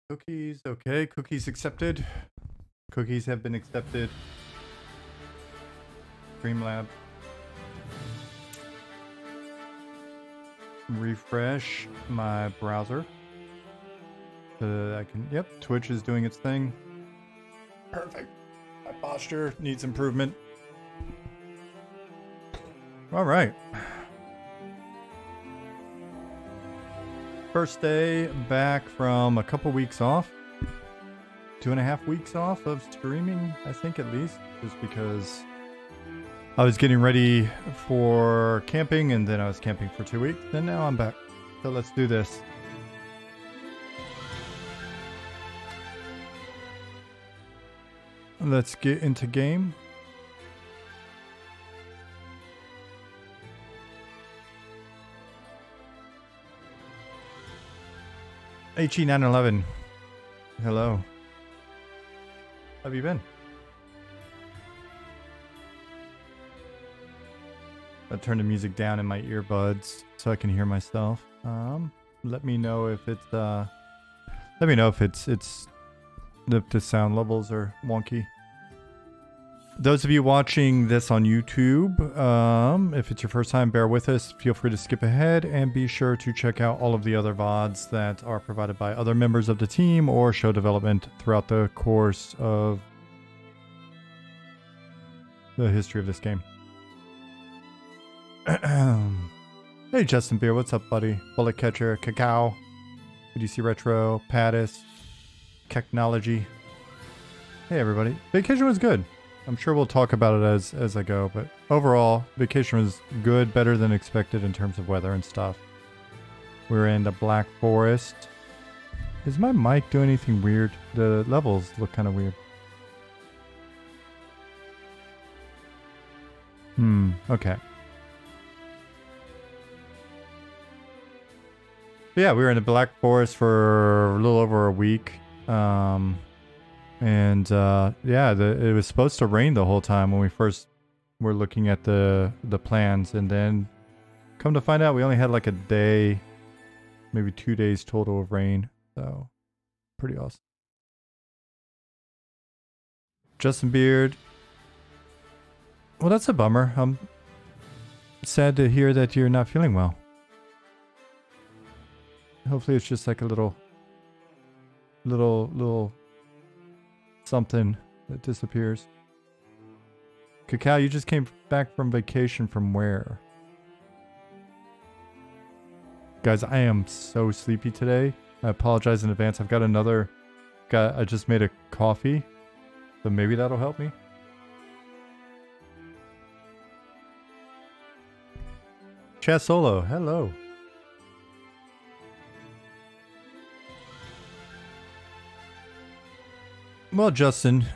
Cookies, okay. Cookies accepted. Cookies have been accepted. Streamlabs. Refresh my browser. I can, yep, Twitch is doing its thing. Perfect. My posture needs improvement. All right. First day back from a couple weeks off. 2.5 weeks off of streaming, I think at least, just because I was getting ready for camping and then I was camping for 2 weeks. And now I'm back. So let's do this. Let's get into game. HE911. Hello. How have you been? I turned the music down in my earbuds so I can hear myself. Let me know if it's the sound levels are wonky. Those of you watching this on YouTube, if it's your first time, bear with us. Feel free to skip ahead and be sure to check out all of the other VODs that are provided by other members of the team or show development throughout the course of the history of this game. Hey Justin Beer, what's up buddy? Bullet Catcher, Cacao, BDC Retro, Pattis, Technology. Hey everybody. Vacation was good. I'm sure we'll talk about it as I go, but overall, vacation was good, better than expected in terms of weather and stuff. We're in the Black Forest. Is my mic doing anything weird? The levels look kind of weird. Okay. But yeah, we were in the Black Forest for a little over a week. Yeah, it was supposed to rain the whole time when we first were looking at the plans, and then come to find out we only had like a day, maybe 2 days total of rain. So pretty awesome. Justin Beard. Well, that's a bummer. I'm sad to hear that you're not feeling well. Hopefully it's just like a little something that disappears. Cacao, you just came back from vacation from where? Guys, I am so sleepy today. I apologize in advance. I've got I just made a coffee, so maybe that'll help me. Chat Solo, hello. Well, Justin,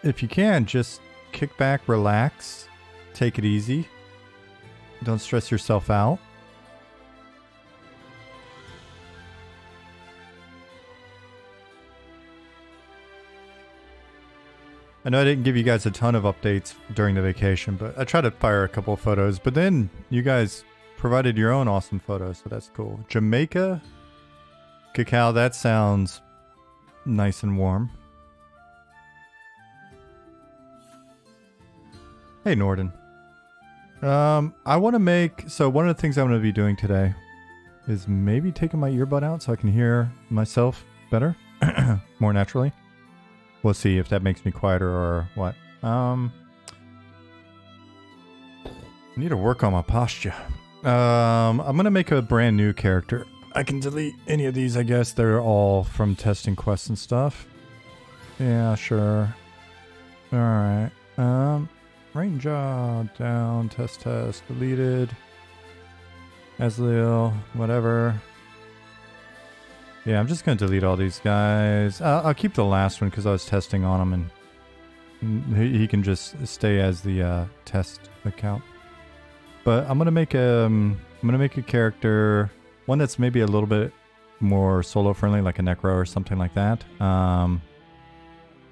if you can, just kick back, relax, take it easy. Don't stress yourself out. I know I didn't give you guys a ton of updates during the vacation, but I tried to fire a couple of photos, but then you guys provided your own awesome photos, so that's cool. Jamaica? Cacao, that sounds nice and warm. Hey, Norden. I want to make... So one of the things I'm going to be doing today is maybe taking my earbud out so I can hear myself better, more naturally. We'll see if that makes me quieter or what. I need to work on my posture. I'm going to make a brand new character. I can delete any of these, I guess. They're all from testing quests and stuff. Yeah, sure. Alright. Ranger down, test, deleted. Asliel, whatever. Yeah, I'm just going to delete all these guys. I'll keep the last one because I was testing on him, and he can just stay as the test account. But I'm gonna make a character, one that's maybe a little bit more solo friendly, like a Necro or something like that.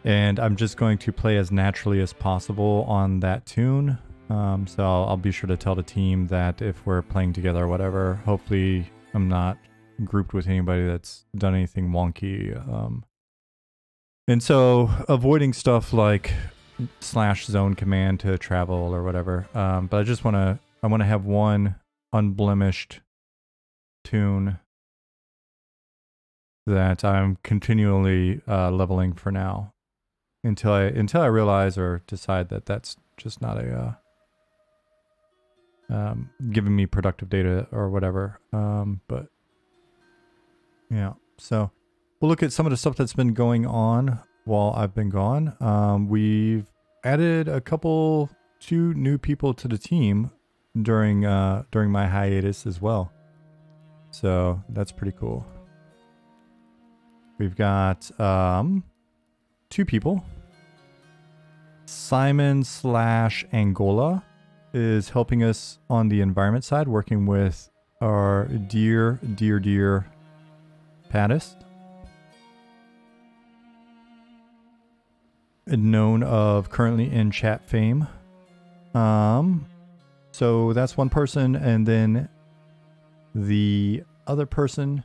And I'm just going to play as naturally as possible on that tune. So I'll be sure to tell the team that if we're playing together or whatever, hopefully I'm not grouped with anybody that's done anything wonky. And so avoiding stuff like /zone command to travel or whatever. But I just want to have one unblemished tune that I'm continually leveling for now until I realize or decide that that's just not a giving me productive data or whatever. But yeah, so we'll look at some of the stuff that's been going on while I've been gone. We've added two new people to the team during my hiatus as well. So that's pretty cool. We've got 2 people. Simon/Angola is helping us on the environment side, working with our dear Pattis. Known of currently in chat fame. So that's one person, and then the other person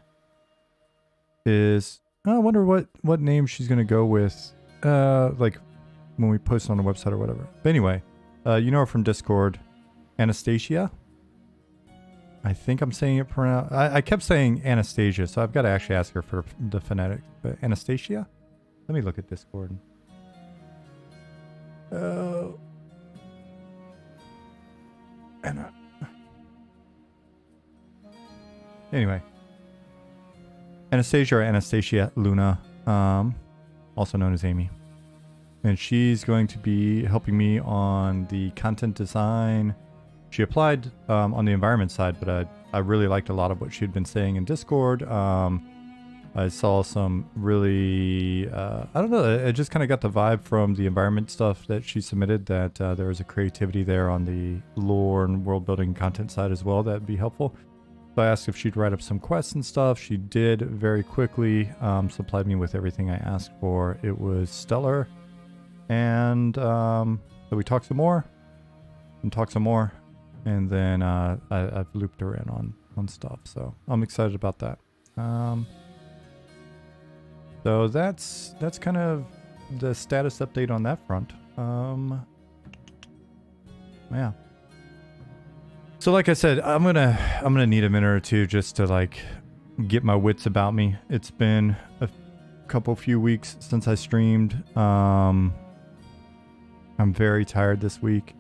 is, I wonder what name she's gonna go with, like when we post it on the website or whatever. But anyway, you know her from Discord, Anastasia. I think I'm saying it pronounced. I kept saying Anastasia, so I've got to actually ask her for the phonetics. But Anastasia, let me look at Discord. Anyway, Anastasia or Anastasia Luna, also known as Amy, and she's going to be helping me on the content design. She applied on the environment side, but I really liked a lot of what she'd been saying in Discord. I saw some really, I don't know, I just kind of got the vibe from the environment stuff that she submitted that there was a creativity there on the lore and world building content side as well that'd be helpful. So I asked if she'd write up some quests and stuff. She did very quickly, supplied me with everything I asked for. It was stellar. And so we talked some more and talked some more. And then I've looped her in on stuff. So I'm excited about that. So that's kind of the status update on that front. Yeah. So like I said, I'm gonna need a minute or two just to like get my wits about me. It's been a few weeks since I streamed. I'm very tired this week.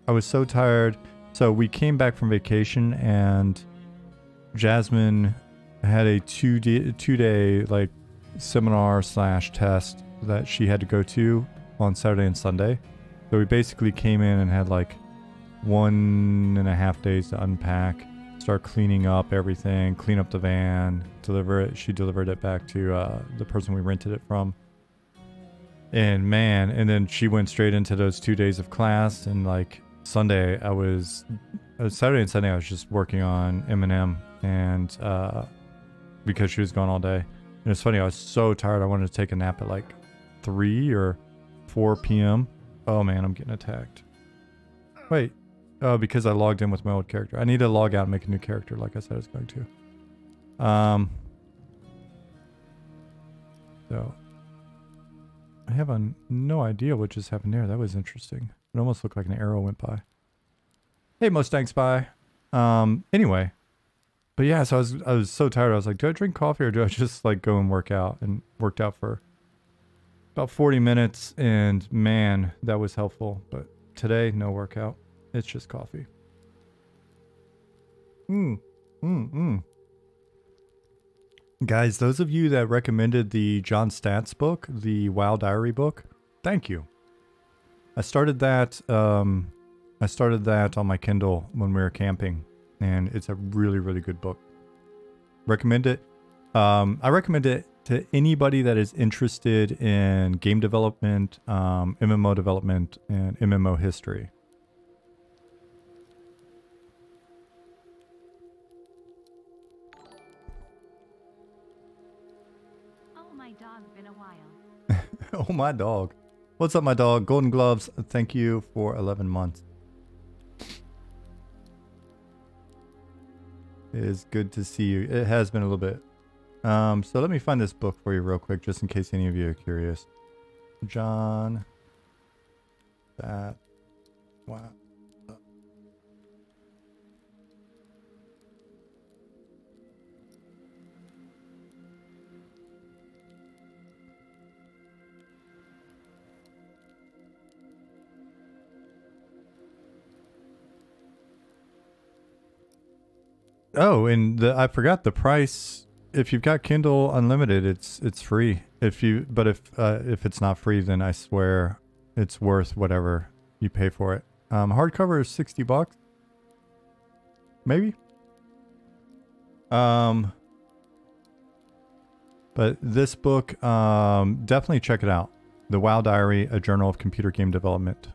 I was so tired. So we came back from vacation and Jasmine had a two day like seminar / test that she had to go to on Saturday and Sunday. So we basically came in and had like 1.5 days to unpack, start cleaning up everything, clean up the van, deliver it. She delivered it back to the person we rented it from. And man, and then she went straight into those 2 days of class. And like Sunday, Saturday and Sunday, I was just working on M&M and because she was gone all day. And it's funny, I was so tired, I wanted to take a nap at like 3 or 4 p.m. Oh man, I'm getting attacked. Wait. Oh, because I logged in with my old character. I need to log out and make a new character like I said I was going to. So I have no idea what just happened there. That was interesting. It almost looked like an arrow went by. Hey, Mustang Spy. Anyway. But yeah, so I was so tired. I was like, do I drink coffee or do I just like go and work out? And worked out for about 40 minutes. And man, that was helpful. But today, no workout. It's just coffee. Guys, those of you that recommended the John Statz book, the WoW Diary book, thank you. I started that on my Kindle when we were camping, and it's a really, really good book. Recommend it. I recommend it to anybody that is interested in game development, MMO development, and MMO history. Oh, my dog. What's up, my dog? Golden Gloves, thank you for 11 months. It is good to see you. It has been a little bit. So let me find this book for you real quick, just in case any of you are curious. John. That. Wow. Oh, and I forgot the price. If you've got Kindle Unlimited, it's free. If it's not free, then I swear it's worth whatever you pay for it. Hardcover is $60, maybe. But this book, definitely check it out. The WoW Diary: A Journal of Computer Game Development.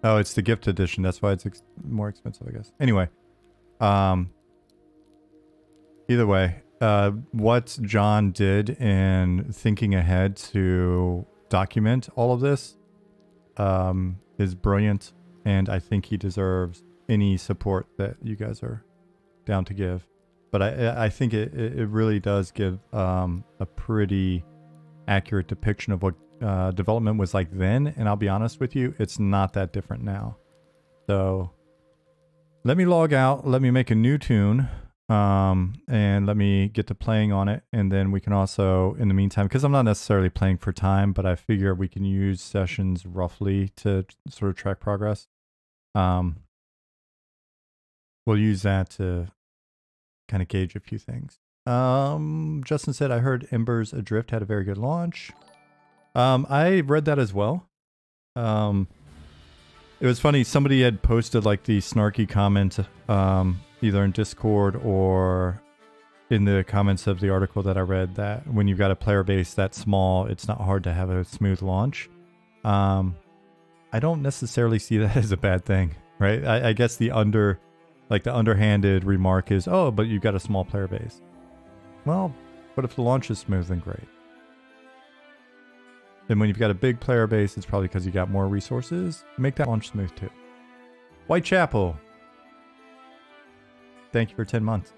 Oh, it's the gift edition. That's why it's more expensive, I guess. Anyway, either way, what John did in thinking ahead to document all of this is brilliant, and I think he deserves any support that you guys are down to give. But I think it really does give a pretty accurate depiction of what development was like then, and I'll be honest with you, it's not that different now. So let me log out, let me make a new tune. And let me get to playing on it, and then we can also, in the meantime, because I'm not necessarily playing for time, but I figure we can use sessions roughly to sort of track progress. We'll use that to kind of gauge a few things. Justin said, I heard Embers Adrift had a very good launch. I read that as well. It was funny, somebody had posted like the snarky comment, either in Discord or in the comments of the article that I read, that when you've got a player base that small, it's not hard to have a smooth launch. I don't necessarily see that as a bad thing, right? I guess the underhanded remark is, oh, but you've got a small player base. Well, but if the launch is smooth, then great. And when you've got a big player base, it's probably because you got more resources. Make that launch smooth too. Whitechapel. Thank you for 10 months.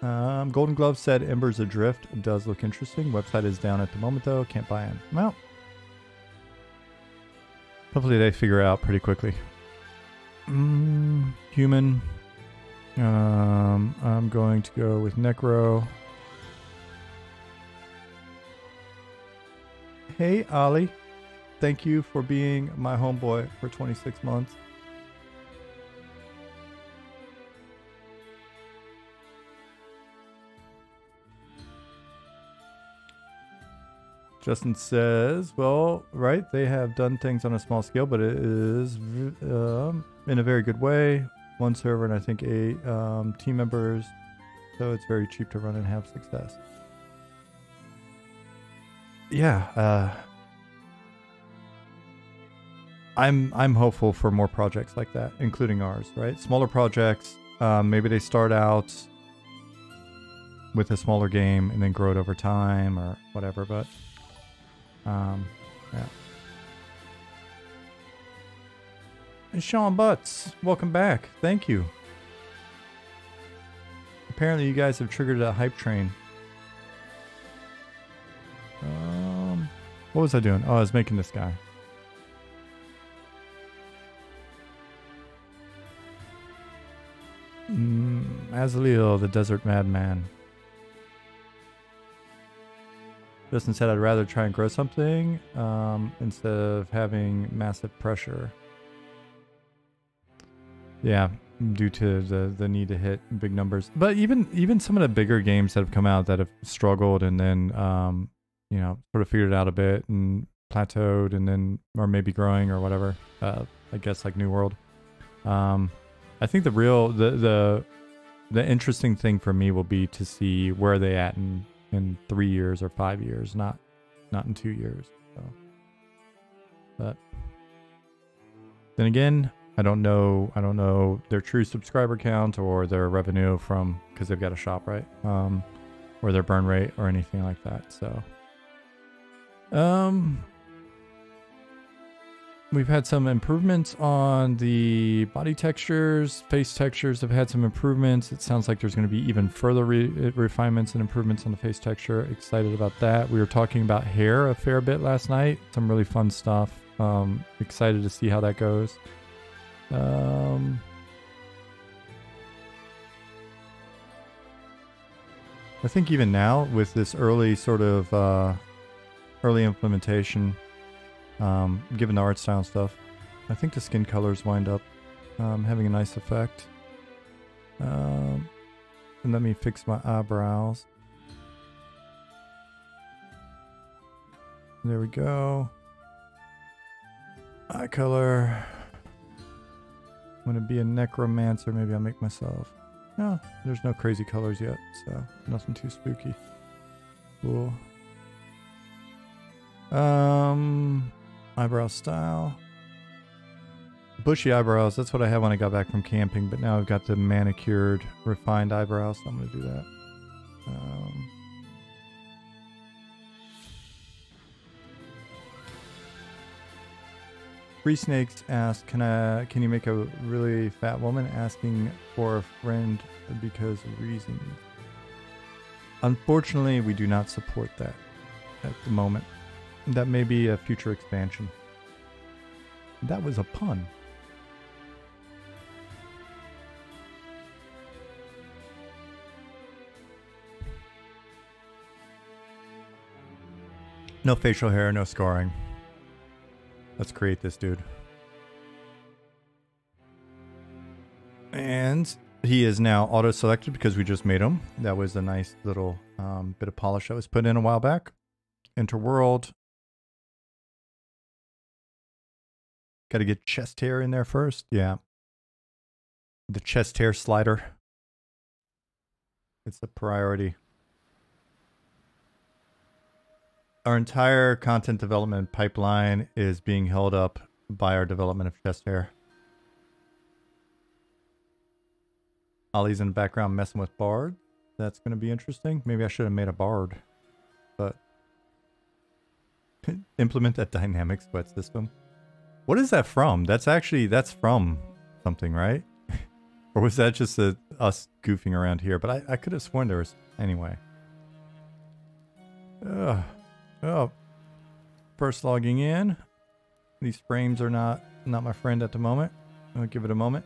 Golden Glove said Embers Adrift does look interesting. Website is down at the moment though. Can't buy in. Well, hopefully they figure it out pretty quickly. Human. I'm going to go with Necro. Hey, Ollie. Thank you for being my homeboy for 26 months. Justin says, well, right, they have done things on a small scale, but it is in a very good way. One server and I think 8 team members, so it's very cheap to run and have success. Yeah, I'm hopeful for more projects like that, including ours, right? Smaller projects, maybe they start out with a smaller game and then grow it over time or whatever, but yeah. And Sean Butts, welcome back. Thank you. Apparently you guys have triggered a hype train. What was I doing? Oh, I was making this guy. Azaleel, the desert madman. Justin said, I'd rather try and grow something instead of having massive pressure. Yeah, due to the need to hit big numbers. But even some of the bigger games that have come out that have struggled and then, you know, sort of figured it out a bit and plateaued and then, or maybe growing or whatever, I guess like New World. I think the interesting thing for me will be to see where they at in 3 years or 5 years, not in 2 years. So. But then again, I don't know their true subscriber count or their revenue from, because they've got a shop, right? Or their burn rate or anything like that. So, we've had some improvements on the body textures. Face textures have had some improvements. It sounds like there's going to be even further refinements and improvements on the face texture. Excited about that. We were talking about hair a fair bit last night. Some really fun stuff. Excited to see how that goes. I think even now with this early sort of early implementation, given the art style and stuff, I think the skin colors wind up having a nice effect. And let me fix my eyebrows. There we go. Eye color. I'm gonna be a necromancer. Maybe I'll make myself. No, there's no crazy colors yet, so nothing too spooky. Cool. Eyebrow style. Bushy eyebrows, that's what I had when I got back from camping, but now I've got the manicured, refined eyebrows, so I'm gonna do that. Free Snakes asked, can you make a really fat woman asking for a friend because of reasons? Unfortunately, we do not support that at the moment. That may be a future expansion. That was a pun. No facial hair, no scarring. Let's create this dude. And he is now auto-selected because we just made him. That was a nice little bit of polish that was put in a while back. Enter world. Got to get chest hair in there first. Yeah. The chest hair slider. It's a priority. Our entire content development pipeline is being held up by our development of chest hair. Ollie's in the background messing with Bard. That's going to be interesting. Maybe I should have made a Bard. But implement that dynamic sweat system. What is that from? That's from something, right? Or was that just us goofing around here? But I could have sworn there was... Anyway. Ugh. Oh, first logging in. These frames are not my friend at the moment. I'll give it a moment.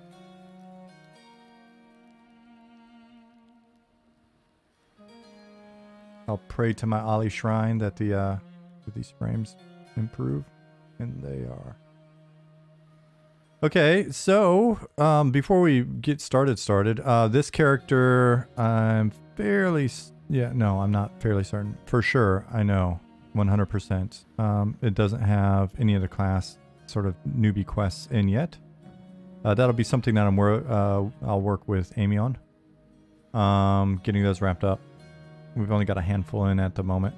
I'll pray to my Ollie shrine that that these frames improve, and they are. Okay, so before we get started, this character, I'm fairly, I'm not fairly certain. For sure, I know. 100%. It doesn't have any of the class sort of newbie quests in yet. That'll be something that I'll work with Amy on. Getting those wrapped up. We've only got a handful in at the moment.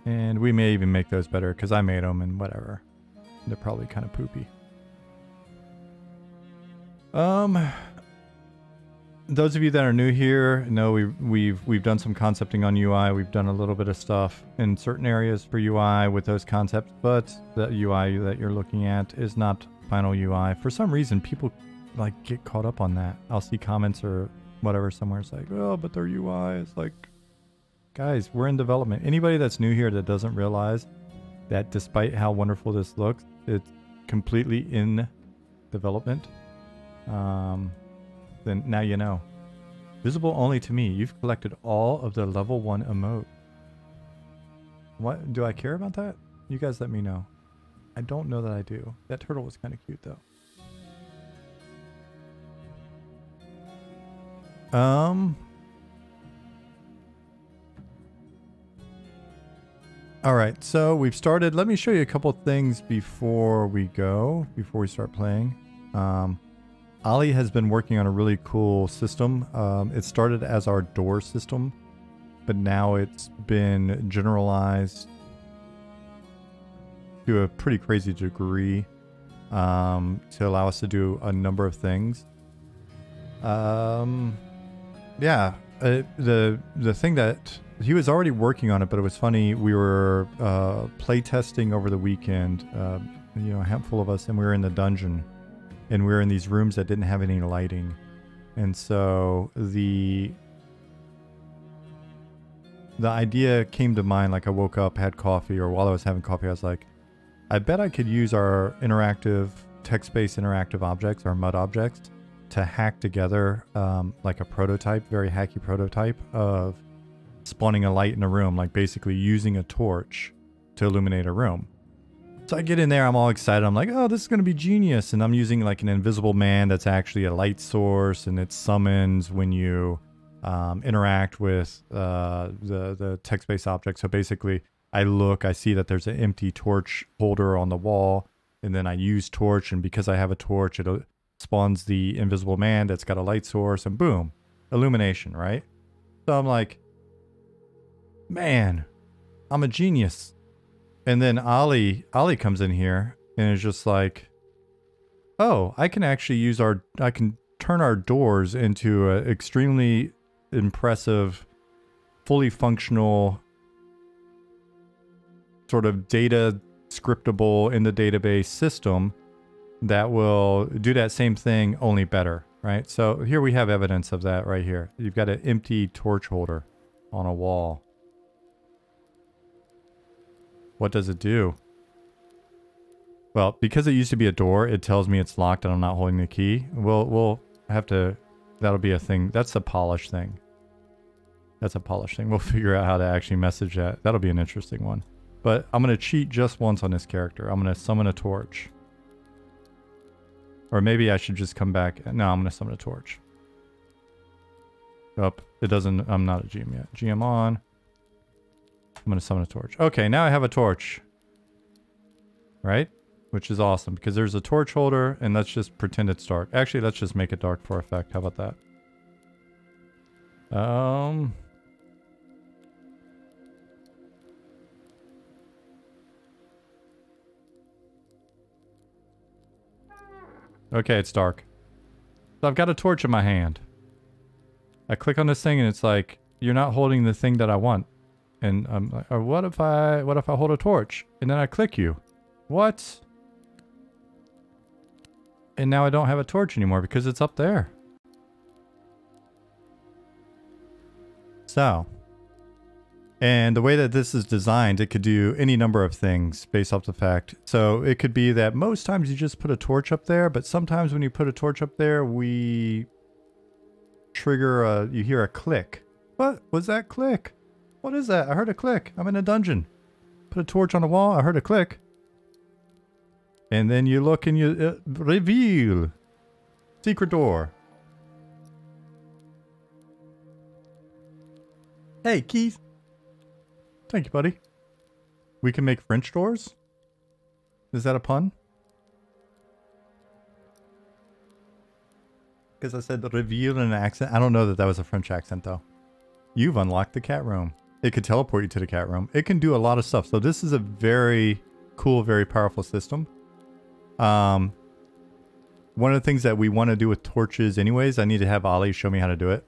And we may even make those better because I made them and whatever. They're probably kind of poopy. Those of you that are new here know we've done some concepting on UI. We've done a little bit of stuff in certain areas for UI with those concepts, but the UI that you're looking at is not final UI. For some reason, people like get caught up on that. I'll see comments or whatever somewhere. It's like, oh, but their UI is like, guys, we're in development. Anybody that's new here that doesn't realize that despite how wonderful this looks, it's completely in development. Then now you know. Visible only to me. You've collected all of the level 1 emote. What? Do I care about that? You guys let me know. I don't know that I do. That turtle was kind of cute though. Alright, so we've started. Let me show you a couple things before we start playing. Ollie has been working on a really cool system. It started as our door system, but now it's been generalized to a pretty crazy degree to allow us to do a number of things. Yeah, the thing that he was already working on it, but it was funny. We were play testing over the weekend. you know, a handful of us, and we were in the dungeon, and we were in these rooms that didn't have any lighting, and so the idea came to mind. Like I woke up, had coffee, or while I was having coffee, I was like, I bet I could use our interactive text-based interactive objects, our mud objects, to hack together like a prototype, very hacky prototype of spawning a light in a room, like basically using a torch to illuminate a room. So I get in there, I'm all excited. I'm like, oh, this is going to be genius. And I'm using like an invisible man that's actually a light source, and it summons when you interact with the text-based object. So basically, I see that there's an empty torch holder on the wall, and then I use torch, and because I have a torch, it spawns the invisible man that's got a light source, and boom, illumination, right? So I'm like, man, I'm a genius. And then Ollie comes in here and is just like, oh, I can actually I can turn our doors into an extremely impressive, fully functional sort of data scriptable in the database system that will do that same thing, only better, right? So here we have evidence of that right here. You've got an empty torch holder on a wall. What does it do? Well, because it used to be a door, it tells me it's locked and I'm not holding the key. We'll have to, that'll be a thing. That's a polish thing. That's a polish thing. We'll figure out how to actually message that. That'll be an interesting one. But I'm going to cheat just once on this character. I'm going to summon a torch. Or maybe I should just come back. No, I'm going to summon a torch. Oh, it doesn't, I'm not a GM yet. GM on. I'm going to summon a torch. Okay, now I have a torch. Right? Which is awesome because there's a torch holder, and let's just pretend it's dark. Actually, let's just make it dark for effect. How about that? Okay, it's dark. So I've got a torch in my hand. I click on this thing and it's like, you're not holding the thing that I want. And I'm like, or what if I hold a torch? And then I click you. What? And now I don't have a torch anymore because it's up there. So. And the way that this is designed, it could do any number of things based off the fact. So it could be that most times you just put a torch up there, but sometimes when you put a torch up there, we trigger you hear a click. What was that click? What is that? I heard a click. I'm in a dungeon. Put a torch on the wall. I heard a click. And then you look and you reveal secret door. Hey, Keith. Thank you, buddy. We can make French doors? Is that a pun? Because I said reveal in an accent. I don't know that that was a French accent, though. You've unlocked the cat room. It could teleport you to the cat room. It can do a lot of stuff. So this is a very cool, very powerful system. One of the things that we want to do with torches anyways, I need to have Ollie show me how to do it.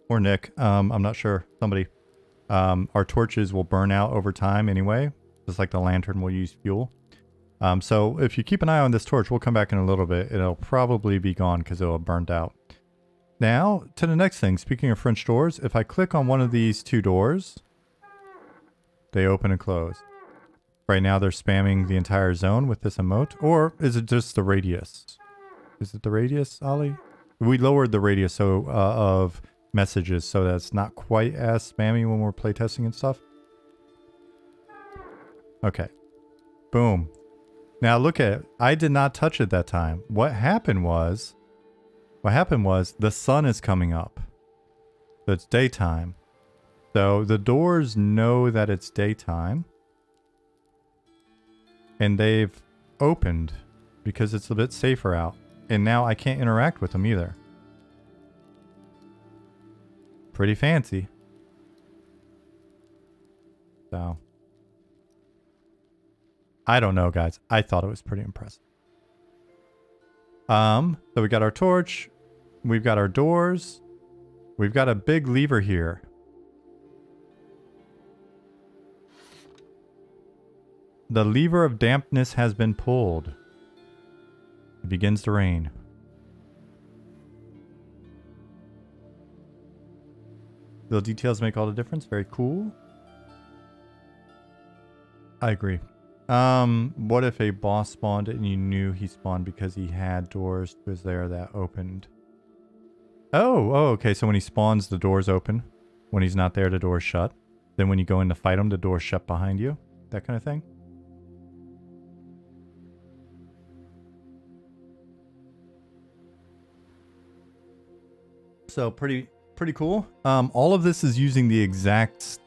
Or Nick. I'm not sure. Somebody. Our torches will burn out over time anyway. Just like the lantern will use fuel. So if you keep an eye on this torch, we'll come back in a little bit. It'll probably be gone because it'll have burned out. Now, to the next thing. Speaking of French doors, if I click on one of these two doors, they open and close. Right now they're spamming the entire zone with this emote. Or is it just the radius? Is it the radius, Ollie? We lowered the radius so of messages so that it's not quite as spammy when we're playtesting and stuff. Okay. Boom. Now look at it. I did not touch it that time. What happened was the sun is coming up. So it's daytime. So the doors know that it's daytime. And they've opened because it's a bit safer out. And now I can't interact with them either. Pretty fancy. So. I don't know, guys. I thought it was pretty impressive. So we got our torch. We've got our doors. We've got a big lever here. The lever of dampness has been pulled. It begins to rain. Little details make all the difference. Very cool. I agree. What if a boss spawned and you knew he spawned because he had doors was there that opened? Oh, okay. So when he spawns, the door's open. When he's not there, the door's shut. Then when you go in to fight him, the door's shut behind you. That kind of thing. So pretty cool. All of this is using the exact,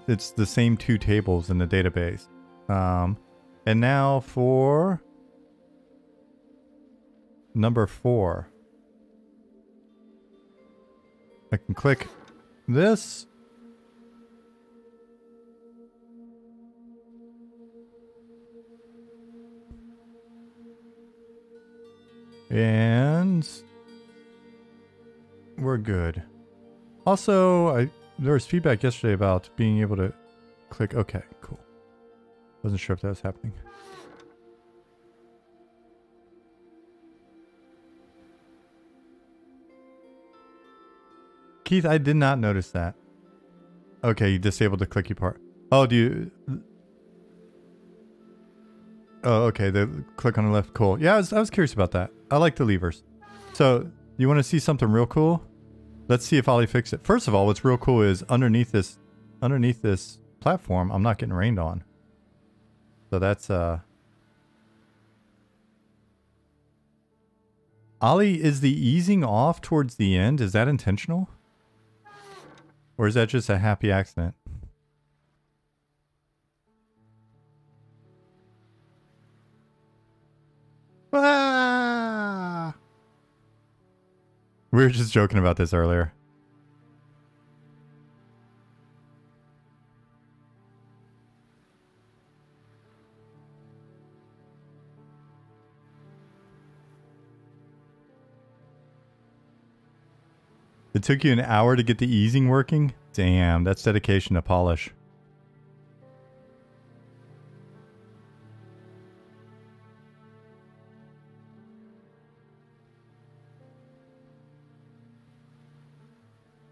it's the same 2 tables in the database. And now for number 4. I can click this. And we're good. Also, there was feedback yesterday about being able to click. Okay, cool. Wasn't sure if that was happening. Keith, I did not notice that. Okay, you disabled the clicky part. Oh, do you... Oh, okay, the click on the left. Cool. Yeah, I was curious about that. I like the levers. So, you want to see something real cool? Let's see if Ollie fixed it. First of all, what's real cool is underneath this platform, I'm not getting rained on. So that's Ollie, is the easing off towards the end? Is that intentional? Or is that just a happy accident? Ah! We were just joking about this earlier. It took you an hour to get the easing working? Damn, that's dedication to polish.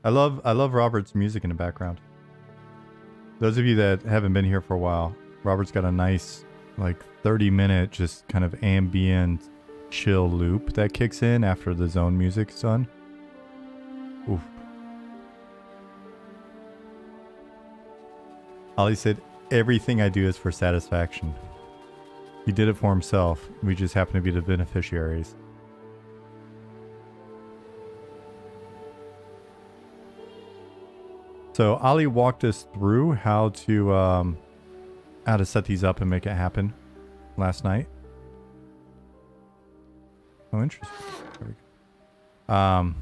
I love Robert's music in the background. Those of you that haven't been here for a while, Robert's got a nice, like 30-minute just kind of ambient chill loop that kicks in after the zone music's done. Oof. Ollie said, everything I do is for satisfaction. He did it for himself. We just happen to be the beneficiaries. So Ollie walked us through how to set these up and make it happen last night. Oh, interesting. Very good.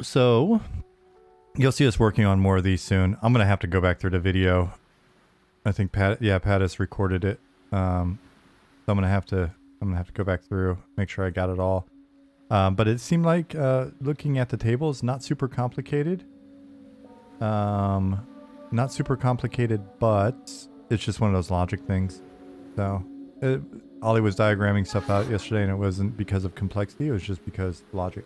So you'll see us working on more of these soon. I'm gonna have to go back through the video. I think Pat has recorded it. So I'm gonna have to go back through, make sure I got it all. But it seemed like looking at the table is not super complicated. Not super complicated, but it's just one of those logic things. So Ollie was diagramming stuff out yesterday, and it wasn't because of complexity. It was just because logic.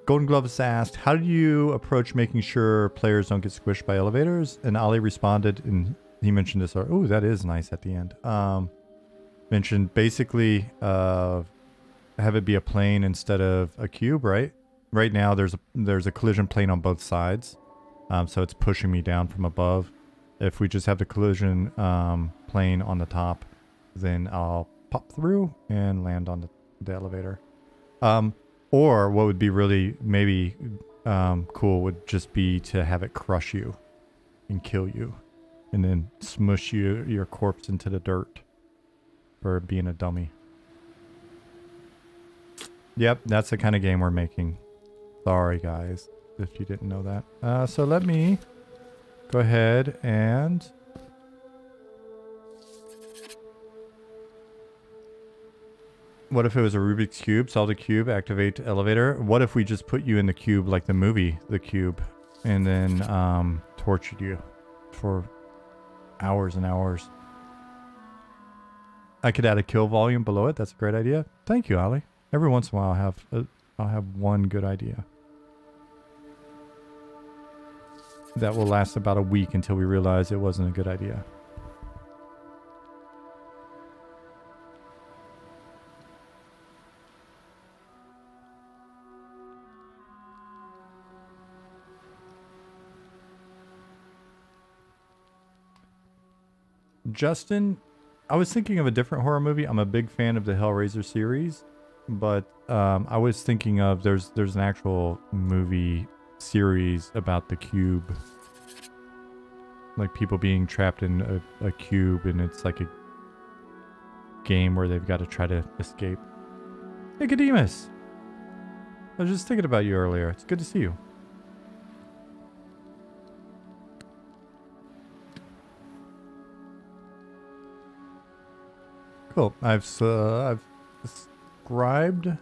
Golden Gloves asked, how do you approach making sure players don't get squished by elevators? And Ollie responded, and he mentioned this. Oh, that is nice at the end. Mentioned basically have it be a plane instead of a cube, right? Right now there's a collision plane on both sides, so it's pushing me down from above. If we just have the collision plane on the top, then I'll pop through and land on the elevator. Or what would be really maybe cool would just be to have it crush you and kill you, and then smush your corpse into the dirt for being a dummy. Yep, that's the kind of game we're making. Sorry, guys, if you didn't know that. So let me go ahead and... What if it was a Rubik's Cube? Solve the cube, activate elevator. What if we just put you in the cube like the movie, The Cube, and then tortured you for hours and hours. I could add a kill volume below it. That's a great idea. Thank you, Ali. Every once in a while I'll have one good idea. That will last about a week until we realize it wasn't a good idea. Justin, I was thinking of a different horror movie. I'm a big fan of the Hellraiser series, but I was thinking of there's an actual movie series about the cube, like people being trapped in a cube, and it's like a game where they've got to try to escape. Nicodemus, I was just thinking about you earlier. It's good to see you. Cool. I've described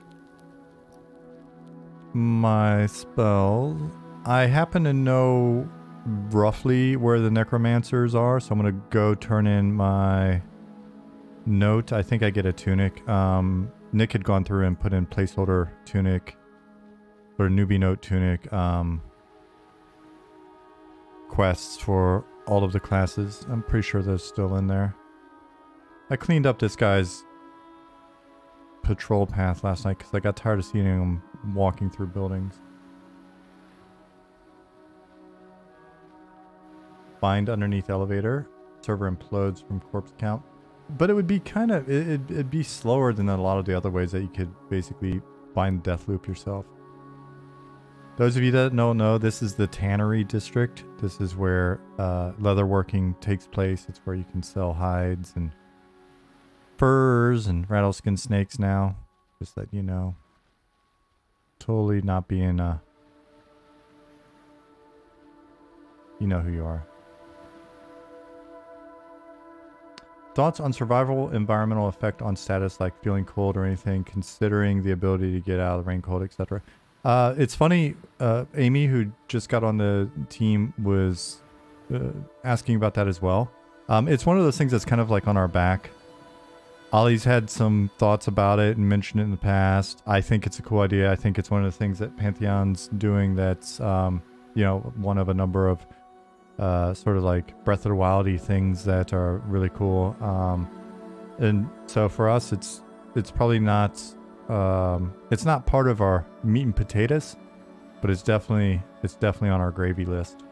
my spells. I happen to know roughly where the Necromancers are, so I'm gonna go turn in my note. I think I get a tunic. Nick had gone through and put in placeholder tunic or newbie note tunic quests for all of the classes. I'm pretty sure they're still in there. I cleaned up this guy's patrol path last night because I got tired of seeing him walking through buildings. Find underneath elevator. Server implodes from corpse count. But it would be kind of, it'd be slower than a lot of the other ways that you could basically find death loop yourself. Those of you that don't know, this is the tannery district. This is where leatherworking takes place. It's where you can sell hides and furs and rattleskin snakes now. Just that you know. Totally not being you know who you are. Thoughts on survival environmental effect on status, like feeling cold or anything, considering the ability to get out of the rain, cold, etc. It's funny, Amy, who just got on the team, was asking about that as well. It's one of those things that's kind of like on our back. Ollie's had some thoughts about it and mentioned it in the past. I think it's a cool idea. I think it's one of the things that Pantheon's doing that's, you know, one of a number of sort of like Breath of the Wildy things that are really cool. And so for us, it's probably not, it's not part of our meat and potatoes, but it's definitely on our gravy list.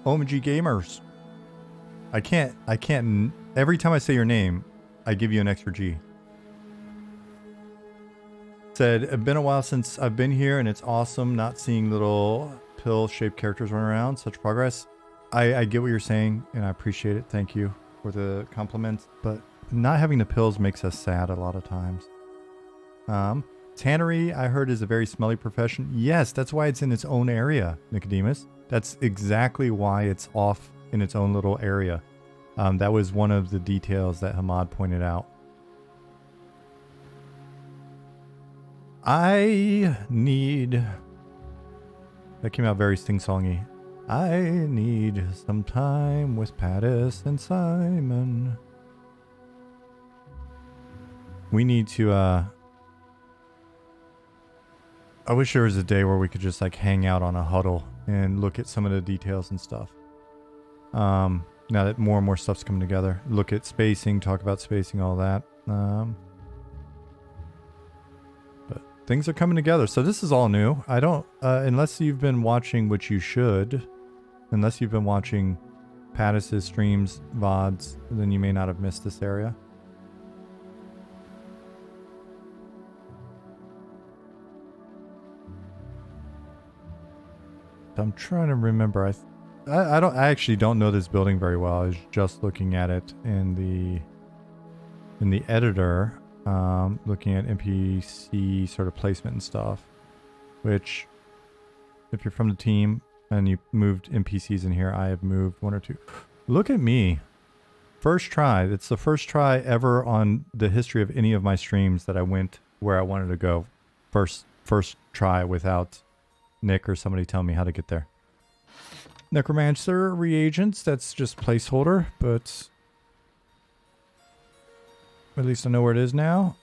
OMG Gamers. I can't, every time I say your name, I give you an extra G. Said, it's been a while since I've been here and it's awesome not seeing little pill-shaped characters run around. Such progress. I get what you're saying and I appreciate it. Thank you for the compliment. But not having the pills makes us sad a lot of times. Tannery, I heard, is a very smelly profession. Yes, that's why it's in its own area, Nicodemus. That's exactly why it's off in its own little area. That was one of the details that Hamad pointed out. I need... That came out very sing-songy. I need some time with Pattis and Simon. We need to, I wish there was a day where we could just like hang out on a huddle and look at some of the details and stuff. Now that more and more stuff's coming together. Look at spacing, talk about spacing, all that. But things are coming together. So this is all new. I don't, unless you've been watching, which you should, unless you've been watching Pattis' streams, VODs, then you may not have missed this area. I'm trying to remember. I actually don't know this building very well. I was just looking at it in the editor, looking at NPC sort of placement and stuff. Which, if you're from the team and you moved NPCs in here, I have moved one or two. Look at me, first try. It's the first try ever on the history of any of my streams that I went where I wanted to go. First first try without Nick or somebody telling me how to get there. Necromancer reagents, that's just placeholder, but at least I know where it is now.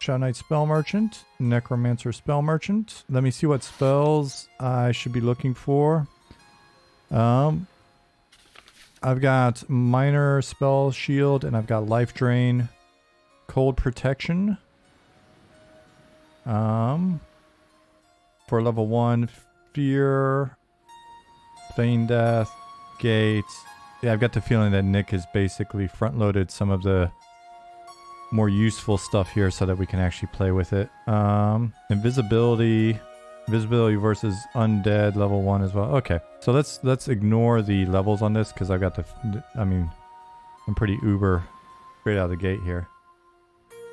Shadow Knight Spell Merchant, Necromancer Spell Merchant. Let me see what spells I should be looking for. I've got Minor Spell Shield, and I've got Life Drain, Cold Protection. For level 1, Fear, Feign Death, Gates. Yeah, I've got the feeling that Nick has basically front-loaded some of the more useful stuff here so that we can actually play with it. Invisibility versus undead, level 1 as well. Okay, so let's ignore the levels on this because I've got the, I mean, I'm pretty uber straight out of the gate here.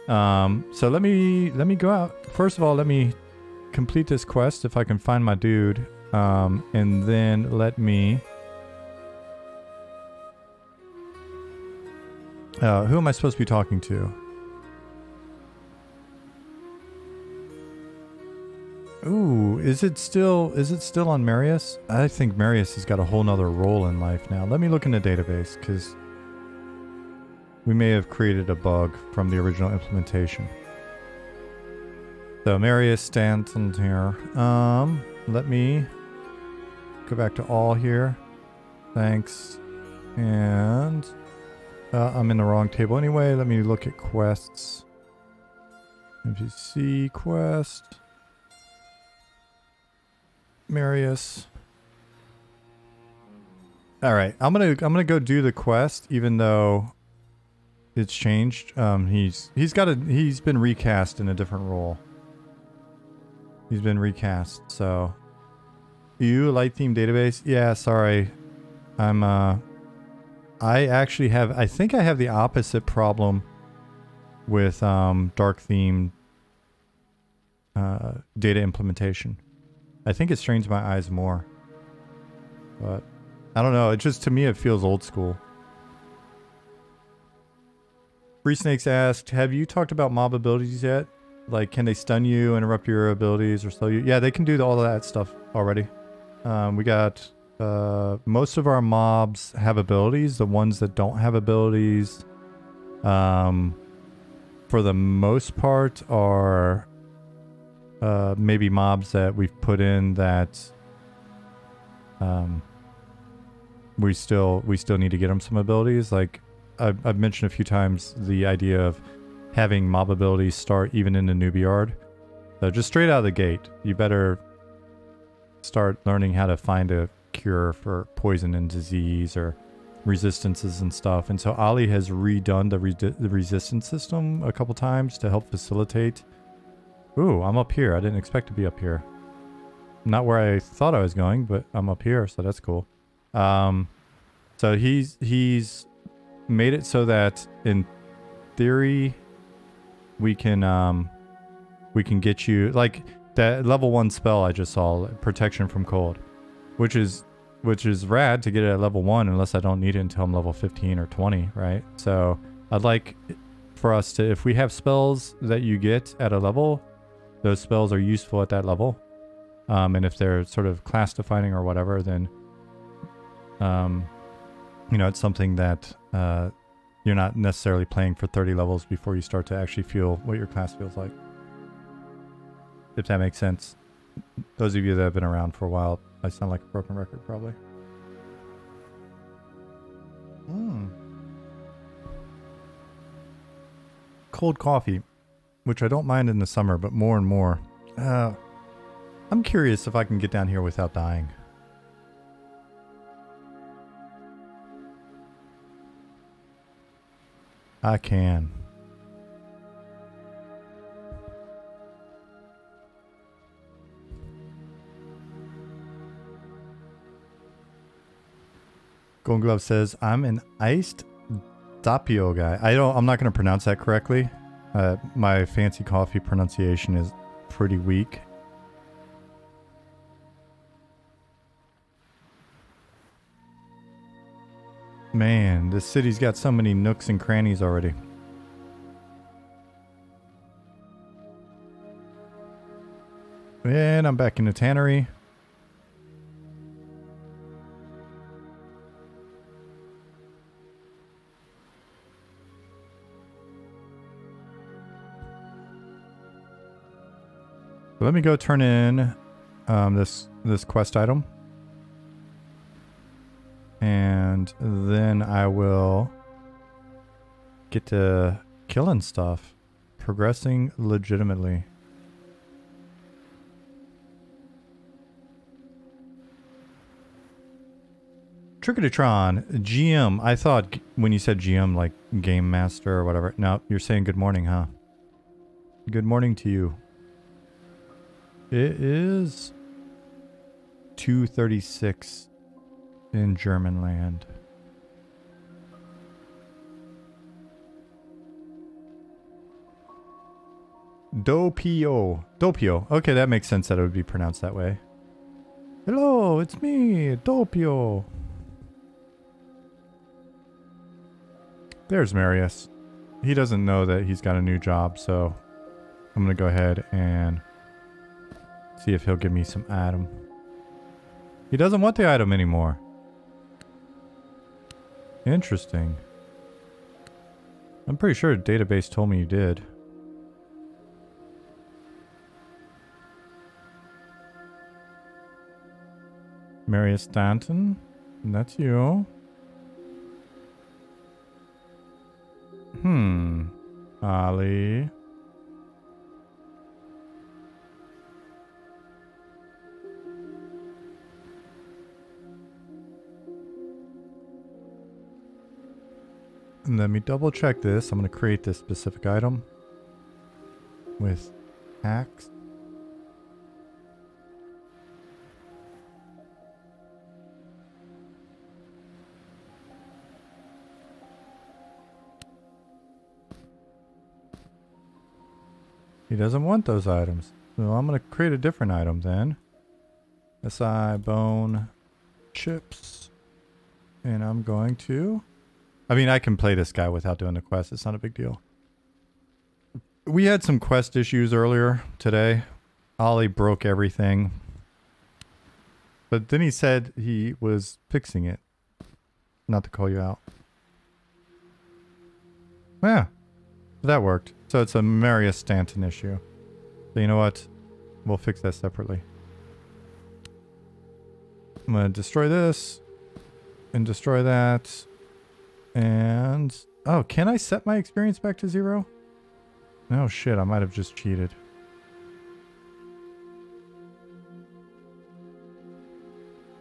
So let me go out. First of all, let me complete this quest if I can find my dude, and then let me. Who am I supposed to be talking to? Ooh, is it still on Marius? I think Marius has got a whole nother role in life now. Let me look in the database, because we may have created a bug from the original implementation. So Marius Stanton here. Let me go back to all here. Thanks. And I'm in the wrong table anyway. Let me look at quests. NPC quest. Marius. All right, I'm gonna go do the quest, even though it's changed. He's been recast in a different role. He's been recast. So, you light theme database? Yeah, sorry. I actually have. I think I have the opposite problem with dark theme data implementation. I think it strains my eyes more. But I don't know. It just, to me, it feels old school. Free Snakes asked, have you talked about mob abilities yet? Like, can they stun you, interrupt your abilities, or slow you? Yeah, they can do all of that stuff already. We got... most of our mobs have abilities. The ones that don't have abilities, for the most part, are... maybe mobs that we've put in that we still need to get them some abilities. Like I've mentioned a few times, the idea of having mob abilities start even in the newbie yard. So just straight out of the gate, you better start learning how to find a cure for poison and disease or resistances and stuff. And so Ali has redone the resistance system a couple times to help facilitate. Ooh, I'm up here. I didn't expect to be up here. Not where I thought I was going, but I'm up here, so that's cool. So he's made it so that in theory we can get you, like that level 1 spell I just saw, protection from cold, which is rad to get it at level 1, unless I don't need it until I'm level 15 or 20, right? So I'd like for us to, if we have spells that you get at a level, those spells are useful at that level. And if they're sort of class defining or whatever, then, you know, it's something that you're not necessarily playing for 30 levels before you start to actually feel what your class feels like. If that makes sense. Those of you that have been around for a while, I sound like a broken record probably. Cold coffee, which I don't mind in the summer, but more and more. I'm curious if I can get down here without dying. I can. Golden Glove says, I'm an iced Doppio guy. I'm not going to pronounce that correctly. My fancy coffee pronunciation is pretty weak. Man, this city's got so many nooks and crannies already. And I'm back in the tannery. Let me go turn in this quest item. And then I will get to killing stuff. Progressing legitimately. Tricketytron, GM. I thought when you said GM, like Game Master or whatever. No, you're saying good morning, huh? Good morning to you. It is 2:36 in German land. Doppio. Doppio. Okay, that makes sense that it would be pronounced that way. Hello, it's me, Doppio. There's Marius. He doesn't know that he's got a new job, so I'm going to go ahead and see if he'll give me some item. He doesn't want the item anymore. Interesting. I'm pretty sure the database told me you did. Marius Stanton, that's you. Ali. And let me double check this. I'm going to create this specific item with axe. He doesn't want those items. So I'm going to create a different item then. SI bone chips. And I'm going to... I mean, I can play this guy without doing the quest. It's not a big deal. We had some quest issues earlier today. Ollie broke everything. But then he said he was fixing it. Not to call you out. Yeah. That worked. So it's a Marius Stanton issue. So you know what? We'll fix that separately. I'm going to destroy this. And destroy that. And... oh, can I set my experience back to 0? Oh shit, I might have just cheated.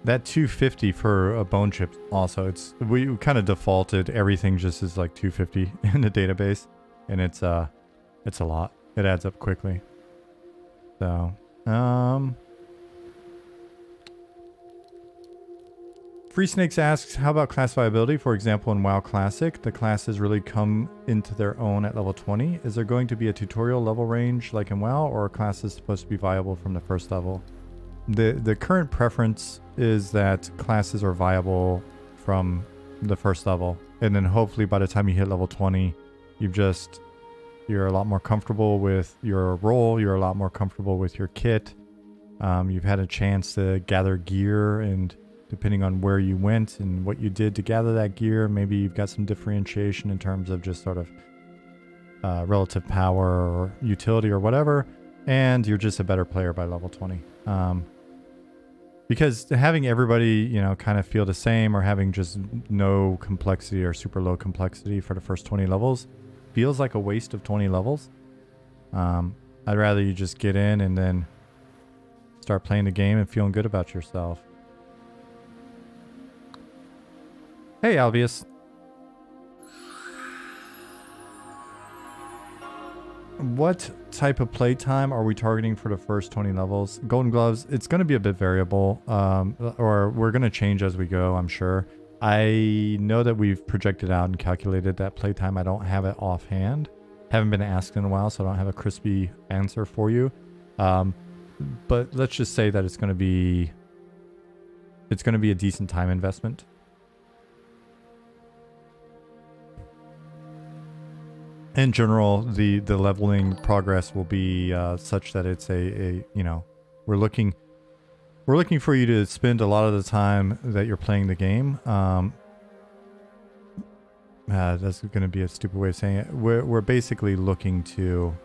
That 250 for a bone chip also, it's... we kind of defaulted everything just as like 250 in the database. And it's a lot. It adds up quickly. So, Free Snakes asks, how about class viability? For example, in WoW Classic, the classes really come into their own at level 20. Is there going to be a tutorial level range like in WoW, or are classes supposed to be viable from the first level? The current preference is that classes are viable from the first level. And then hopefully by the time you hit level 20, you're a lot more comfortable with your role. You're a lot more comfortable with your kit. You've had a chance to gather gear, and depending on where you went and what you did to gather that gear, maybe you've got some differentiation in terms of just sort of relative power or utility or whatever. And you're just a better player by level 20. Because having everybody, you know, kind of feel the same, or having just no complexity or super low complexity for the first 20 levels feels like a waste of 20 levels. I'd rather you just get in and then start playing the game and feeling good about yourself. Hey, Albius. What type of playtime are we targeting for the first 20 levels? Golden Gloves, it's going to be a bit variable, or we're going to change as we go, I'm sure. I know that we've projected out and calculated that playtime. I don't have it offhand. Haven't been asked in a while, so I don't have a crispy answer for you. But let's just say that it's going to be a decent time investment. In general, the leveling progress will be such that it's a you know, We're looking for you to spend a lot of the time that you're playing the game. That's going to be a stupid way of saying it. We're basically looking to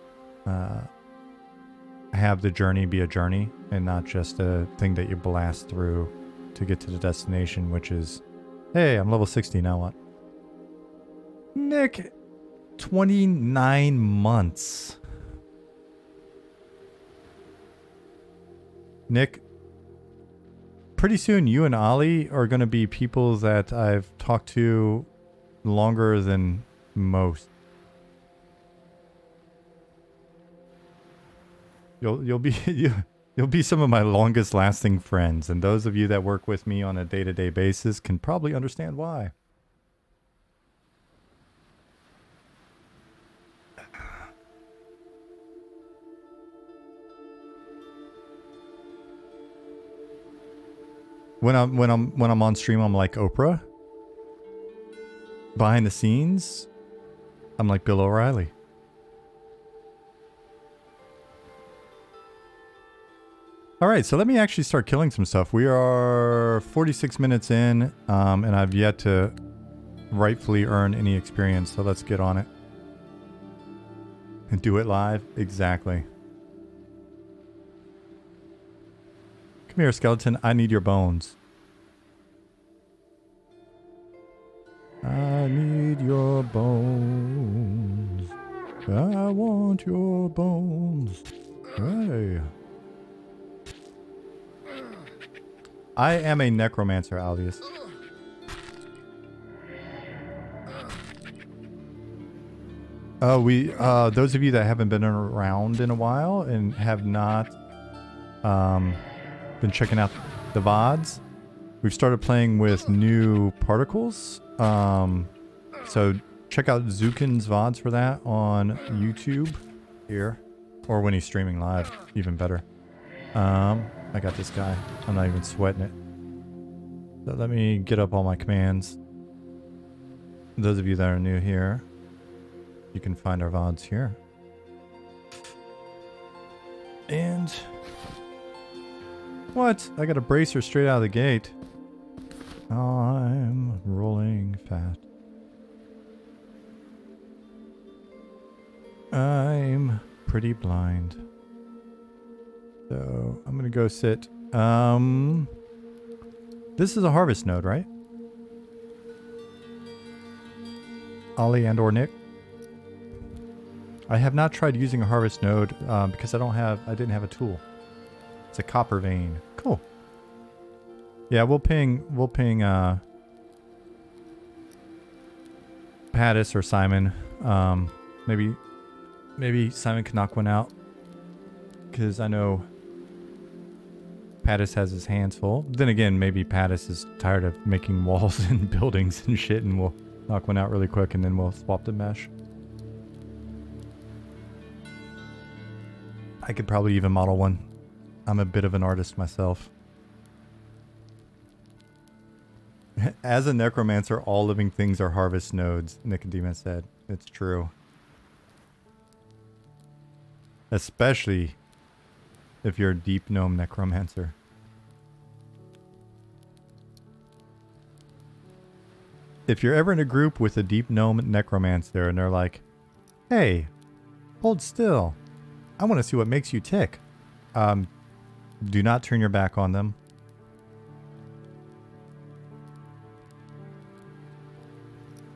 have the journey be a journey and not just a thing that you blast through to get to the destination, which is, hey, I'm level 60, now what? Nick, 29 months. Nick, pretty soon you and Ollie are going to be people that I've talked to longer than most. You'll be you'll be some of my longest lasting friends, and those of you that work with me on a day-to-day basis can probably understand why. When I'm on stream, I'm like Oprah. Behind the scenes, I'm like Bill O'Reilly. All right, so let me actually start killing some stuff. We are 46 minutes in, and I've yet to rightfully earn any experience, so let's get on it. And do it live? Exactly. Come here, skeleton. I need your bones. I need your bones. I want your bones. Hey. I am a necromancer, Alvius. Those of you that haven't been around in a while and have not been checking out the VODs, we've started playing with new particles. So check out Zukin's VODs for that on YouTube here, or when he's streaming live, even better. I got this guy. I'm not even sweating it. So let me get up all my commands. Those of you that are new here, you can find our VODs here. And what? I got a bracer straight out of the gate. I'm rolling fat. I'm pretty blind. So I'm gonna go sit. This is a harvest node, right? Ollie and or Nick. I have not tried using a harvest node because I didn't have a tool. It's a copper vein. Cool. Yeah, we'll ping Pattis or Simon. Maybe Simon can knock one out, because I know Pattis has his hands full. Then again, maybe Pattis is tired of making walls and buildings and shit, and we'll knock one out really quick and then we'll swap the mesh. I could probably even model one. I'm a bit of an artist myself. As a necromancer, all living things are harvest nodes, Nicodemus said. It's true. Especially if you're a deep gnome necromancer. If you're ever in a group with a deep gnome necromancer and they're like, hey, hold still. I want to see what makes you tick. Do not turn your back on them.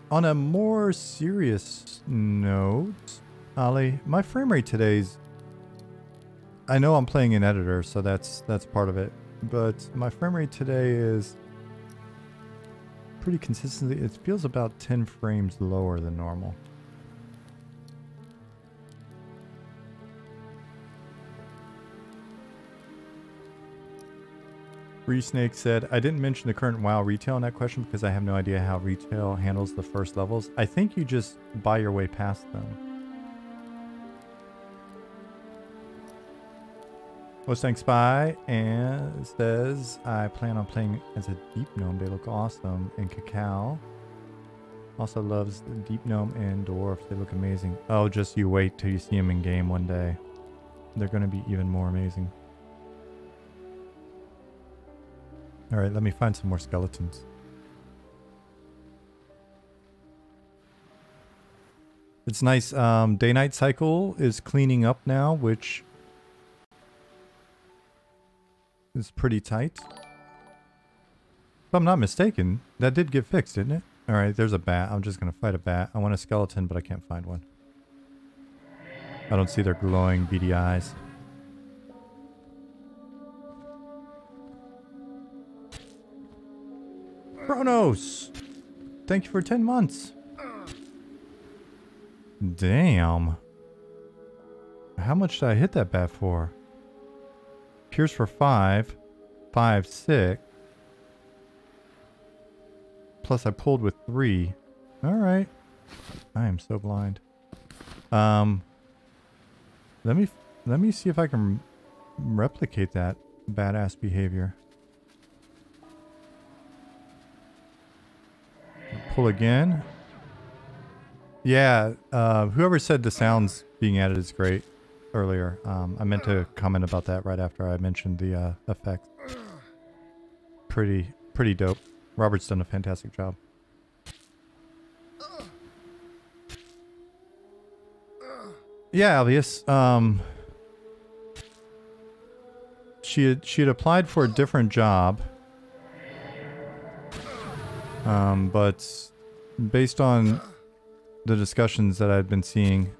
On a more serious note, Ollie, my frame rate today's... I know I'm playing in editor, so that's part of it. But my frame rate today is pretty consistently... It feels about 10 frames lower than normal. Free Snake said, I didn't mention the current WoW retail in that question because I have no idea how retail handles the first levels. I think you just buy your way past them. Mustang Spy and says, I plan on playing as a Deep Gnome. They look awesome. And Cacao also loves the Deep Gnome and Dwarf. They look amazing. Oh, just you wait till you see them in game one day. They're going to be even more amazing. Alright, let me find some more skeletons. It's nice. Day-night cycle is cleaning up now, which is pretty tight. If I'm not mistaken, that did get fixed, didn't it? Alright, there's a bat. I'm just going to fight a bat. I want a skeleton, but I can't find one. I don't see their glowing beady eyes. Kronos! Thank you for 10 months. Damn. How much did I hit that bat for? Pierce for 5. 5, 6. Plus I pulled with 3. Alright. I am so blind. Let me see if I can replicate that badass behavior. Pull again. Yeah, whoever said the sounds being added is great earlier. I meant to comment about that right after I mentioned the effect. Pretty dope. Robert's done a fantastic job. Yeah, Alvius. She had applied for a different job. But based on the discussions that I've been seeing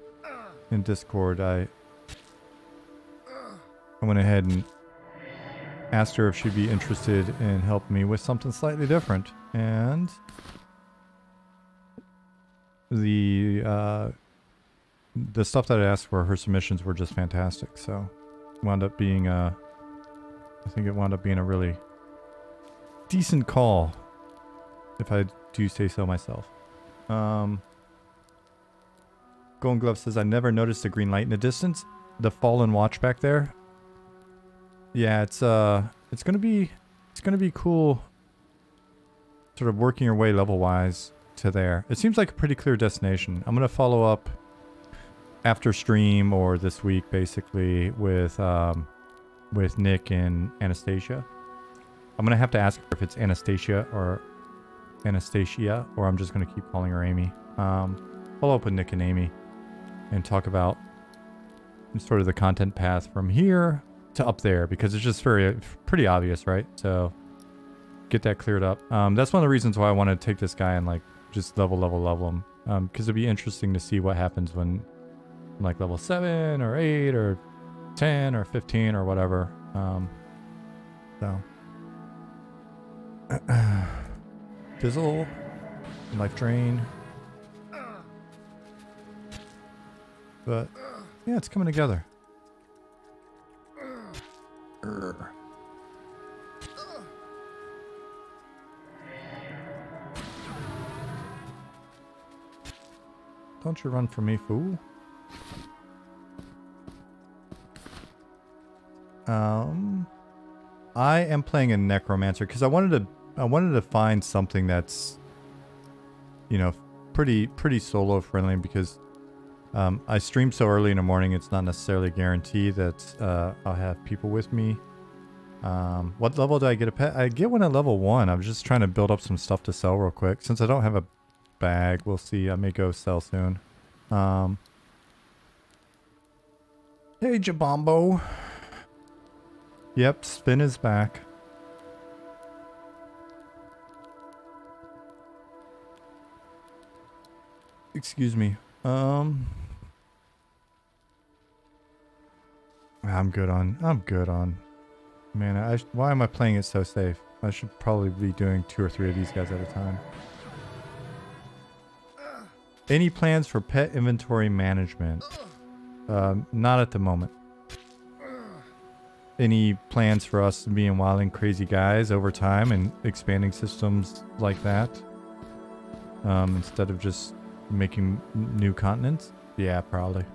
in Discord, I went ahead and asked her if she'd be interested in helping me with something slightly different. And the stuff that I asked for, her submissions were just fantastic. So wound up being I think it wound up being a really decent call, if I do say so myself. Golden Glove says, I never noticed a green light in the distance. The Fallen Watch back there. Yeah, it's gonna be cool sort of working your way level wise to there. It seems like a pretty clear destination. I'm gonna follow up after stream or this week basically with Nick and Anastasia. I'm gonna have to ask her if it's Anastasia or I'm just gonna keep calling her Amy. Follow up with Nick and Amy and talk about sort of the content path from here to up there, because it's just pretty obvious, right? So get that cleared up. That's one of the reasons why I want to take this guy and like just level him, because it'd be interesting to see what happens when like level 7 or 8 or 10 or 15 or whatever. So Fizzle, life drain. But yeah, it's coming together. Don't you run from me, fool. I am playing a Necromancer because I wanted to find something that's, you know, pretty solo friendly, because I stream so early in the morning, it's not necessarily a guarantee that I'll have people with me. What level do I get a pet? I get one at level 1. I'm just trying to build up some stuff to sell real quick. Since I don't have a bag, we'll see. I may go sell soon. Hey, Jabombo. Yep, Spin is back. Excuse me. I'm good on. Man, why am I playing it so safe? I should probably be doing 2 or 3 of these guys at a time. Any plans for pet inventory management? Not at the moment. Any plans for us being wild and crazy guys over time and expanding systems like that? Instead of just making new continents? Yeah, probably.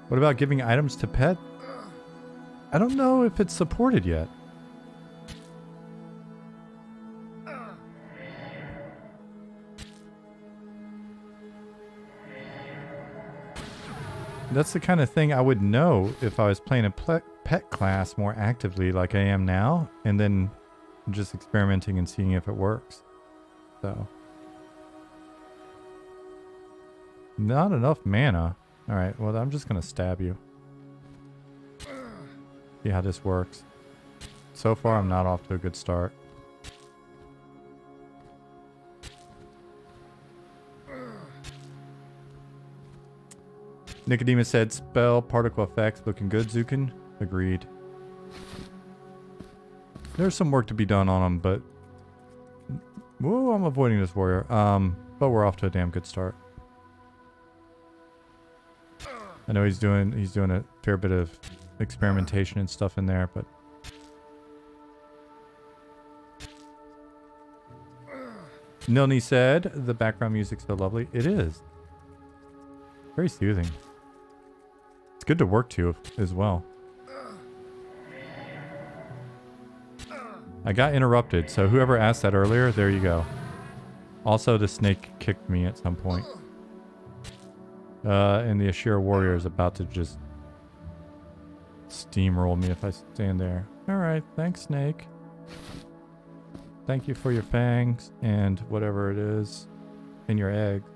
What about giving items to pet? I don't know if it's supported yet. That's the kind of thing I would know if I was playing a pet class more actively like I am now, and then just experimenting and seeing if it works. So. Not enough mana. Alright, well I'm just gonna stab you. See how this works. So far I'm not off to a good start. Nicodemus said spell particle effects looking good, Zukin. Agreed. There's some work to be done on them, but whoa, I'm avoiding this warrior. But we're off to a damn good start. I know he's doing a fair bit of experimentation and stuff in there, but Nilni said the background music's so lovely. It is. Very soothing. It's good to work to as well. I got interrupted, so whoever asked that earlier, there you go. Also, the snake kicked me at some point. And the Ashira warrior is about to just steamroll me if I stand there. Alright, thanks, snake. Thank you for your fangs and whatever it is in your eggs.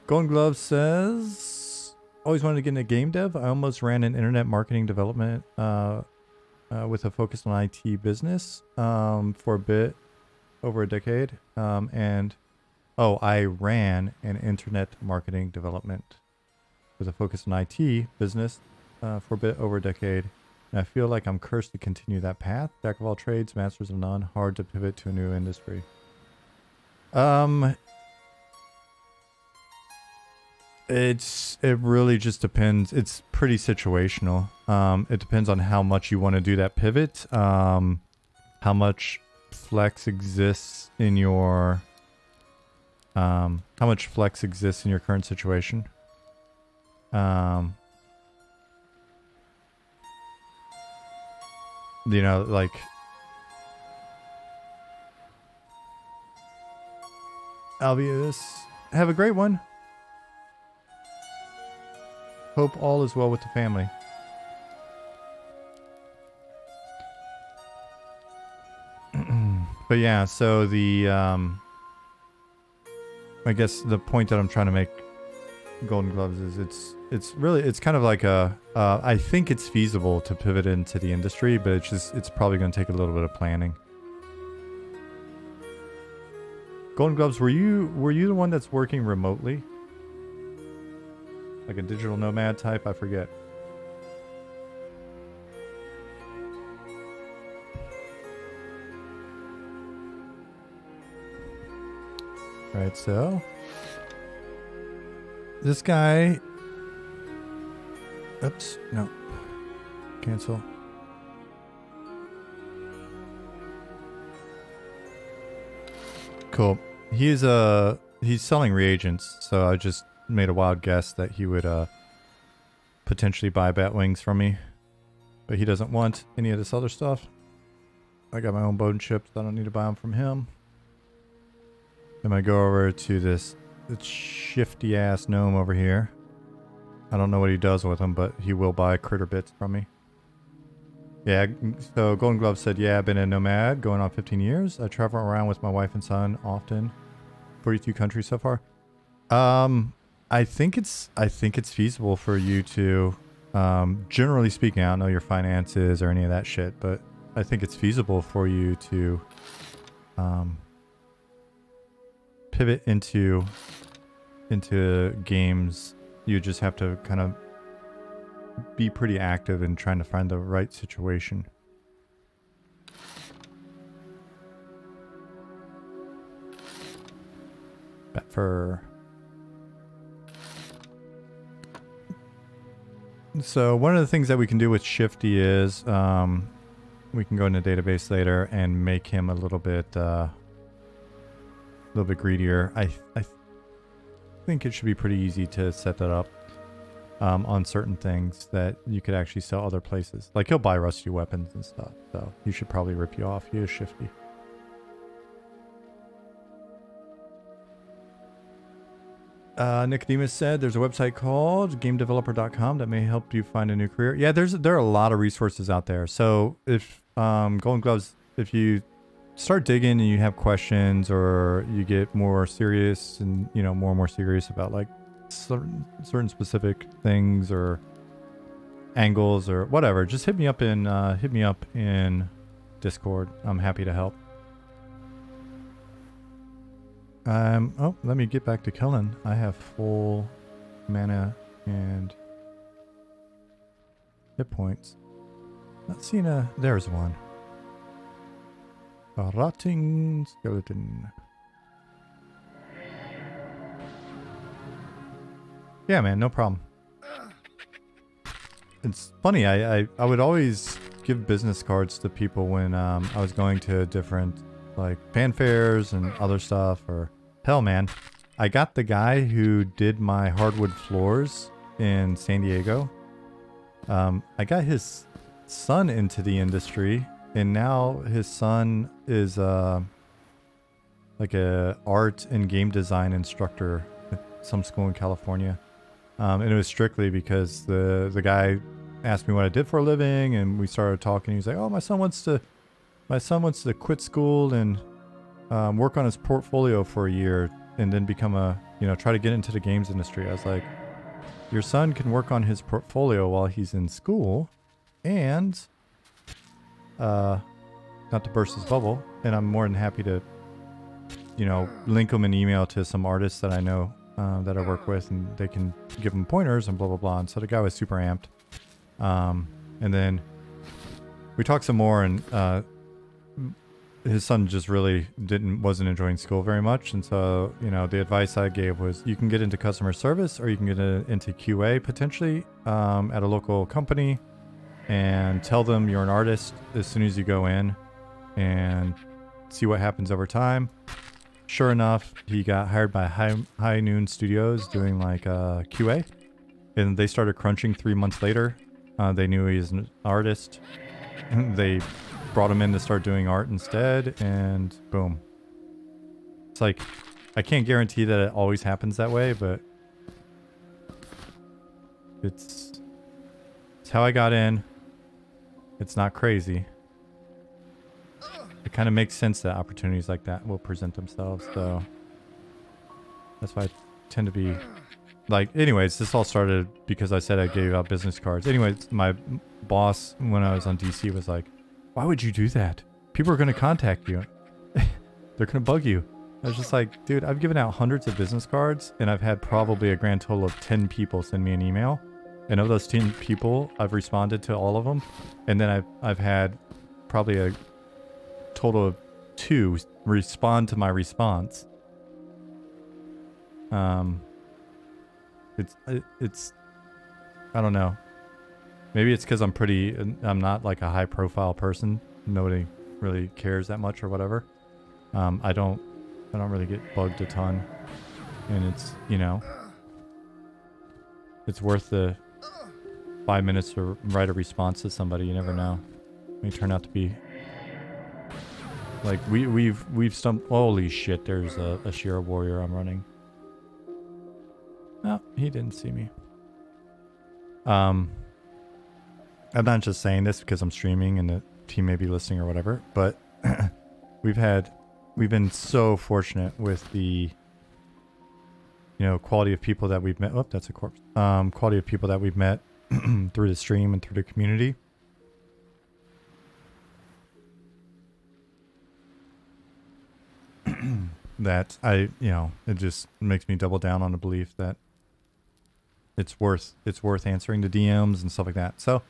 Golden Glove says, always wanted to get into game dev. I almost ran an internet marketing development with a focus on IT business for a bit over a decade. I ran an internet marketing development with a focus on IT business for a bit over a decade. And I feel like I'm cursed to continue that path. Jack of all trades, masters of none. Hard to pivot to a new industry. It really just depends. It's pretty situational. It depends on how much you want to do that pivot. How much flex exists in your current situation. You know, like Albius, have a great one. Hope all is well with the family. But yeah, so the I guess the point that I'm trying to make, Golden Gloves, is it's kind of like a I think it's feasible to pivot into the industry, but it's probably going to take a little bit of planning. Golden Gloves, were you the one that's working remotely? Like a digital nomad type? I forget. Alright, so this guy... Oops, no. Cancel. Cool. He's selling reagents, so I just made a wild guess that he would potentially buy bat wings from me. But he doesn't want any of this other stuff. I got my own bone chips, so I don't need to buy them from him. I'm gonna go over to this shifty ass gnome over here. I don't know what he does with them, but he will buy critter bits from me. Yeah, so Golden Glove said, yeah, I've been a nomad going on 15 years. I travel around with my wife and son often. 42 countries so far. I think it's feasible for you to, generally speaking, I don't know your finances or any of that shit, but I think it's feasible for you to pivot into games. You just have to kind of be pretty active in trying to find the right situation. Bat fur. So one of the things that we can do with Shifty is we can go into the database later and make him a little bit greedier. I think it should be pretty easy to set that up on certain things that you could actually sell other places. Like he'll buy rusty weapons and stuff, so he should probably rip you off. He is Shifty. Nicodemus said there's a website called gamedeveloper.com that may help you find a new career. Yeah, there are a lot of resources out there. So if Golden Gloves, if you start digging and you have questions or you get more serious and more and more serious about like certain specific things or angles or whatever, just hit me up in Discord. I'm happy to help. Oh, let me get back to Kellen. I have full mana and hit points. Not seeing there's one. A rotting skeleton. Yeah, man, no problem. It's funny, I would always give business cards to people when I was going to different like fanfares and other stuff, or hell, man, I got the guy who did my hardwood floors in San Diego. I got his son into the industry, and now his son is like a art and game design instructor at some school in California. And it was strictly because the guy asked me what I did for a living, and we started talking. He was like, "Oh, my son wants to quit school and work on his portfolio for a year, and then become try to get into the games industry." I was like, "Your son can work on his portfolio while he's in school, and not to burst his bubble, and I'm more than happy to, link him an email to some artists that I know that I work with, and they can give him pointers and blah blah blah." And so the guy was super amped. And then we talked some more, and his son just really wasn't enjoying school very much. And so, the advice I gave was, you can get into customer service, or you can get into QA potentially at a local company, and tell them you're an artist as soon as you go in, and see what happens over time. Sure enough, he got hired by High Noon Studios doing like QA, and they started crunching 3 months later. They knew he was an artist. They brought him in to start doing art instead, and boom. It's like, I can't guarantee that it always happens that way, but it's how I got in. It's not crazy. It kind of makes sense that opportunities like that will present themselves, so that's why I tend to be like, anyways, this all started because I said I gave out business cards. Anyways, my boss when I was on DC was like, "Why would you do that? People are going to contact you. They're going to bug you." I was just like, dude, I've given out hundreds of business cards, and I've had probably a grand total of 10 people send me an email. And of those 10 people, I've responded to all of them. And then I've had probably a total of 2 respond to my response. It's I don't know. Maybe it's because I'm not like a high profile person. Nobody really cares that much or whatever. I don't really get bugged a ton, and it's, it's worth the 5 minutes to write a response to somebody. You never know. It may turn out to be like we've stumbled. Holy shit! There's a Shira warrior I'm running. No, he didn't see me. I'm not just saying this because I'm streaming and the team may be listening or whatever, but we've been so fortunate with the, quality of people that we've met. Oh, that's a corpse. Quality of people that we've met through the stream and through the community. That it just makes me double down on the belief that it's worth answering the DMs and stuff like that. So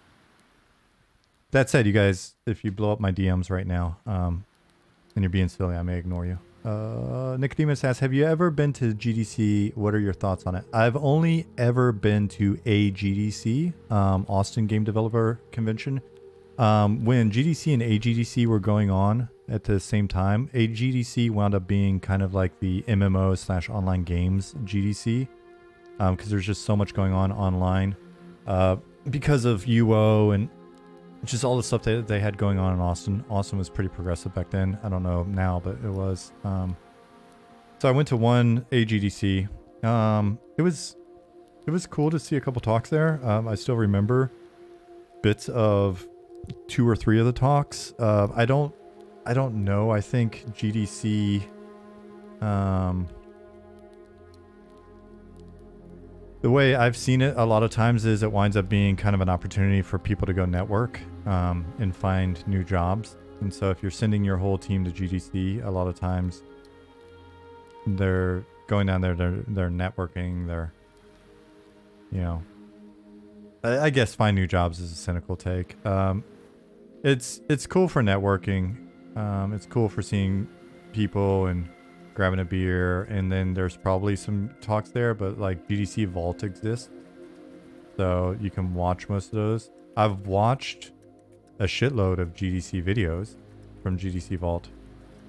that said, you guys, if you blow up my DMs right now, and you're being silly, I may ignore you. Nicodemus asks, have you ever been to GDC? What are your thoughts on it? I've only ever been to a GDC, Austin Game Developer Convention. When GDC and AGDC were going on at the same time, AGDC wound up being kind of like the MMO/online games GDC, because there's just so much going on online because of UO and just all the stuff that they had going on in Austin. Austin was pretty progressive back then. I don't know now, but it was. So I went to one AGDC, It was cool to see a couple talks there. I still remember bits of 2 or 3 of the talks. I don't know. I think GDC, the way I've seen it a lot of times is it winds up being kind of an opportunity for people to go network and find new jobs. And so if you're sending your whole team to GDC, a lot of times they're going down there, they're networking, they're, you know, I guess find new jobs is a cynical take. It's cool for networking. It's cool for seeing people and grabbing a beer, and then there's probably some talks there, but like GDC Vault exists, so you can watch most of those. I've watched a shitload of GDC videos from GDC Vault,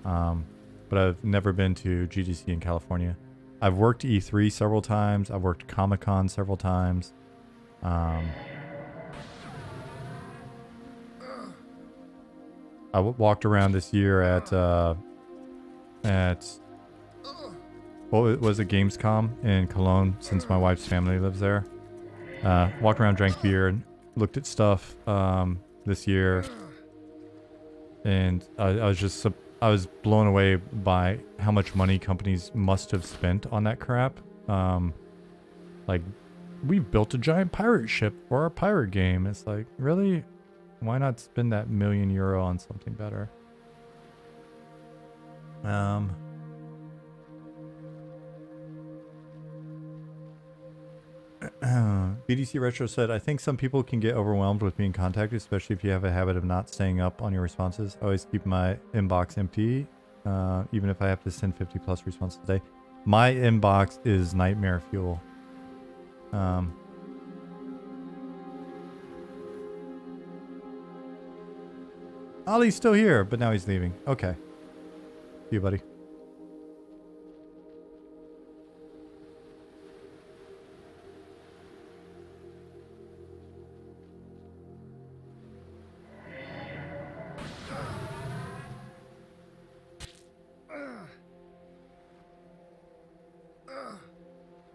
but I've never been to GDC in California. I've worked E3 several times. I've worked Comic-Con several times. I walked around this year at what was it, Gamescom in Cologne, since my wife's family lives there. Walked around, drank beer, and looked at stuff this year, and I was blown away by how much money companies must have spent on that crap. Like, we built a giant pirate ship for our pirate game. It's like, really? Why not spend that €1 million on something better? BDC Retro said, I think some people can get overwhelmed with being contacted, especially if you have a habit of not staying up on your responses. I always keep my inbox empty, even if I have to send 50 plus responses a day. My inbox is nightmare fuel. Ollie's still here, but now he's leaving. Okay. See you, buddy.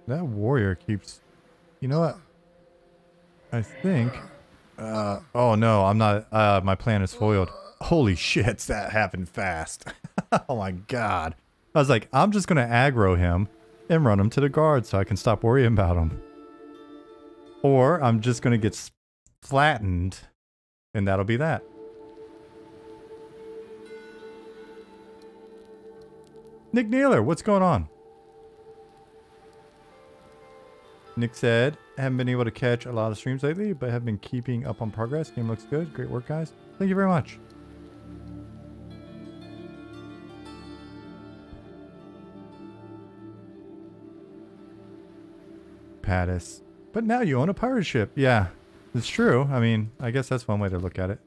That warrior keeps... You know what? I think... oh no, I'm not... my plan is foiled. Holy shit, that happened fast. Oh my god. I was like, I'm just gonna aggro him and run him to the guard so I can stop worrying about him. Or I'm just gonna get flattened and that'll be that. Nick Naylor, what's going on? Nick said, haven't been able to catch a lot of streams lately, but have been keeping up on progress. Game looks good. Great work, guys. Thank you very much. Pattis. But now you own a pirate ship. Yeah, it's true. I mean, I guess that's one way to look at it.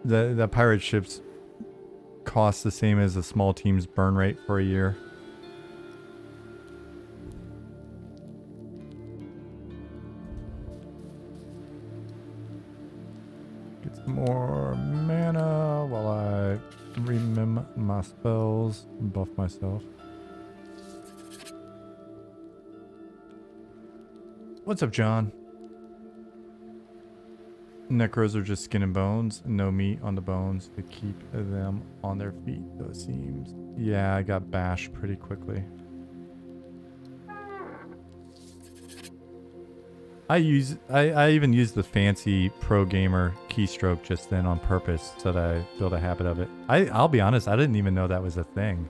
The pirate ships cost the same as a small team's burn rate for a year. Get some more mana while I remember my spells and buff myself. What's up, John? Necros are just skin and bones, no meat on the bones to keep them on their feet, though it seems. Yeah, I got bashed pretty quickly. I even used the fancy pro gamer keystroke just then on purpose so that I build a habit of it. I'll be honest, I didn't even know that was a thing.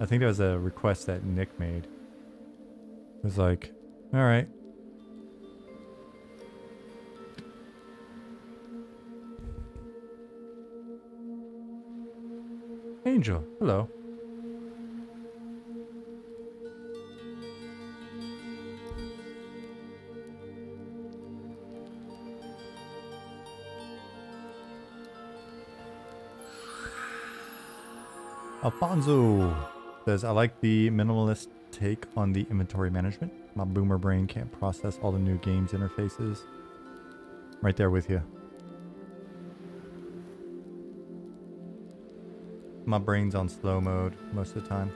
I think that was a request that Nick made. It was like, alright. Angel, hello. Alfonso says, I like the minimalist take on the inventory management. My boomer brain can't process all the new games interfaces. Right there with you. My brain's on slow mode most of the time.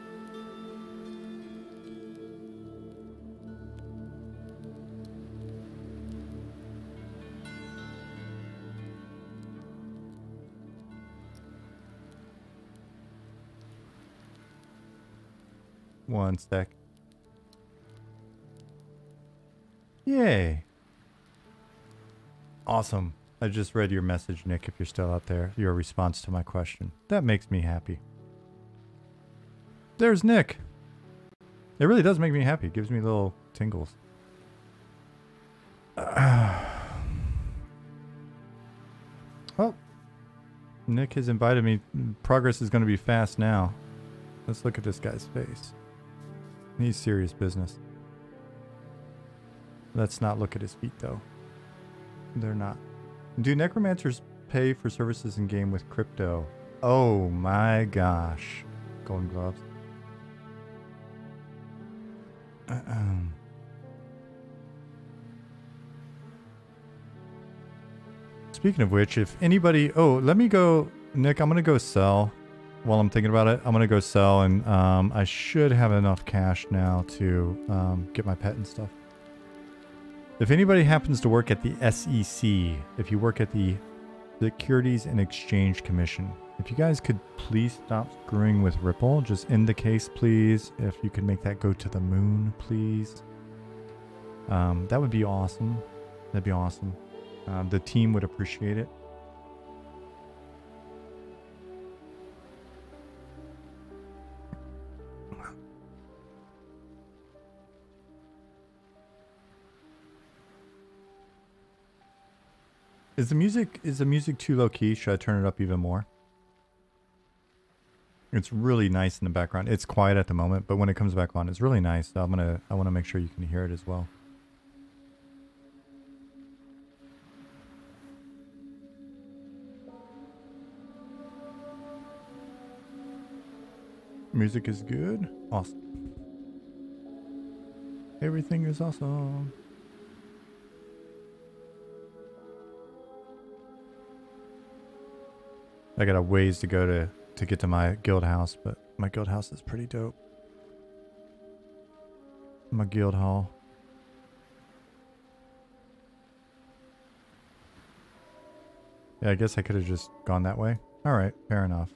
One sec. Yay. Awesome. I just read your message, Nick, if you're still out there. Your response to my question. That makes me happy. There's Nick. It really does make me happy. It gives me little tingles. Well, Nick has invited me. Progress is going to be fast now. Let's look at this guy's face. He's serious business. Let's not look at his feet, though. They're not. Do necromancers pay for services in game with crypto? Oh my gosh. Golden gloves. Speaking of which, if anybody... Oh, let me go... Nick, I'm going to go sell. While I'm thinking about it, I'm going to go sell, and I should have enough cash now to get my pet and stuff. If anybody happens to work at the SEC, if you work at the Securities and Exchange Commission, if you guys could please stop screwing with Ripple, just end the case, please. If you could make that go to the moon, please. That would be awesome. That'd be awesome. The team would appreciate it. Is the music too low key? Should I turn it up even more? It's really nice in the background. It's quiet at the moment, but when it comes back on, it's really nice. So I want to make sure you can hear it as well. Music is good. Awesome. Everything is awesome. I got a ways to go to get to my guild house, but my guild house is pretty dope. My guild hall. Yeah, I guess I could have just gone that way. Alright, fair enough.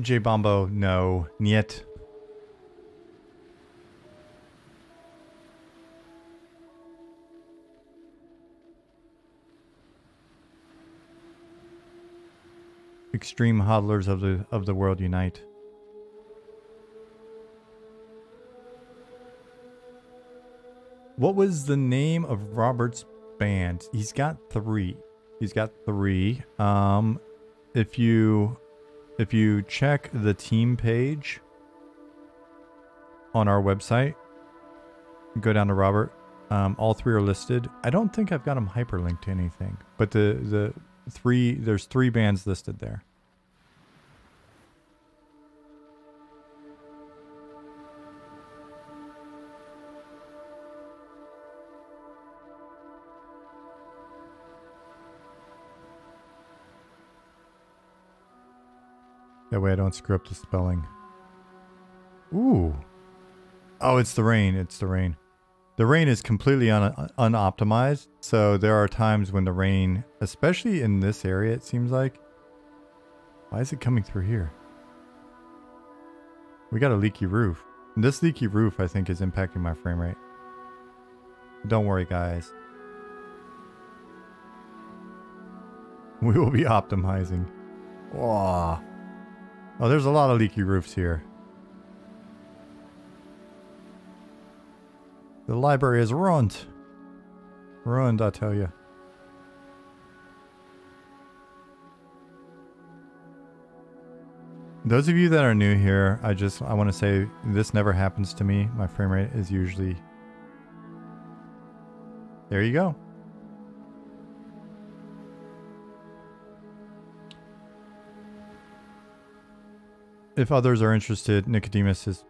J Bombo, no. Niet. Extreme hodlers of the world unite. What was the name of Robert's band? He's got three. He's got three. If you check the team page on our website, go down to Robert. All three are listed. I don't think I've got them hyperlinked to anything, but there's three bands listed there. That way I don't screw up the spelling. Ooh. Oh, it's the rain. It's the rain. The rain is completely unoptimized. So there are times when the rain, especially in this area, it seems like. Why is it coming through here? We got a leaky roof. And this leaky roof, I think, is impacting my frame rate. Don't worry, guys. We will be optimizing. Wow. Oh, there's a lot of leaky roofs here. The library is ruined. Ruined, I tell you. Those of you that are new here, I want to say this never happens to me. My frame rate is usually... There you go. If others are interested, Nicodemus has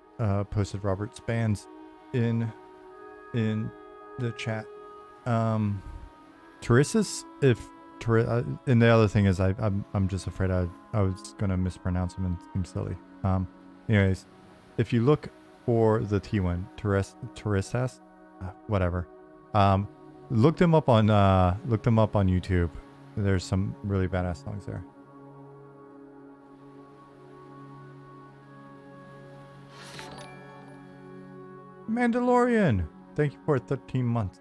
posted Robert's bands in in the chat. Teresis, and the other thing is I'm just afraid I was gonna mispronounce him and seem silly. Anyways, if you look for the T1, Teresis, whatever. Look them up on YouTube. There's some really badass songs there. Mandalorian, thank you for 13 months.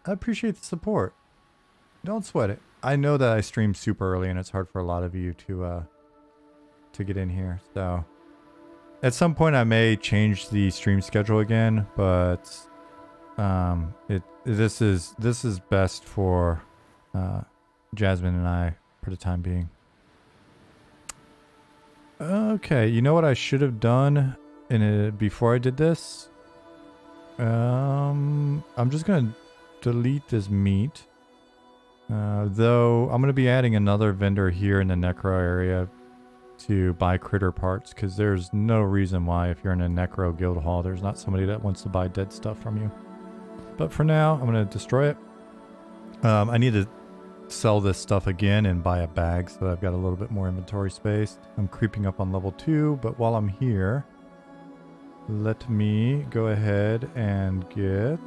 I appreciate the support. Don't sweat it. I know that I stream super early and it's hard for a lot of you to get in here. So at some point I may change the stream schedule again, but this is best for Jasmine and I for the time being. Okay, you know what I should have done before I did this? I'm just gonna delete this meat. Though I'm gonna be adding another vendor here in the Necro area to buy critter parts, because there's no reason why if you're in a Necro guild hall there's not somebody that wants to buy dead stuff from you. But for now, I'm gonna destroy it. I need to sell this stuff again and buy a bag so that I've got a little bit more inventory space. I'm creeping up on level 2, but while I'm here, let me go ahead and get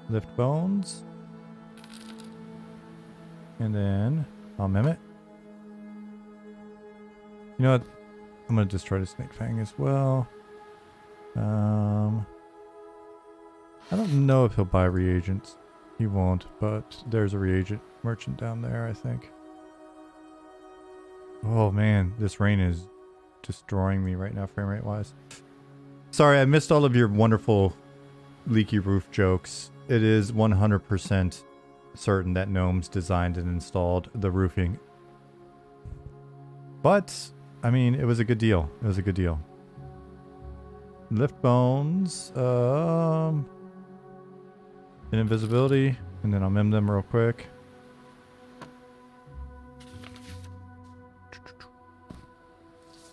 lift bones, and then I'll mim it. You know what? I'm gonna destroy the snake fang as well. I don't know if he'll buy reagents. He won't, but there's a reagent merchant down there, I think. Oh man, this rain is destroying me right now, frame rate wise. Sorry, I missed all of your wonderful leaky roof jokes. It is 100% certain that Gnomes designed and installed the roofing. But, I mean, it was a good deal. It was a good deal. Lift bones, and invisibility, and then I'll mim them real quick.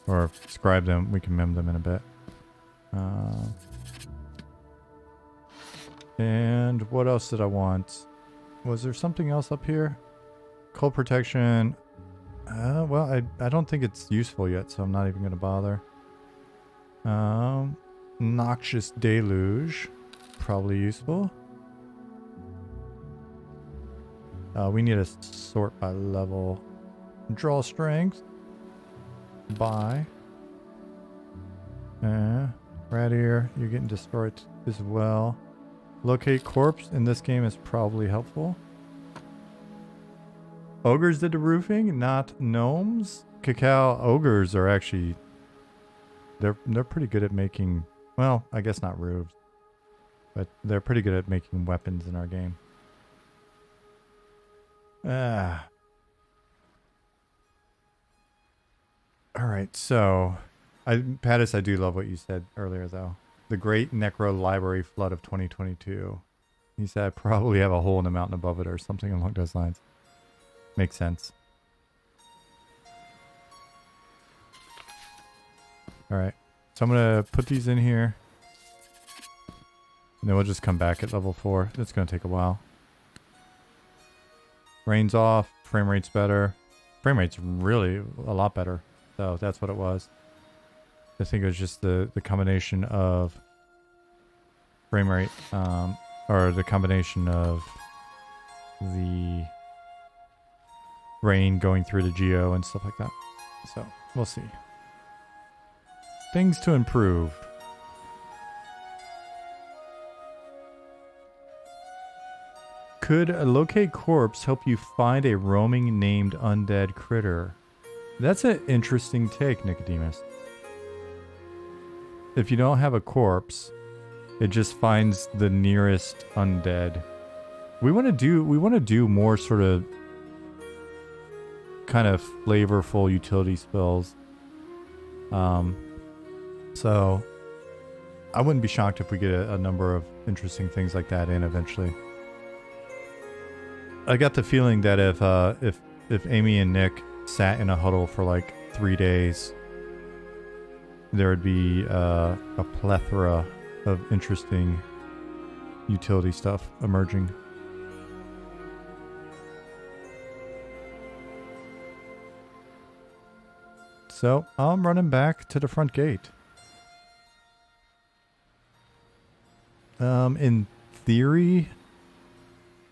Or scribe them, we can mim them in a bit. And what else did I want? Was there something else up here? Cold protection. Well, I don't think it's useful yet, so I'm not even going to bother. Noxious deluge. Probably useful. We need to sort by level. Draw strength. Buy. Rat ear, you're getting destroyed as well. Locate corpse in this game is probably helpful. Ogres did the roofing, not gnomes. Cacao ogres are actually they're pretty good at making, well, I guess not roofs, but they're pretty good at making weapons in our game. Alright, so Pattis, I do love what you said earlier though. The Great Necro Library Flood of 2022. He said I probably have a hole in the mountain above it or something along those lines. Makes sense. Alright, so I'm going to put these in here. And then we'll just come back at level 4. It's going to take a while. Rain's off, frame rate's better. Frame rate's really a lot better. So that's what it was. I think it was just the combination of frame rate, or the combination of the rain going through the geo and stuff like that. So we'll see. Things to improve. Could a locate corpse help you find a roaming named undead critter? That's an interesting take, Nicodemus. If you don't have a corpse, it just finds the nearest undead. We want to do more sort of kind of flavorful utility spells. So I wouldn't be shocked if we get a number of interesting things like that in eventually. I got the feeling that if Amy and Nick sat in a huddle for like 3 days there would be a plethora of interesting utility stuff emerging. So I'm running back to the front gate. In theory,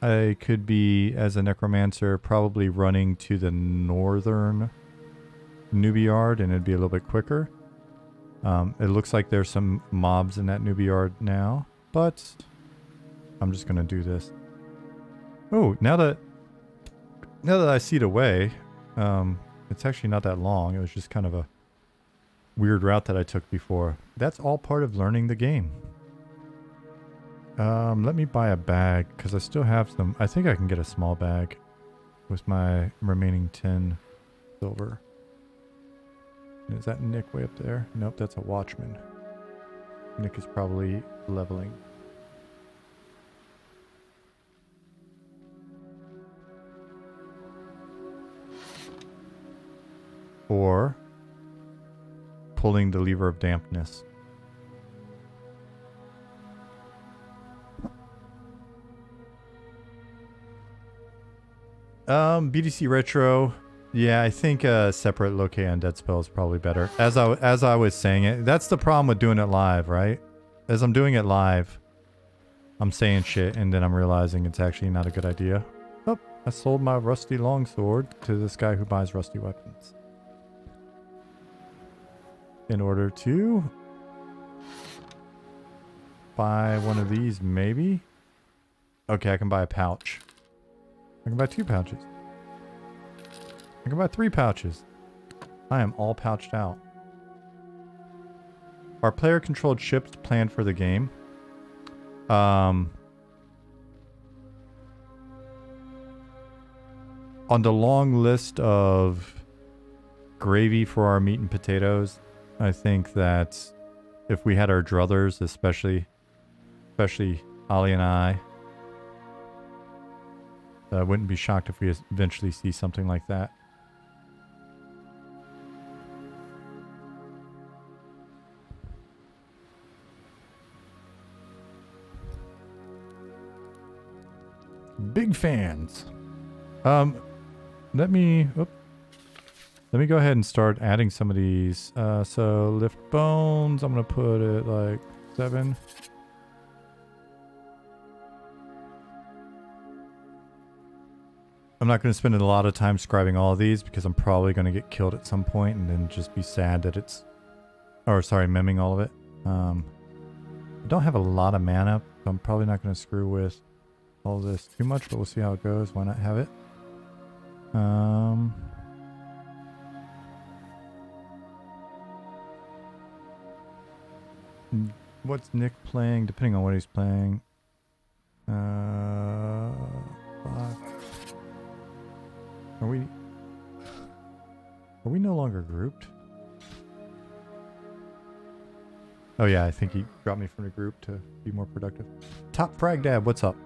I could be, as a Necromancer, probably running to the northern newbie yard, and it'd be a little bit quicker. It looks like there's some mobs in that newbie yard now, but I'm just gonna do this. Oh, now that I see the way, it's actually not that long. It was just kind of a weird route that I took before. That's all part of learning the game. Let me buy a bag, because I still have some. I think I can get a small bag with my remaining 10 silver. Is that Nick way up there? Nope, that's a watchman. Nick is probably leveling. Or pulling the lever of dampness. BDC Retro. Yeah, I think a separate locate undead spell is probably better. As I was saying it, that's the problem with doing it live, right? As I'm doing it live, I'm saying shit and then I'm realizing it's actually not a good idea. Oh, I sold my rusty longsword to this guy who buys rusty weapons. In order to buy one of these, maybe? Okay, I can buy a pouch. I can buy 2 pouches. I can buy 3 pouches. I am all pouched out. Are player-controlled ships planned for the game? On the long list of gravy for our meat and potatoes, I think that if we had our druthers, especially Ollie and I wouldn't be shocked if we eventually see something like that. Big fans. Let me go ahead and start adding some of these. So lift bones, I'm gonna put it like 7. I'm not going to spend a lot of time scribing all of these because I'm probably going to get killed at some point and then just be sad that it's... Or, sorry, memming all of it. I don't have a lot of mana, so I'm probably not going to screw with all this too much, but we'll see how it goes. Why not have it? What's Nick playing? Depending on what he's playing. Are we no longer grouped? Oh yeah, I think he dropped me from the group to be more productive. Top Frag Dad, what's up?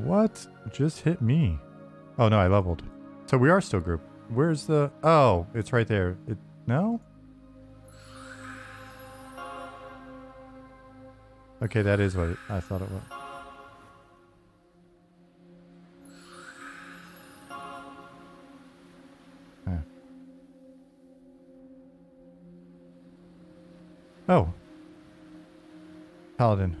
What just hit me? Oh no, I leveled. So we are still grouped. Where's the... Oh, it's right there. No? Okay, that is what I thought it was. Yeah. Oh. Paladin.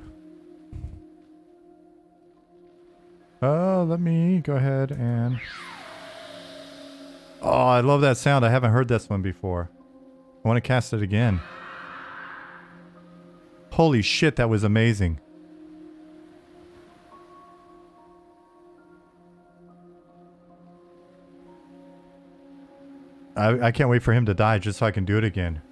Let me go ahead and... Oh, I love that sound. I haven't heard this one before. I want to cast it again. Holy shit, that was amazing. I can't wait for him to die just so I can do it again.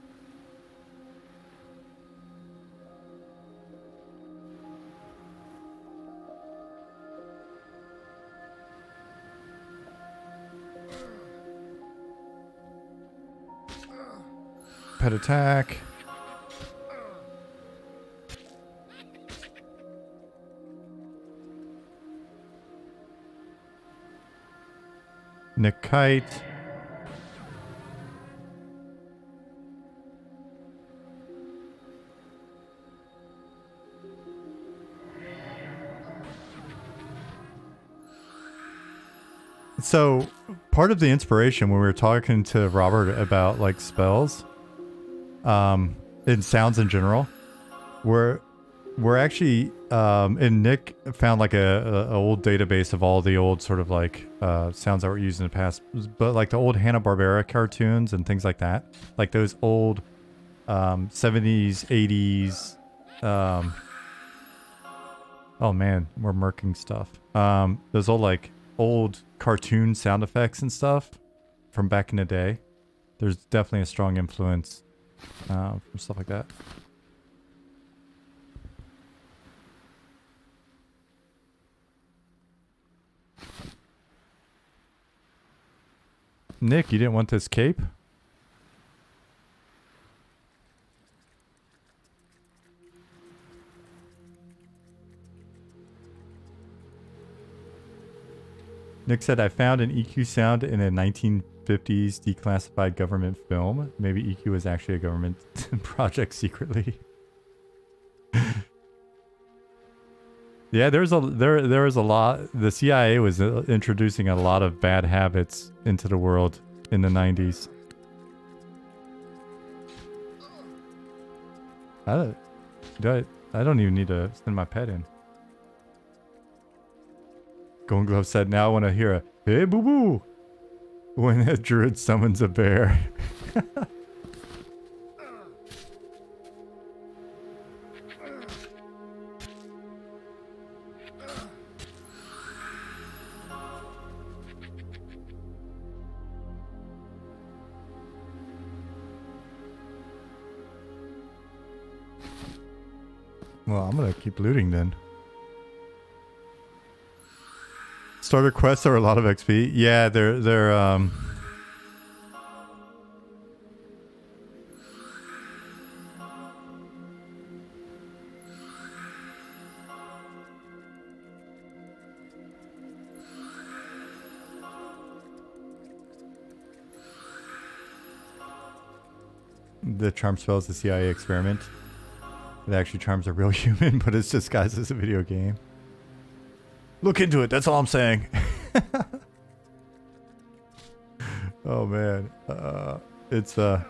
Pet attack. Nikite. So, part of the inspiration when we were talking to Robert about like spells, and sounds in general, we're actually, and Nick found like a old database of all the old sort of like sounds that were used in the past, but like the old Hanna-Barbera cartoons and things like that, like those old 70s, 80s. Oh man, we're murking stuff. Those old cartoon sound effects and stuff from back in the day. There's definitely a strong influence from stuff like that. Nick, you didn't want this cape? Nick said, I found an EQ sound in a 1950s declassified government film. Maybe EQ was actually a government project secretly. Yeah, there was a lot. The CIA was introducing a lot of bad habits into the world in the 90s. I don't even need to send my pet in. Golden Glove said, now I want to hear a hey boo boo when a druid summons a bear. Well, I'm gonna keep looting then. Starter quests are a lot of XP. Yeah, they're the charm spell is the CIA experiment. It actually charms a real human, but it's disguised as a video game. Look into it, that's all I'm saying. Oh man. It's oh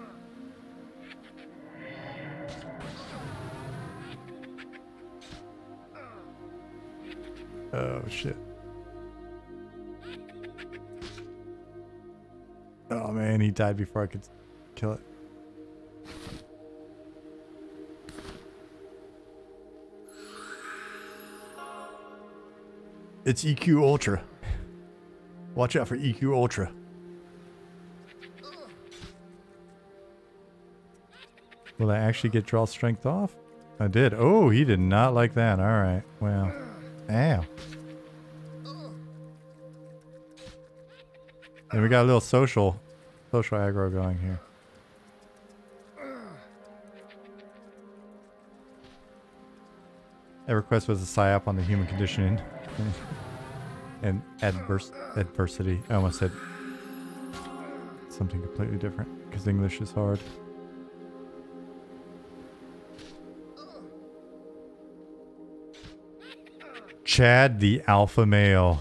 shit. Oh man, he died before I could kill it. It's EQ Ultra. Watch out for EQ Ultra. Will I actually get draw strength off? I did. Oh, he did not like that. All right. Well, ow. And we got a little social aggro going here. EverQuest was a psyop on the human conditioning and adversity. I almost said something completely different because English is hard. Chad the alpha male.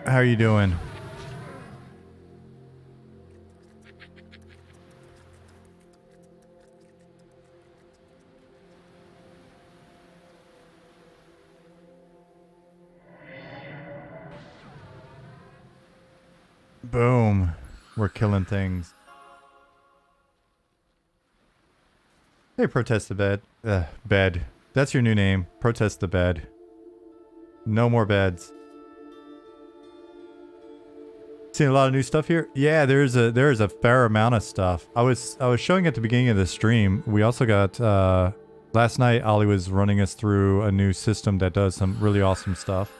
How are you doing? Boom. We're killing things. Hey, protest the bed. Bed. That's your new name. Protest the bed. No more beds. Seen a lot of new stuff here? Yeah, there's a fair amount of stuff. I was showing at the beginning of the stream. We also got last night Ollie was running us through a new system that does some really awesome stuff.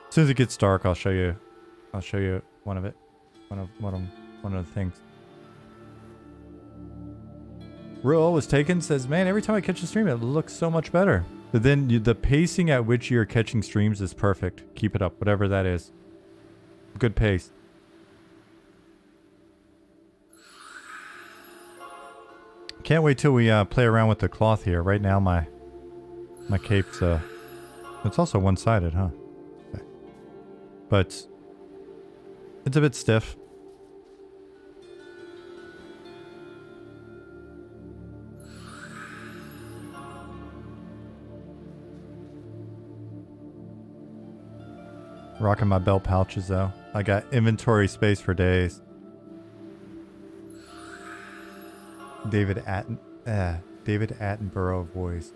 As soon as it gets dark, I'll show you one of it. One of the things. Real was taken, says, man, every time I catch a stream it looks so much better. But then the pacing at which you're catching streams is perfect. Keep it up, whatever that is. Good pace. Can't wait till we play around with the cloth here. Right now my cape's it's also one-sided, huh? Okay. But it's a bit stiff. Rocking my belt pouches though. I got inventory space for days. David Attenborough voice.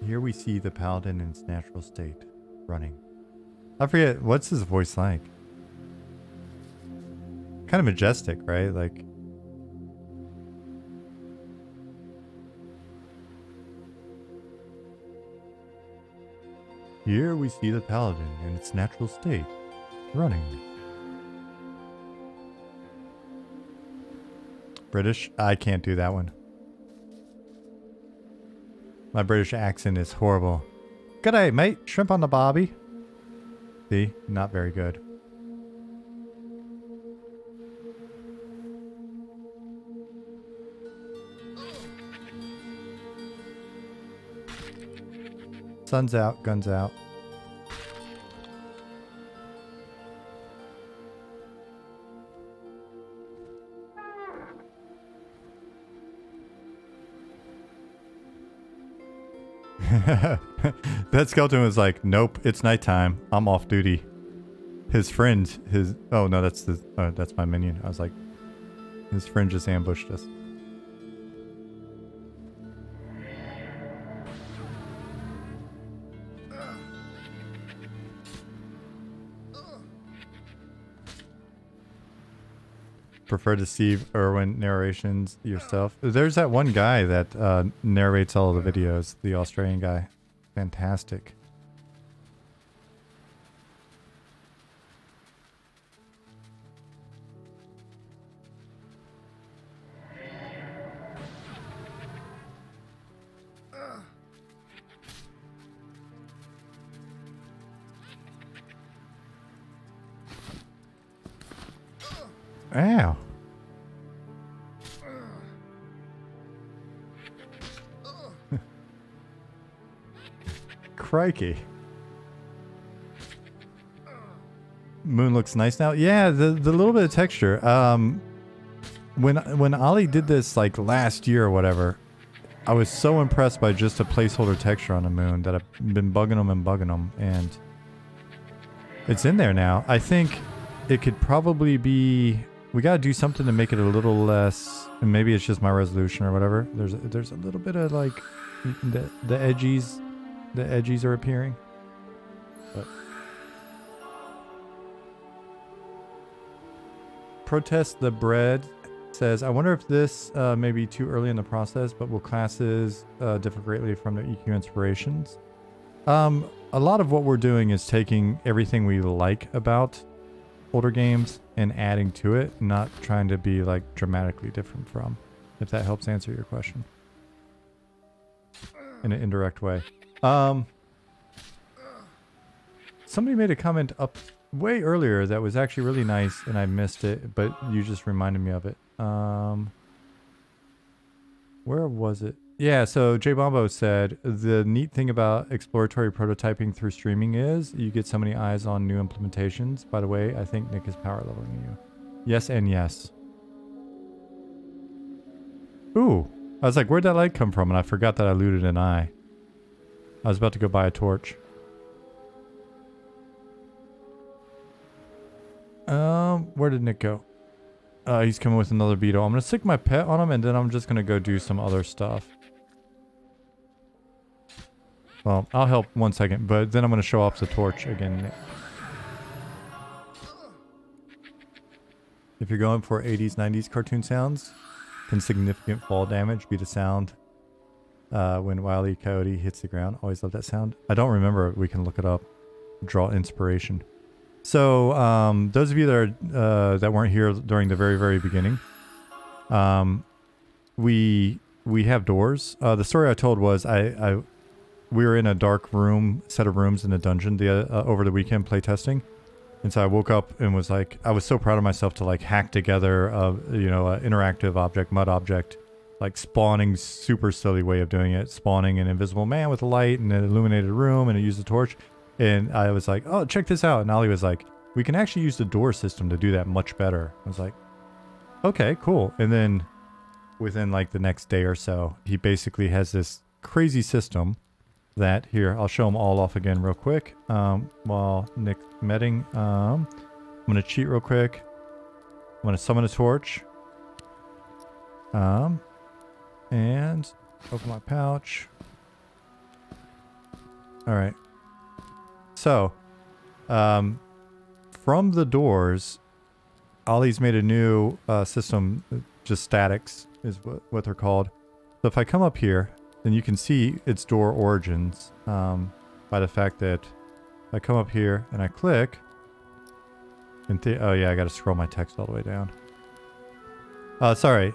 Here we see the paladin in its natural state, running. I forget, what's his voice like? Kind of majestic, right? Like... Here we see the paladin in its natural state, running. British? I can't do that one. My British accent is horrible. G'day, mate. Shrimp on the barbie. See? Not very good. Sun's out, guns out. That skeleton was like, nope, it's nighttime. I'm off duty. His friend, oh no, that's my minion. I was like, his friend just ambushed us. Prefer to see Irwin narrations yourself. There's that one guy that narrates all of the videos, the Australian guy. Fantastic. Ow. Crikey. Moon looks nice now. Yeah, the little bit of texture. When Ollie did this like last year or whatever, I was so impressed by just a placeholder texture on the moon that I've been bugging them, and it's in there now. I think it could probably be... We gotta do something to make it a little less, and maybe it's just my resolution or whatever. There's a little bit of like the edgies are appearing. But Protest the Bread says, I wonder if this may be too early in the process, but will classes differ greatly from the EQ inspirations? A lot of what we're doing is taking everything we like about older games and adding to it, not trying to be like dramatically different from, if that helps answer your question in an indirect way. Somebody made a comment up way earlier that was actually really nice and I missed it, but you just reminded me of it. Where was it? Yeah, so J Bombo said the neat thing about exploratory prototyping through streaming is you get so many eyes on new implementations. By the way, I think Nick is power leveling you. Yes and yes. Ooh, I was like, where'd that light come from? And I forgot that I looted an eye. I was about to go buy a torch. Where did Nick go? He's coming with another beetle. I'm gonna stick my pet on him and then I'm just gonna go do some other stuff. Well, I'll help 1 second, but then I'm gonna show off the torch again, Nick. If you're going for 80s, 90s cartoon sounds, can significant fall damage be the sound when Wile E. Coyote hits the ground? Always love that sound. I don't remember. We can look it up. Draw inspiration. So, those of you that are that weren't here during the very, very beginning, we have doors. The story I told was we were in a dark room, set of rooms in a dungeon over the weekend playtesting, And so I woke up and was like, I was so proud of myself to like hack together a, you know, an interactive object, mud object, like spawning, super silly way of doing it, spawning an invisible man with a light and an illuminated room, and it used a torch. And I was like, oh, check this out. And Ollie was like, we can actually use the door system to do that much better. I was like, okay, cool. And then within like the next day or so, he basically has this crazy system that, here, I'll show them all off again real quick. While Nick's medding, I'm going to cheat real quick. I'm going to summon a torch. And open my pouch. All right. So, from the doors, Ollie's made a new system, just statics is what they're called. So if I come up here, then you can see its door origins by the fact that if I come up here and I click, and oh yeah, I got to scroll my text all the way down. Sorry.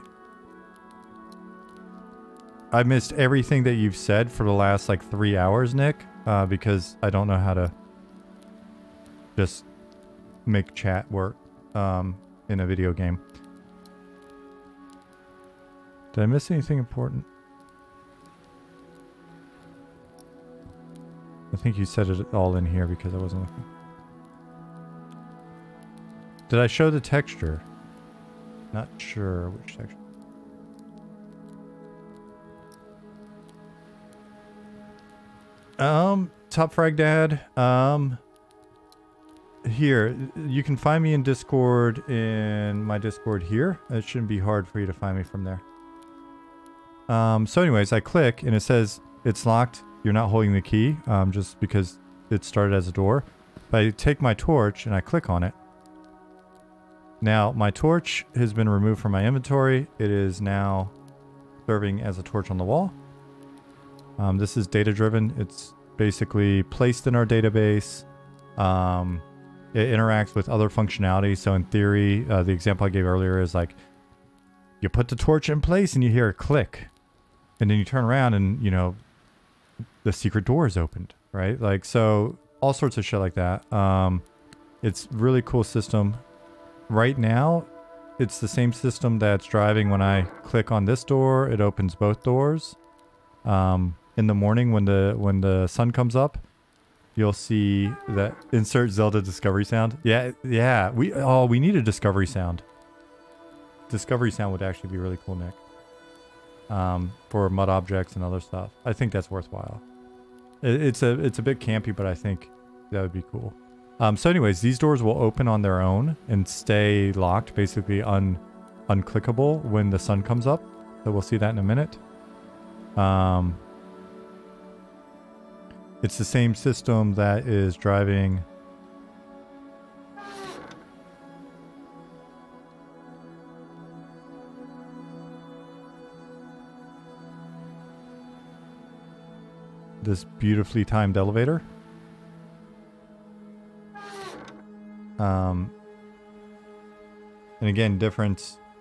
I missed everything that you've said for the last like 3 hours, Nick, because I don't know how to just make chat work in a video game. Did I miss anything important? I think you said it all in here because I wasn't looking. Did I show the texture? Not sure which texture. Top Frag Dad. Here, you can find me in Discord, in my Discord here. It shouldn't be hard for you to find me from there. So anyways, I click and it says it's locked. You're not holding the key, just because it started as a door. But I take my torch and I click on it. Now, my torch has been removed from my inventory. It is now serving as a torch on the wall. This is data driven. It's basically placed in our database. It interacts with other functionality. So in theory, the example I gave earlier is like, you put the torch in place and you hear a click. And then you turn around and, you know, the secret door is opened, right? Like, so all sorts of shit like that. It's really cool system. Right now, it's the same system that's driving when I click on this door. It opens both doors. In the morning when the sun comes up, you'll see that insert Zelda discovery sound. Yeah. We need a discovery sound. Discovery sound would actually be really cool, Nick. For mud objects and other stuff. I think that's worthwhile. It's a bit campy, but I think that would be cool. So anyways, these doors will open on their own and stay locked, basically unclickable when the sun comes up. So we'll see that in a minute. It's the same system that is driving this beautifully timed elevator. And again,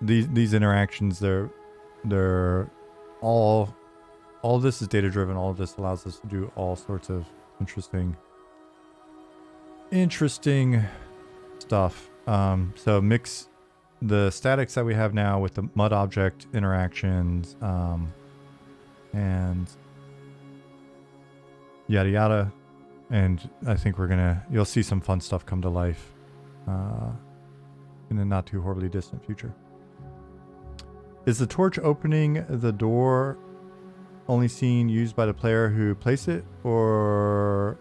these interactions, they're all of this is data driven. All of this allows us to do all sorts of interesting stuff. So mix the statics that we have now with the mud object interactions, and yada yada. And I think you'll see some fun stuff come to life in the not too horribly distant future. Is the torch opening the door only seen used by the player who placed it, or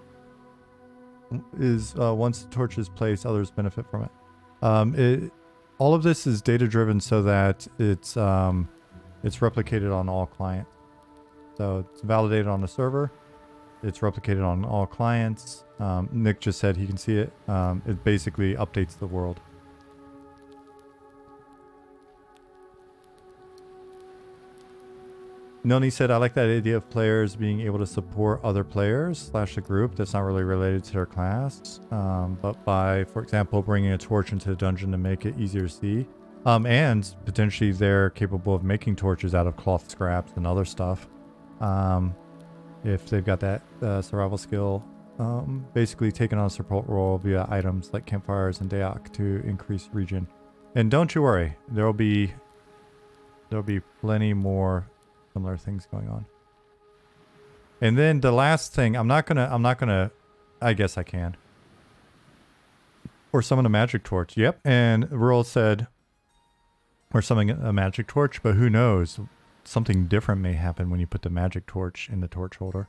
is once the torch is placed, others benefit from it? All of this is data driven so that it's replicated on all clients. So it's validated on the server. It's replicated on all clients. Nick just said he can see it. It basically updates the world. Noni said, I like that idea of players being able to support other players / the group that's not really related to their class. But by, for example, bringing a torch into the dungeon to make it easier to see. And potentially they're capable of making torches out of cloth scraps and other stuff. If they've got that survival skill. Basically taking on a support role via items like campfires and Dayak to increase regen. And don't you worry, there'll be plenty more similar things going on. And then the last thing, I'm not gonna, I guess I can. Or summon a magic torch. Yep. And Rural said, or summon a magic torch, but who knows? Something different may happen when you put the magic torch in the torch holder.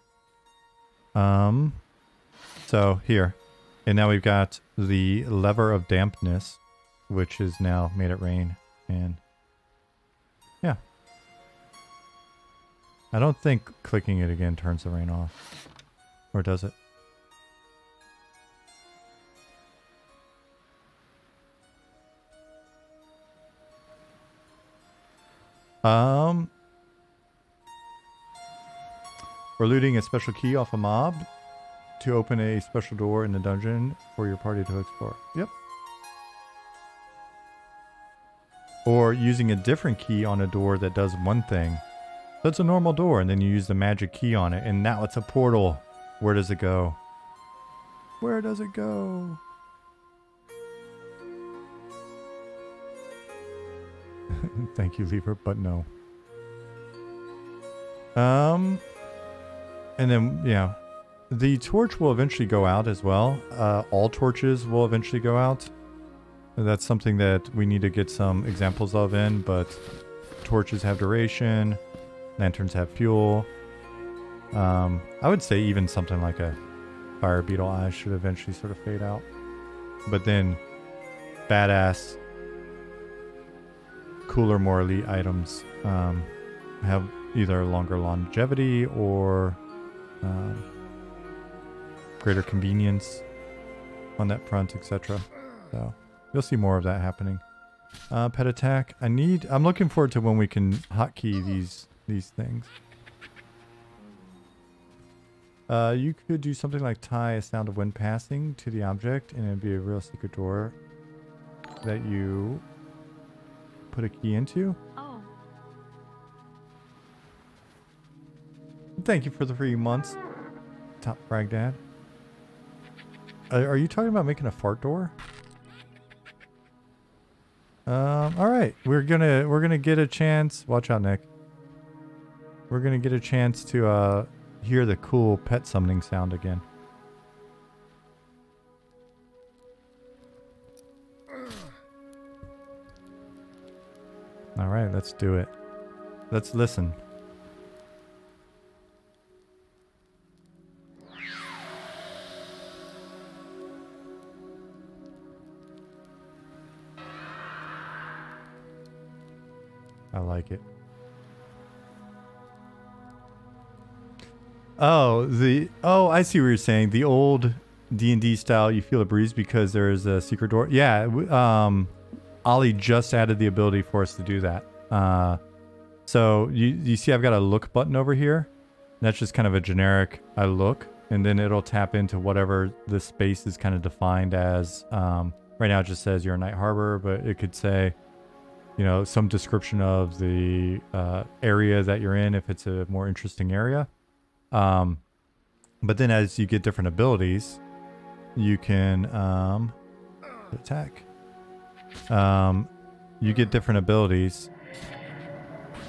So here. And now we've got the lever of dampness, which is now made it rain. And yeah. I don't think clicking it again turns the rain off. Or does it? We're looting a special key off a mob to open a special door in the dungeon for your party to explore. Yep. Or using a different key on a door that does one thing. So it's a normal door, and then you use the magic key on it, and now it's a portal. Where does it go? Where does it go? Thank you, Lever, but no. And then, yeah. The torch will eventually go out as well. All torches will eventually go out. That's something that we need to get some examples of in, but torches have duration. Lanterns have fuel. I would say even something like a fire beetle eye should eventually sort of fade out. But then badass, cooler, more elite items have either longer longevity or greater convenience on that front, etc. So you'll see more of that happening. Pet attack. I'm looking forward to when we can hotkey these things. You could do something like tie a sound of wind passing to the object, and it'd be a real secret door that you put a key into. Oh. Thank you for the 3 months, Top Frag Dad. Are you talking about making a fart door? All right, we're gonna get a chance. Watch out, Nick. We're gonna get a chance to hear the cool pet summoning sound again. All right, let's do it. Let's listen. I like it. Oh, I see what you're saying. The old D&D style, you feel a breeze because there is a secret door. Yeah, Ollie just added the ability for us to do that. So you see I've got a look button over here. That's just kind of a generic I look, and then it'll tap into whatever the space is kind of defined as. Right now it just says you're a Night Harbor, but it could say, you know, some description of the area that you're in if it's a more interesting area. But then as you get different abilities, you can attack. You get different abilities,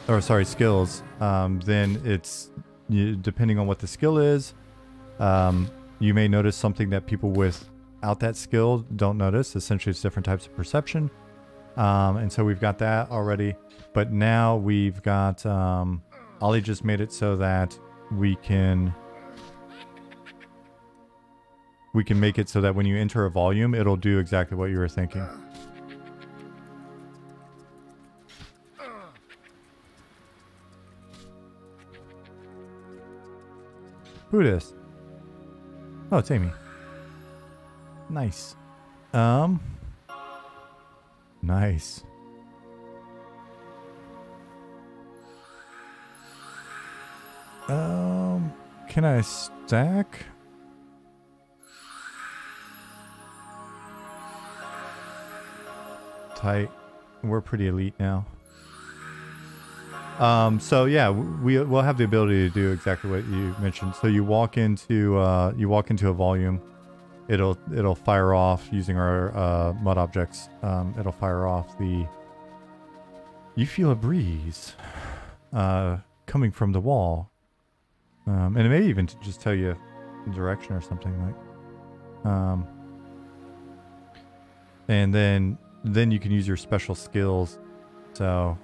or sorry, skills. Then it's depending on what the skill is. You may notice something that people without that skill don't notice. Essentially, it's different types of perception. And so we've got that already, but now we've got Ollie just made it so that we can make it so that when you enter a volume, it'll do exactly what you were thinking. Who this? Oh, it's Amy. Nice. Nice. Can I stack? Tight. We're pretty elite now. So yeah, we'll have the ability to do exactly what you mentioned. So you walk into a volume, it'll fire off using our mud objects. It'll fire off the. You feel a breeze coming from the wall, and it may even just tell you the direction or something like. And then you can use your special skills. So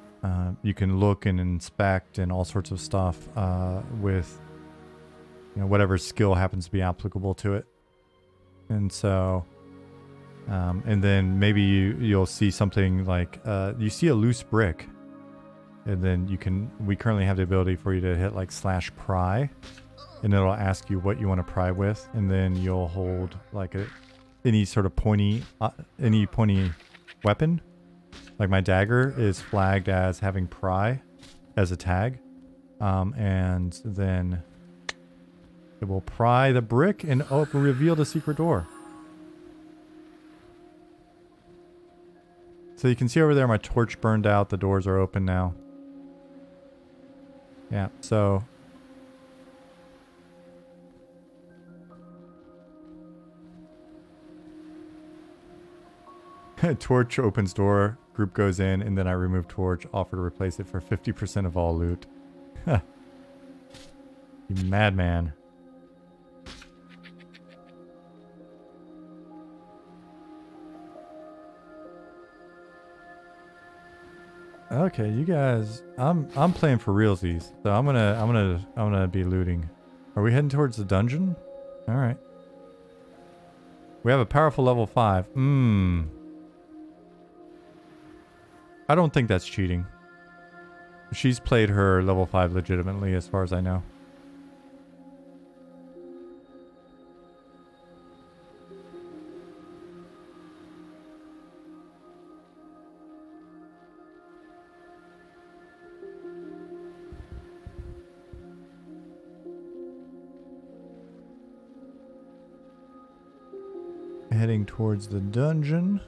you can look and inspect and all sorts of stuff with whatever skill happens to be applicable to it. And so and then maybe you'll see something like you see a loose brick, and then we currently have the ability for you to hit like /pry, and it'll ask you what you want to pry with, and then you'll hold like any sort of pointy weapon. Like my dagger is flagged as having pry as a tag, and then it will pry the brick and reveal the secret door. So you can see over there my torch burned out, the doors are open now. Yeah, so torch opens door, group goes in, and then I remove torch, offer to replace it for 50% of all loot. You madman. Okay, you guys, I'm playing for realsies, so I'm gonna be looting. Are we heading towards the dungeon? All right. We have a powerful level 5. I don't think that's cheating. She's played her level 5 legitimately, as far as I know. Heading towards the dungeon.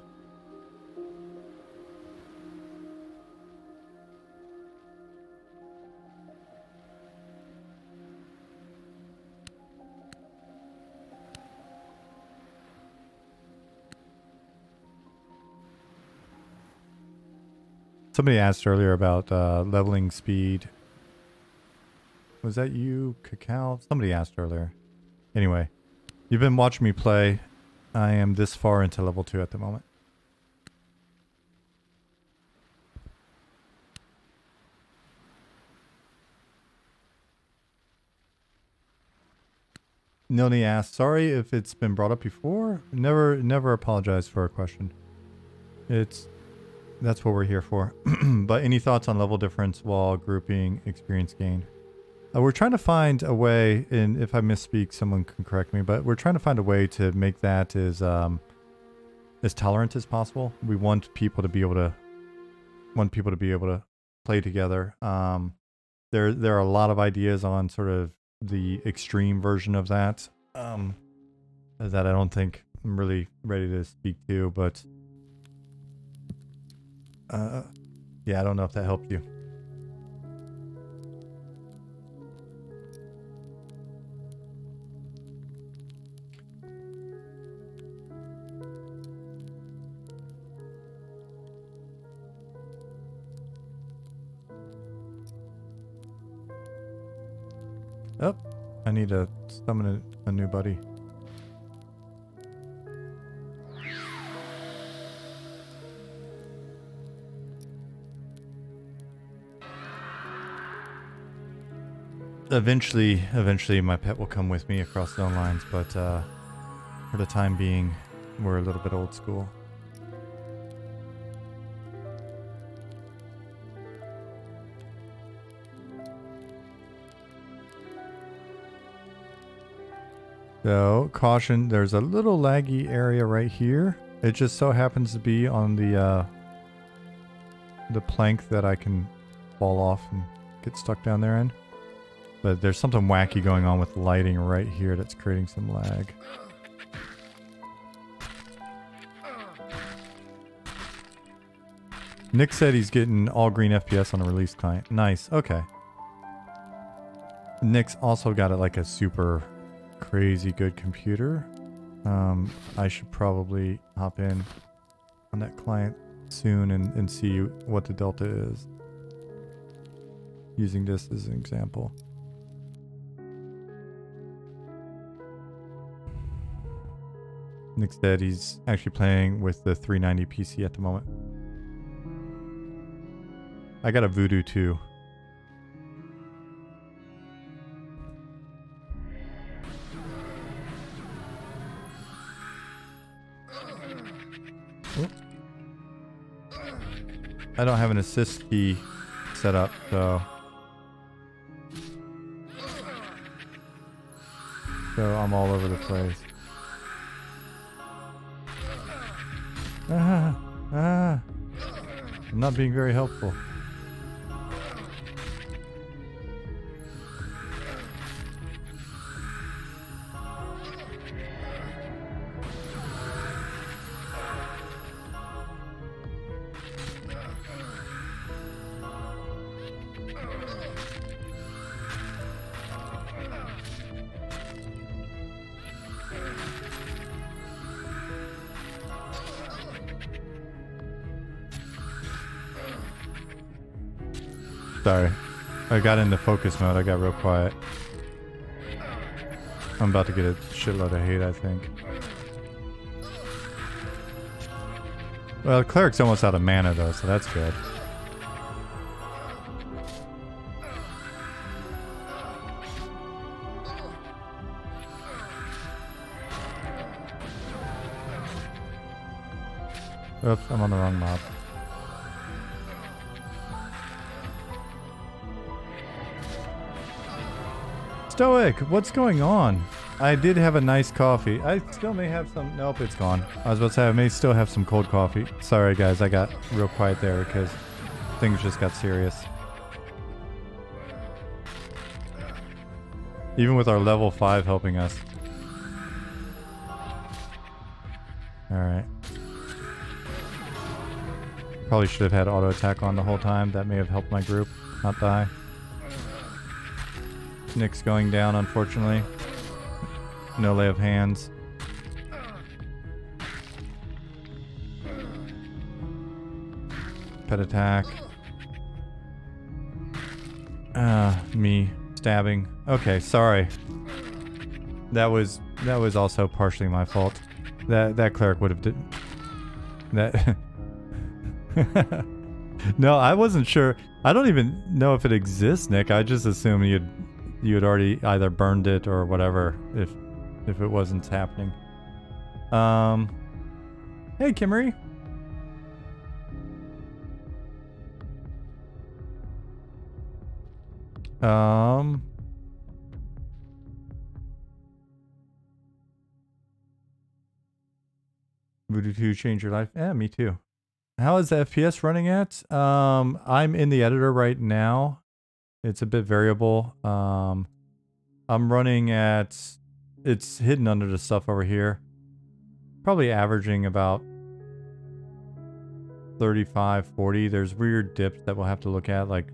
Somebody asked earlier about leveling speed. Was that you, Cacao? Somebody asked earlier. Anyway, you've been watching me play. I am this far into level 2 at the moment. Nilni asked, sorry if it's been brought up before. Never apologize for a question. That's what we're here for. But any thoughts on level difference while grouping experience gain? We're trying to find a way, and if I misspeak, someone can correct me, but we're trying to find a way to make that as tolerant as possible. We want people to be able to play together. There are a lot of ideas on sort of the extreme version of that that I don't think I'm really ready to speak to, but yeah, I don't know if that helped you. Oh, I need to summon a new buddy. Eventually my pet will come with me across zone lines, but for the time being, we're a little bit old school. So, caution, there's a little laggy area right here. It just so happens to be on the plank that I can fall off and get stuck down there in. But there's something wacky going on with lighting right here that's creating some lag. Nick said he's getting all green FPS on a release client. Nice. Okay. Nick's also got like a super crazy good computer. I should probably hop in on that client soon and see what the delta is. Using this as an example. Nick said he's actually playing with the 390 PC at the moment. I got a Voodoo too. I don't have an assist key set up, so I'm all over the place. I'm not being very helpful. Sorry. I got into focus mode. I got real quiet. I'm about to get a shitload of hate, I think. Well, the cleric's almost out of mana, though, so that's good. Oops, I'm on the wrong mob. Stoic, what's going on? I did have a nice coffee. I still may have some... Nope, it's gone. I was about to say I may still have some cold coffee. Sorry guys, I got real quiet there because things just got serious. Even with our level 5 helping us. Alright. Probably should have had auto attack on the whole time. That may have helped my group not die. Nick's going down, unfortunately. No lay of hands. Pet attack. Me stabbing. Okay, sorry. That was also partially my fault. That cleric would have did that. No, I wasn't sure. I don't even know if it exists, Nick. I just assumed you had already either burned it or whatever if it wasn't happening. Hey Kimmery. Voodoo 2 change your life? Yeah, me too. How is the FPS running at? I'm in the editor right now. It's a bit variable. I'm running at... It's hidden under the stuff over here. Probably averaging about 35, 40. There's weird dips that we'll have to look at, like...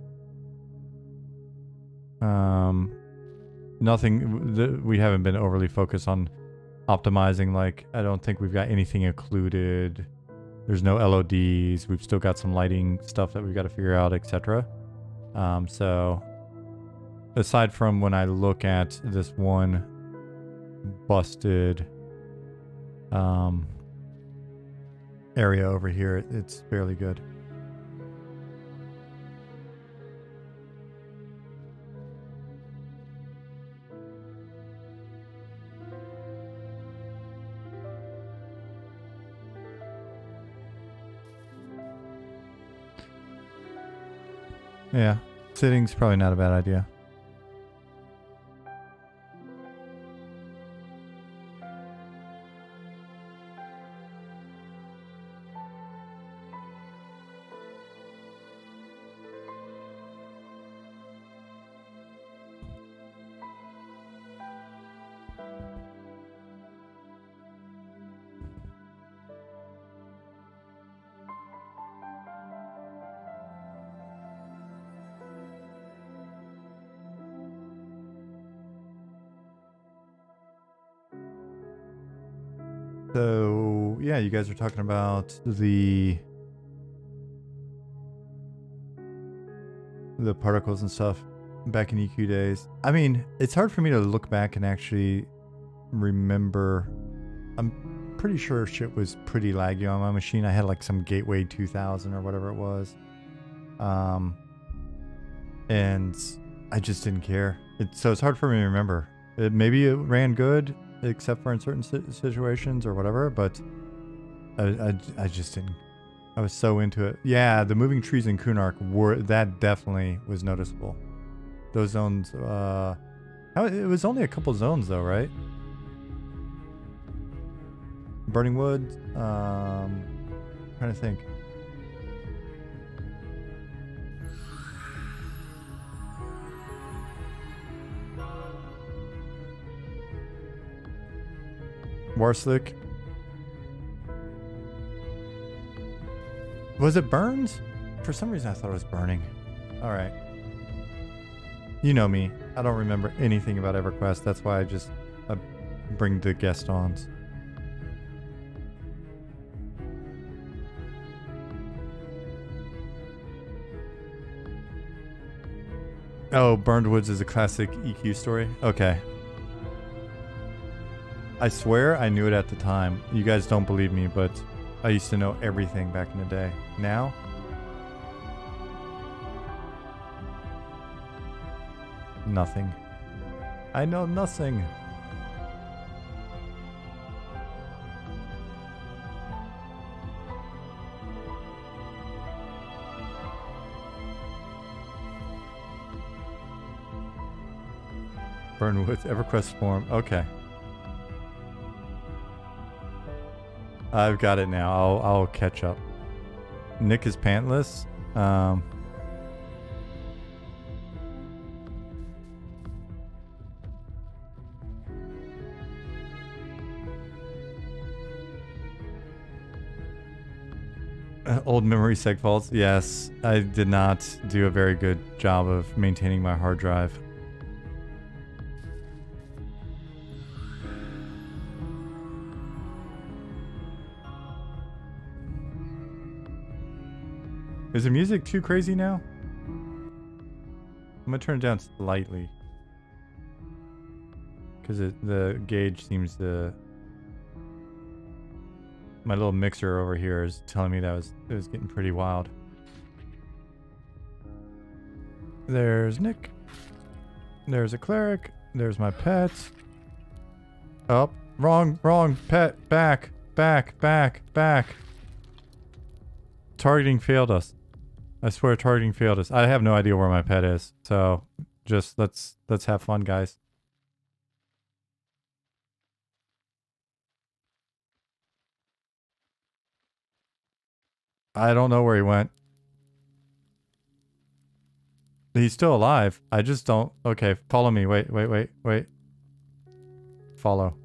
Nothing... We haven't been overly focused on optimizing, like, I don't think we've got anything occluded. There's no LODs. We've still got some lighting stuff that we've got to figure out, etc. So, aside from when I look at this one busted area over here, it's fairly good. Yeah, sitting's probably not a bad idea. So, yeah, you guys are talking about the particles and stuff back in EQ days. I mean, it's hard for me to look back and actually remember. I'm pretty sure shit was pretty laggy on my machine. I had like some Gateway 2000 or whatever it was. And I just didn't care. So it's hard for me to remember. Maybe it ran good, except for in certain situations or whatever, but I just didn't. I was so into it. Yeah, the moving trees in Kunark that definitely was noticeable. Those zones, it was only a couple zones though, right? Burning Wood, trying to think. Warslick. Was it Burns? For some reason I thought it was Burning. Alright. You know me. I don't remember anything about EverQuest. That's why I bring the guest-ons. Oh, Burned Woods is a classic EQ story? Okay. I swear I knew it at the time. You guys don't believe me, but I used to know everything back in the day. Now? Nothing. I know nothing. Burnwoods, EverQuest form. Okay. I've got it now. I'll catch up. Nick is pantless. Old memory seg faults. Yes, I did not do a very good job of maintaining my hard drive. Is the music too crazy now? I'm gonna turn it down slightly. Because the gauge seems to... My little mixer over here is telling me that it was getting pretty wild. There's Nick. There's a cleric. There's my pet. Oh, wrong pet. Back. Targeting failed us. I swear targeting failed us. I have no idea where my pet is. So just let's have fun, guys. I don't know where he went. He's still alive. I just don't... Okay, follow me. Wait. Follow.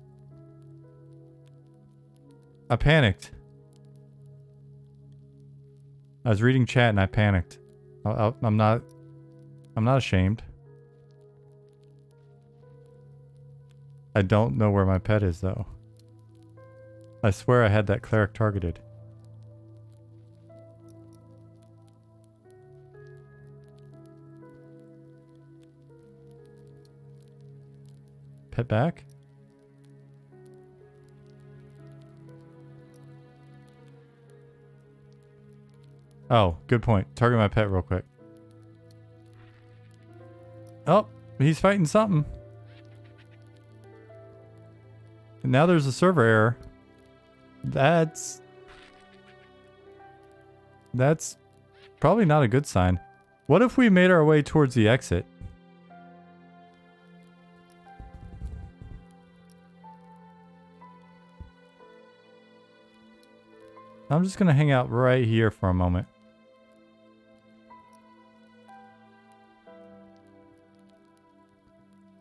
I panicked. I was reading chat and I panicked. I'm not ashamed. I don't know where my pet is though. I swear I had that cleric targeted. Pet back? Oh, good point. Target my pet real quick. Oh, he's fighting something. And now there's a server error. That's probably not a good sign. What if we made our way towards the exit? I'm just gonna hang out right here for a moment.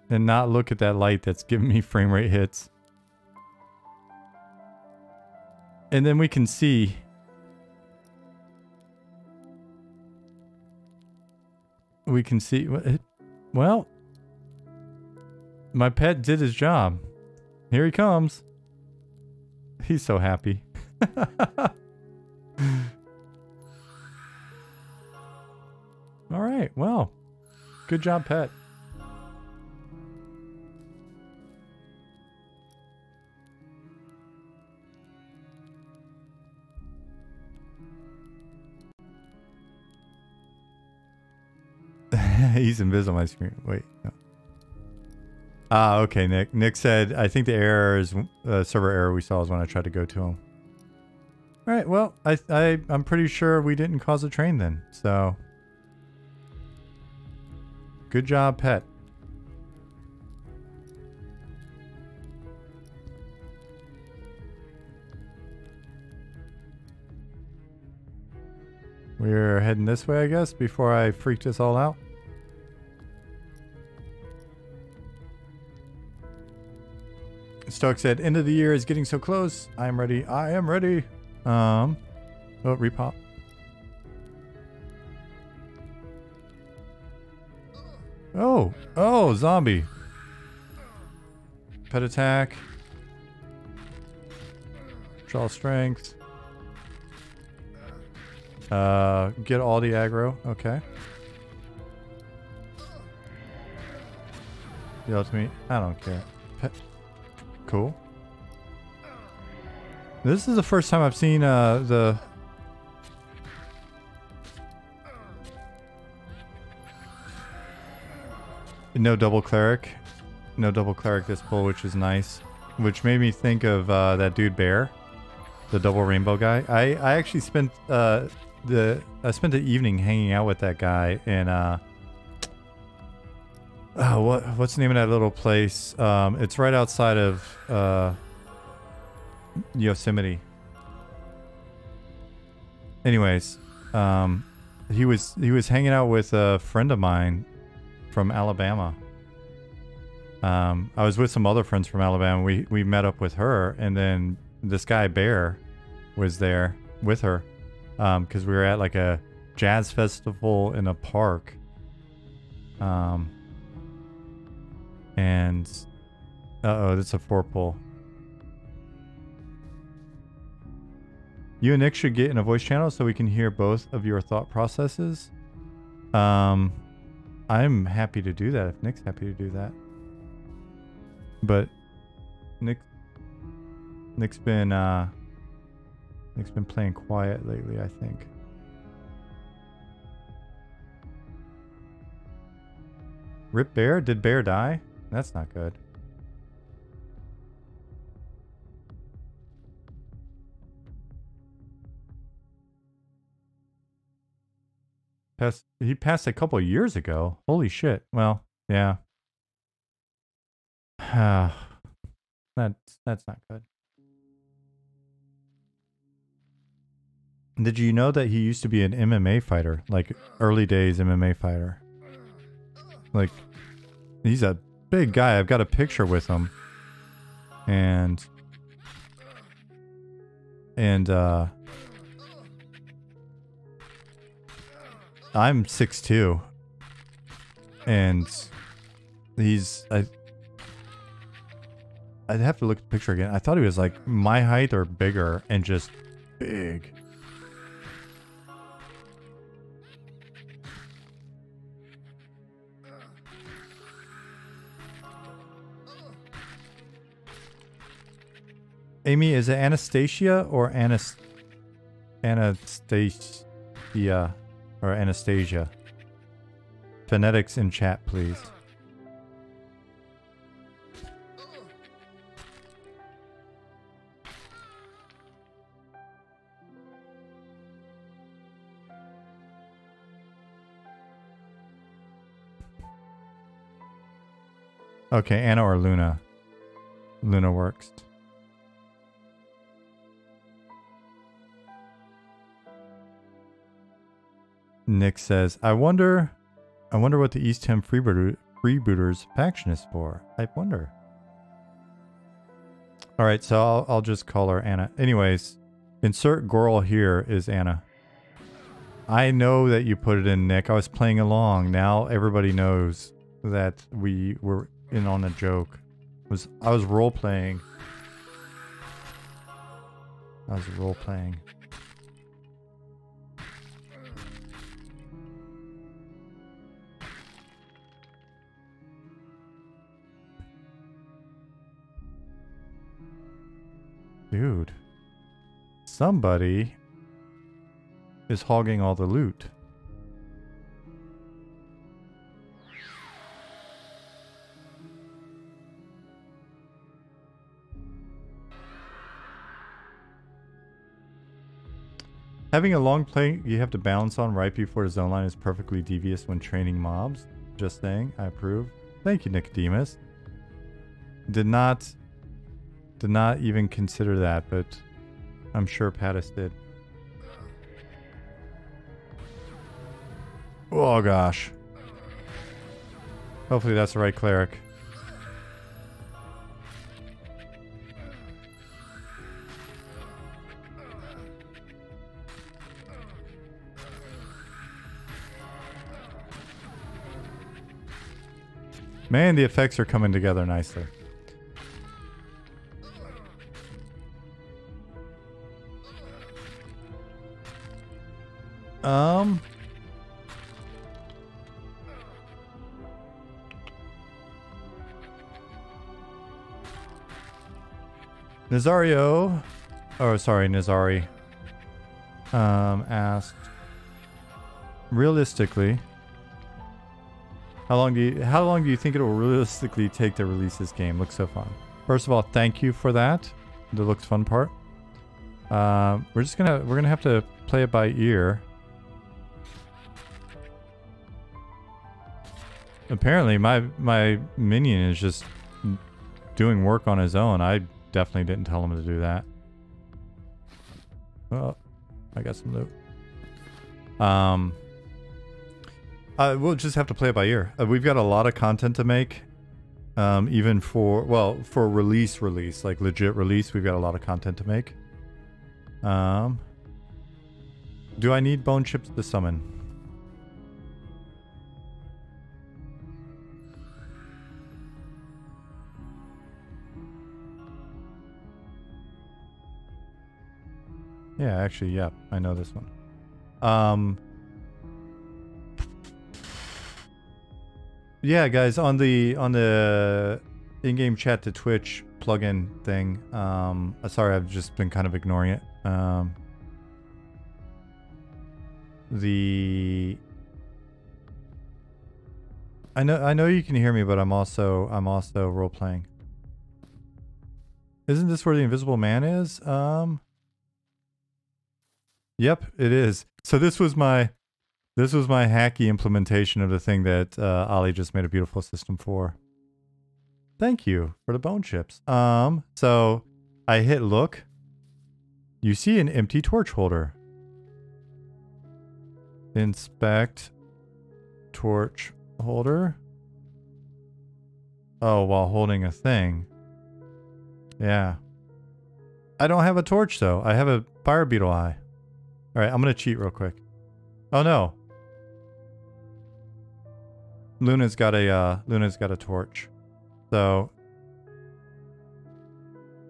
And not look at that light that's giving me frame rate hits. And then we can see. We can see. Well, my pet did his job. Here he comes. He's so happy. All right, well, good job, pet. He's invisible on my screen. Wait. No. Ah, okay, Nick. Nick said, I think the error is server error we saw is when I tried to go to him. All right, well, I'm pretty sure we didn't cause a train then, so. Good job, pet. We're heading this way, I guess, before I freaked us all out. Stoic said, end of the year is getting so close. I am ready. I am ready. Oh, repop. Oh, zombie. Pet attack. Draw strength. Get all the aggro. Okay. Yell to me. I don't care. Pet. Cool. This is the first time I've seen the no double cleric this pull, which is nice, which made me think of that dude Bear, the double rainbow guy. I actually spent I spent the evening hanging out with that guy in what's the name of that little place? It's right outside of Yosemite. Anyways, he was hanging out with a friend of mine from Alabama. I was with some other friends from Alabama. We met up with her, and then this guy Bear was there with her because we were at like a jazz festival in a park. And uh-oh, that's a 4-pull. You and Nick should get in a voice channel so we can hear both of your thought processes. I'm happy to do that if Nick's happy to do that. But Nick's been playing quiet lately, I think. Rip Bear? Did Bear die? That's not good. He passed a couple of years ago. Holy shit. Well, yeah. That's not good. Did you know that he used to be an MMA fighter? Like early days MMA fighter. Like he's a big guy. I've got a picture with him. And I'm 6'2", and I'd have to look at the picture again. I thought he was like my height or bigger and just big. Amy, is it Anastasia or Anastasia? Or Anastasia. Phonetics in chat, please. Okay, Anna or Luna. Luna works. Nick says, I wonder what the East Ham Freebooters faction is for. I wonder. Alright, so I'll just call her Anna. Anyways, insert Goral here is Anna. I know that you put it in, Nick. I was playing along. Now everybody knows that we were in on a joke. I was role-playing. I was role playing. Dude. Somebody is hogging all the loot. Having a long play you have to balance on right before the zone line is perfectly devious when training mobs. Just saying, I approve. Thank you, Nicodemus. Did not even consider that, but I'm sure Pattis did. Oh gosh. Hopefully that's the right cleric. Man, the effects are coming together nicely. Nazario, oh sorry, Nazari, asked, realistically, how long do you think it will realistically take to release this game? Looks so fun. First of all, thank you for that. The looks fun part. We're gonna have to play it by ear. Apparently, my minion is just doing work on his own. I definitely didn't tell him to do that. Oh, I got some loot. We'll just have to play it by ear. We've got a lot of content to make. Even for release, like legit release, we've got a lot of content to make. Do I need bone chips to summon? Yeah, actually, yep, I know this one. Yeah, guys, on the in-game chat to Twitch plugin thing. Sorry, I've just been kind of ignoring it. I know you can hear me, but I'm also role playing. Isn't this where the invisible man is? Yep, it is. So this was my hacky implementation of the thing that Ollie just made a beautiful system for. Thank you for the bone chips. So I hit look. You see an empty torch holder. Inspect torch holder. Oh, while holding a thing. Yeah. I don't have a torch though. I have a fire beetle eye. All right, I'm gonna cheat real quick. Oh no. Luna's got a torch. So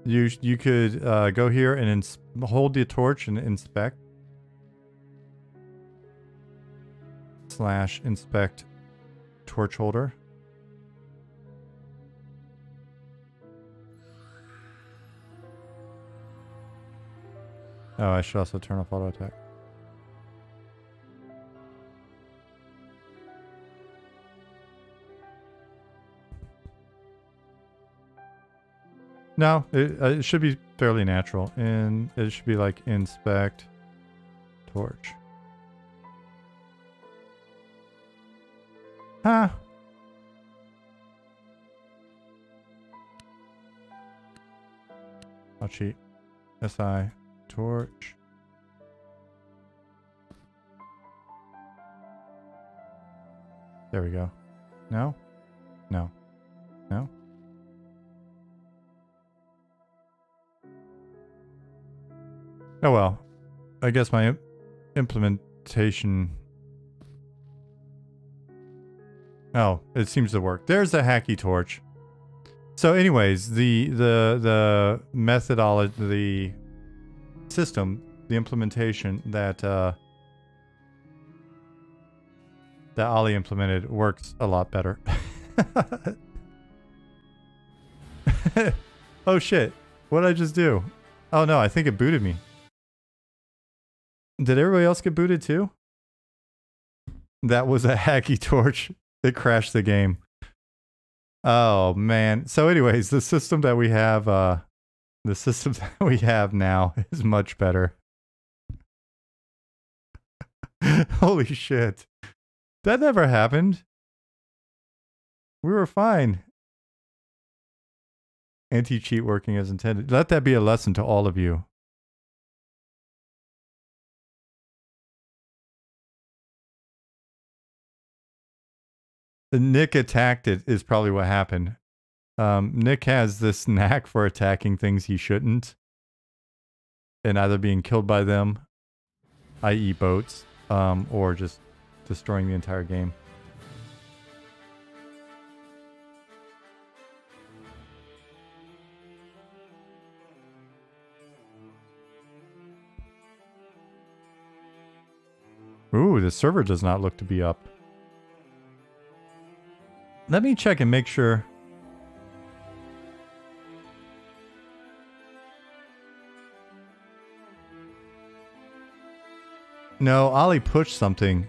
you could go here and hold the torch and inspect. / inspect torch holder. Oh, I should also turn off auto attack. No, it should be fairly natural, and it should be like inspect torch. Huh. I'll cheat. SI torch. There we go. No? No. No? Oh well. I guess my implementation... Oh, it seems to work. There's the hacky torch. So anyways, the methodology, the system, the implementation that that Ollie implemented works a lot better. Oh shit. What did I just do? Oh no, I think it booted me. Did everybody else get booted too? That was a hacky torch that crashed the game. Oh man. So anyways, the system that we have now is much better. Holy shit. That never happened. We were fine. Anti-cheat working as intended. Let that be a lesson to all of you. Nick attacked it is probably what happened. Nick has this knack for attacking things he shouldn't. And either being killed by them, i.e. boats, or just destroying the entire game. Ooh, the server does not look to be up. Let me check and make sure. No, Ollie pushed something.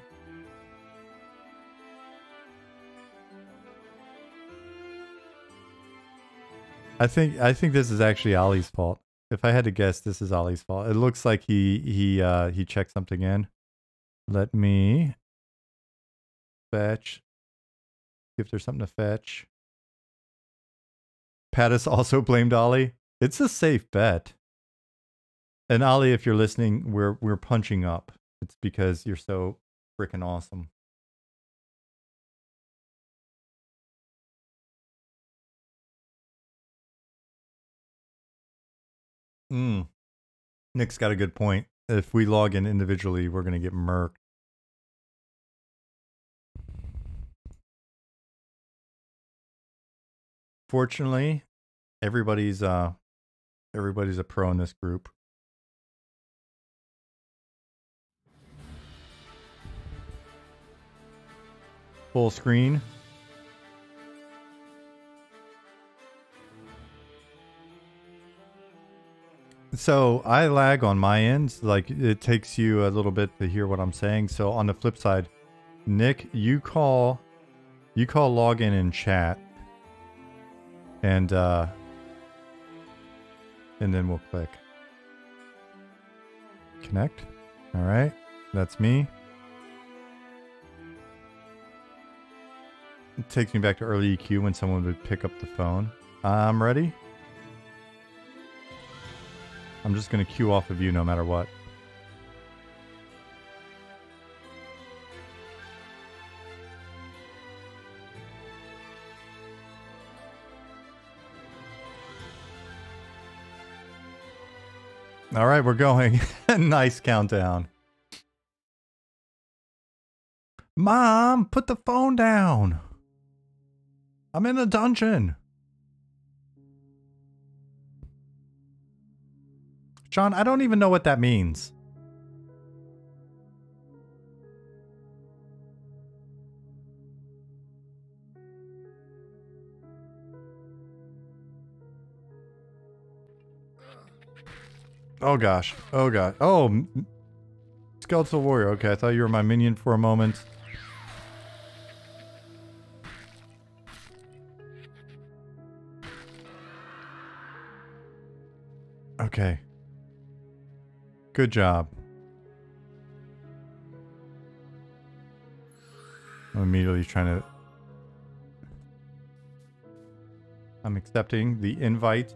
I think this is actually Ollie's fault. If I had to guess, this is Ollie's fault. It looks like he checked something in. Let me fetch. See if there's something to fetch. Pattis also blamed Ollie. It's a safe bet. And Ollie, if you're listening, we're punching up. It's because you're so freaking awesome. Nick's got a good point. If we log in individually, we're going to get murked. Fortunately, everybody's a pro in this group. Full screen. So I lag on my end. Like it takes you a little bit to hear what I'm saying. So on the flip side, Nick, you call login in chat, and then we'll click connect. All right, that's me. It takes me back to early EQ when someone would pick up the phone. I'm ready. I'm just going to queue off of you no matter what. All right, we're going. Nice countdown. Mom, put the phone down. I'm in a dungeon. John, I don't even know what that means. Oh gosh. Oh god. Oh, Skeletal Warrior. Okay, I thought you were my minion for a moment. Okay. Good job. I'm immediately trying to... I'm accepting the invite.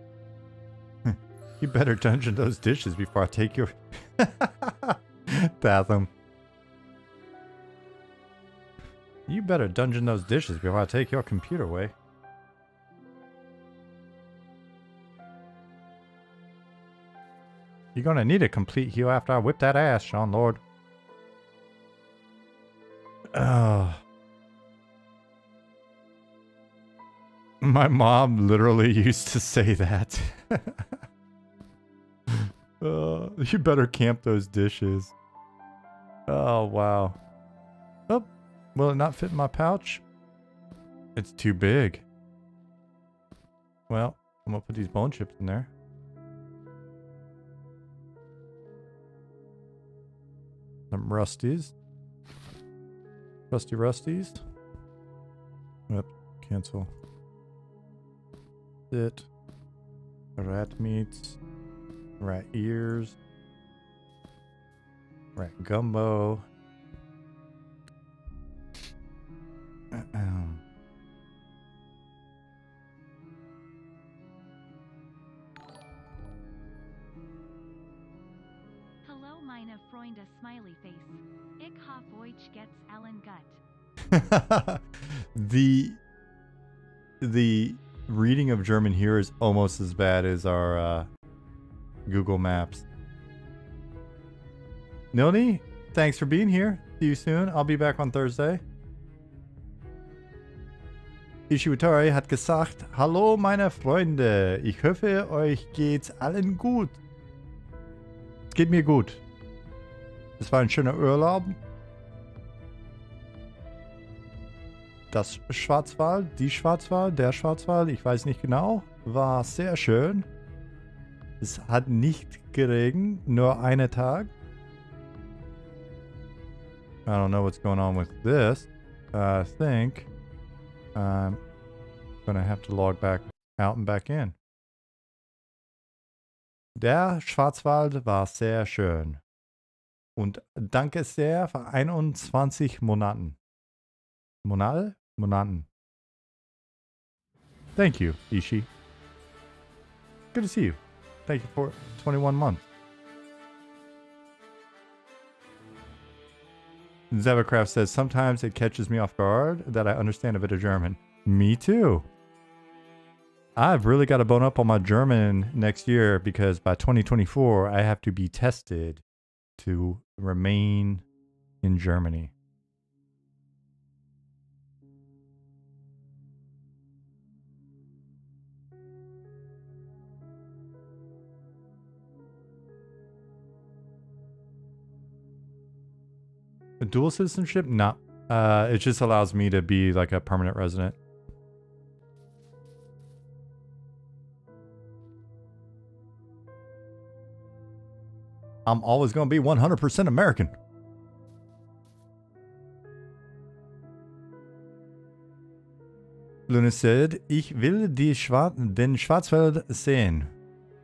You better dungeon those dishes before I take your... Fathom. You better dungeon those dishes before I take your computer away. You're gonna need a complete heal after I whip that ass, Sean Lord. Oh. My mom literally used to say that. You better camp those dishes. Oh, wow. Oh, will it not fit in my pouch? It's too big. Well, I'm gonna put these bone chips in there. Some rusties. Rusties. Yep, cancel. Sit. Rat meats. Rat ears. Rat gumbo. Hello, meine Freunde, smiley face. Ich hoffe euch geht's allen gut. The reading of German here is almost as bad as our Google Maps. Nilni, thanks for being here. See you soon. I'll be back on Thursday. Ishiwatari hat gesagt, hallo meine Freunde, ich hoffe euch geht's allen gut. Es geht mir gut. Es war ein schöner Urlaub. Das Schwarzwald, die Schwarzwald, der Schwarzwald, ich weiß nicht genau, war sehr schön. Es hat nicht geregnet, nur einen Tag. I don't know what's going on with this. I think I'm gonna have to log back out and back in. Der Schwarzwald war sehr schön. Und danke sehr für 21 Monaten. Monaten. Thank you, Ishi. Good to see you. Thank you for 21 months. Zavacraft says, sometimes it catches me off guard that I understand a bit of German. Me too. I've really got to bone up on my German next year because by 2024, I have to be tested to remain in Germany. Dual citizenship? No. It just allows me to be like a permanent resident. I'm always going to be 100% American. Luna said, ich will den Schwarzwald sehen.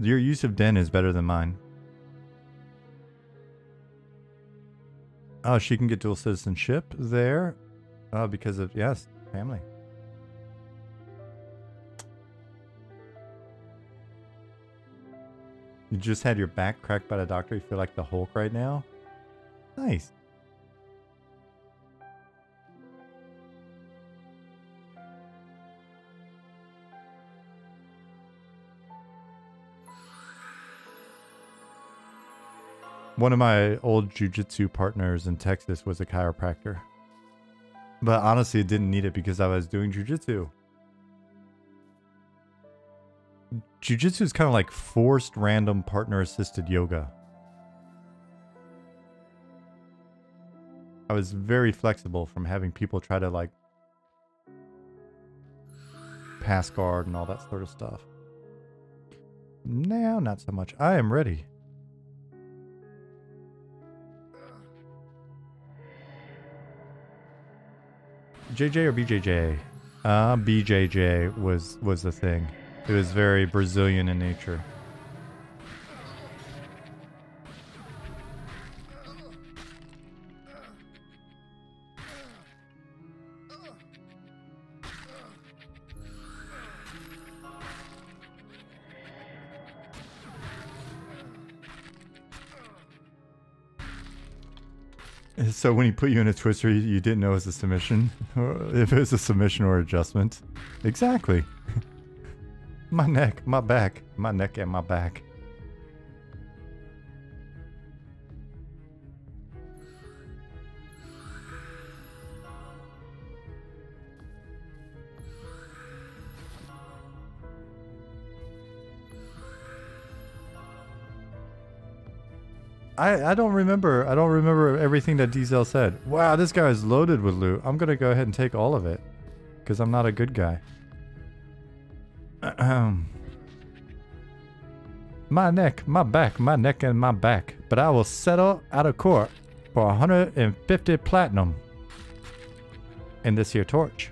Your use of den is better than mine. Oh, she can get dual citizenship there. Oh, because of, yes, family. You just had your back cracked by the doctor. You feel like the Hulk right now? Nice. One of my old jiu-jitsu partners in Texas was a chiropractor. But honestly, it didn't need it because I was doing jiu-jitsu. Jiu-jitsu is kind of like forced random partner-assisted yoga. I was very flexible from having people try to like pass guard and all that sort of stuff. No, not so much. I am ready. JJ or BJJ? BJJ was the thing. It was very Brazilian in nature. So when he put you in a twister, you didn't know it was a submission? Or if it was a submission or adjustment? Exactly. My neck, my back. My neck and my back. I don't remember. I don't remember everything that Diesel said. Wow, this guy is loaded with loot. I'm gonna go ahead and take all of it. Because I'm not a good guy. My neck, my back, my neck and my back. But I will settle out of court for 150 platinum. In this here torch.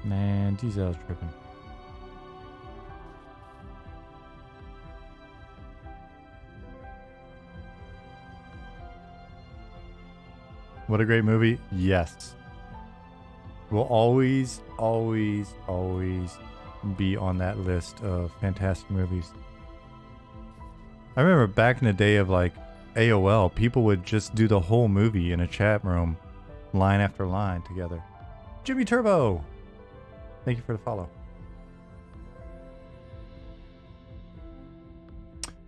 Man, Diesel's tripping. What a great movie. Yes. Will always, always, always be on that list of fantastic movies. I remember back in the day of like AOL, people would just do the whole movie in a chat room, line after line together. Jimmy Turbo! Thank you for the follow.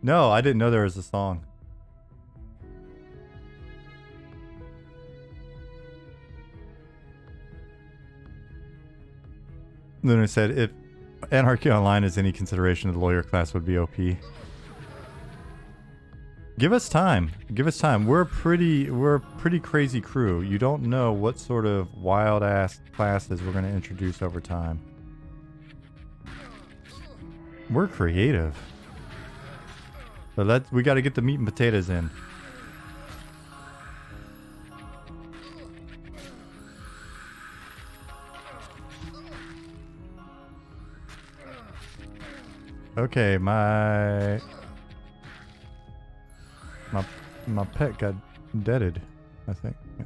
No, I didn't know there was a song. Luna said, if Anarchy Online is any consideration, the lawyer class would be OP. Give us time. Give us time. We're a pretty crazy crew. You don't know what sort of wild ass classes we're going to introduce over time. We're creative. But we got to get the meat and potatoes in. Okay, my pet got deaded, I think. Yeah.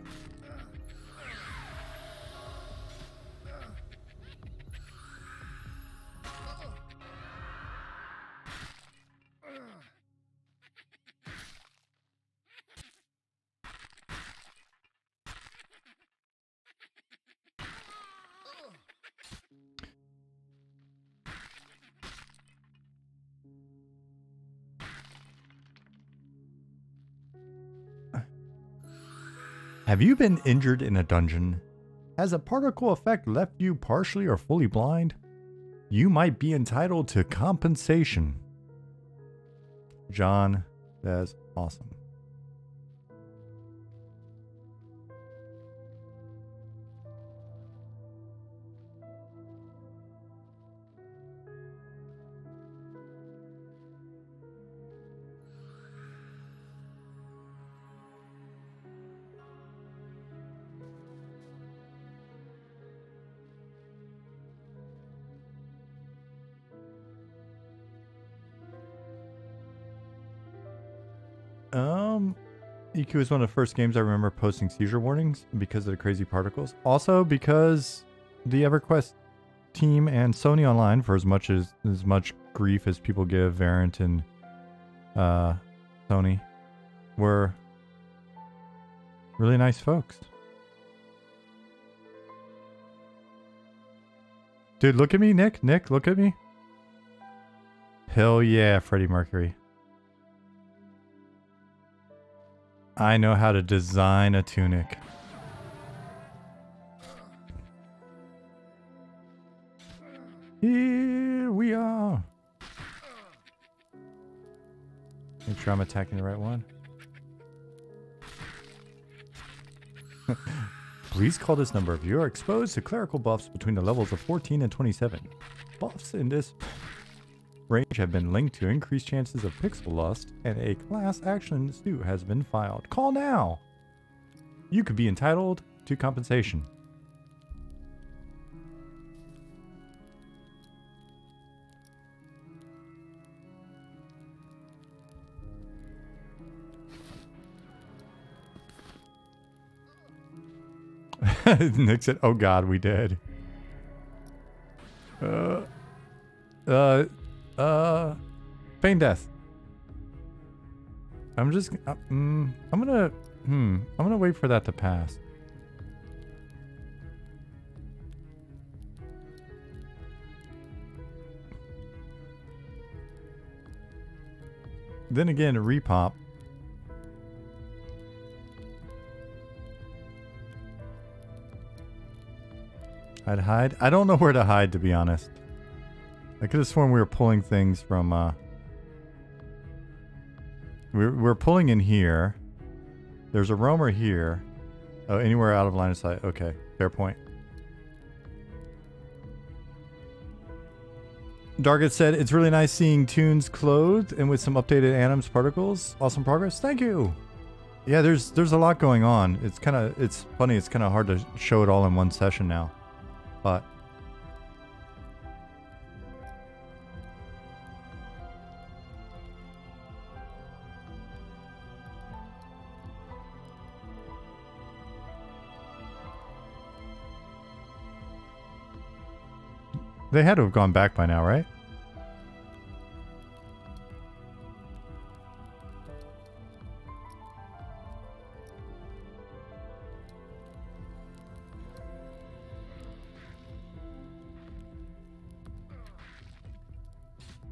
Have you been injured in a dungeon? Has a particle effect left you partially or fully blind? You might be entitled to compensation. John, that's awesome. EQ is one of the first games I remember posting seizure warnings because of the crazy particles. Also because the EverQuest team and Sony Online, for as much grief as people give Variant and Sony, were really nice folks. Dude, look at me, Nick. Nick, look at me. Hell yeah, Freddie Mercury. I know how to design a tunic. Here we are. Make sure I'm attacking the right one. Please call this number if you are exposed to clerical buffs between the levels of 14 and 27. Buffs in this range have been linked to increased chances of pixel lust, and a class action suit has been filed. Call now! You could be entitled to compensation. Nick said, oh god, we did. Feign death. I'm gonna wait for that to pass. Then again, a repop. I'd hide. I don't know where to hide, to be honest. I could have sworn we were pulling things from, we're pulling in here. There's a roamer here. Oh, anywhere out of line of sight. Okay, fair point. Dargit said, it's really nice seeing Tunes clothed and with some updated Anims particles. Awesome progress. Thank you. Yeah, there's a lot going on. It's funny, it's kind of hard to show it all in one session now. But they had to have gone back by now, right?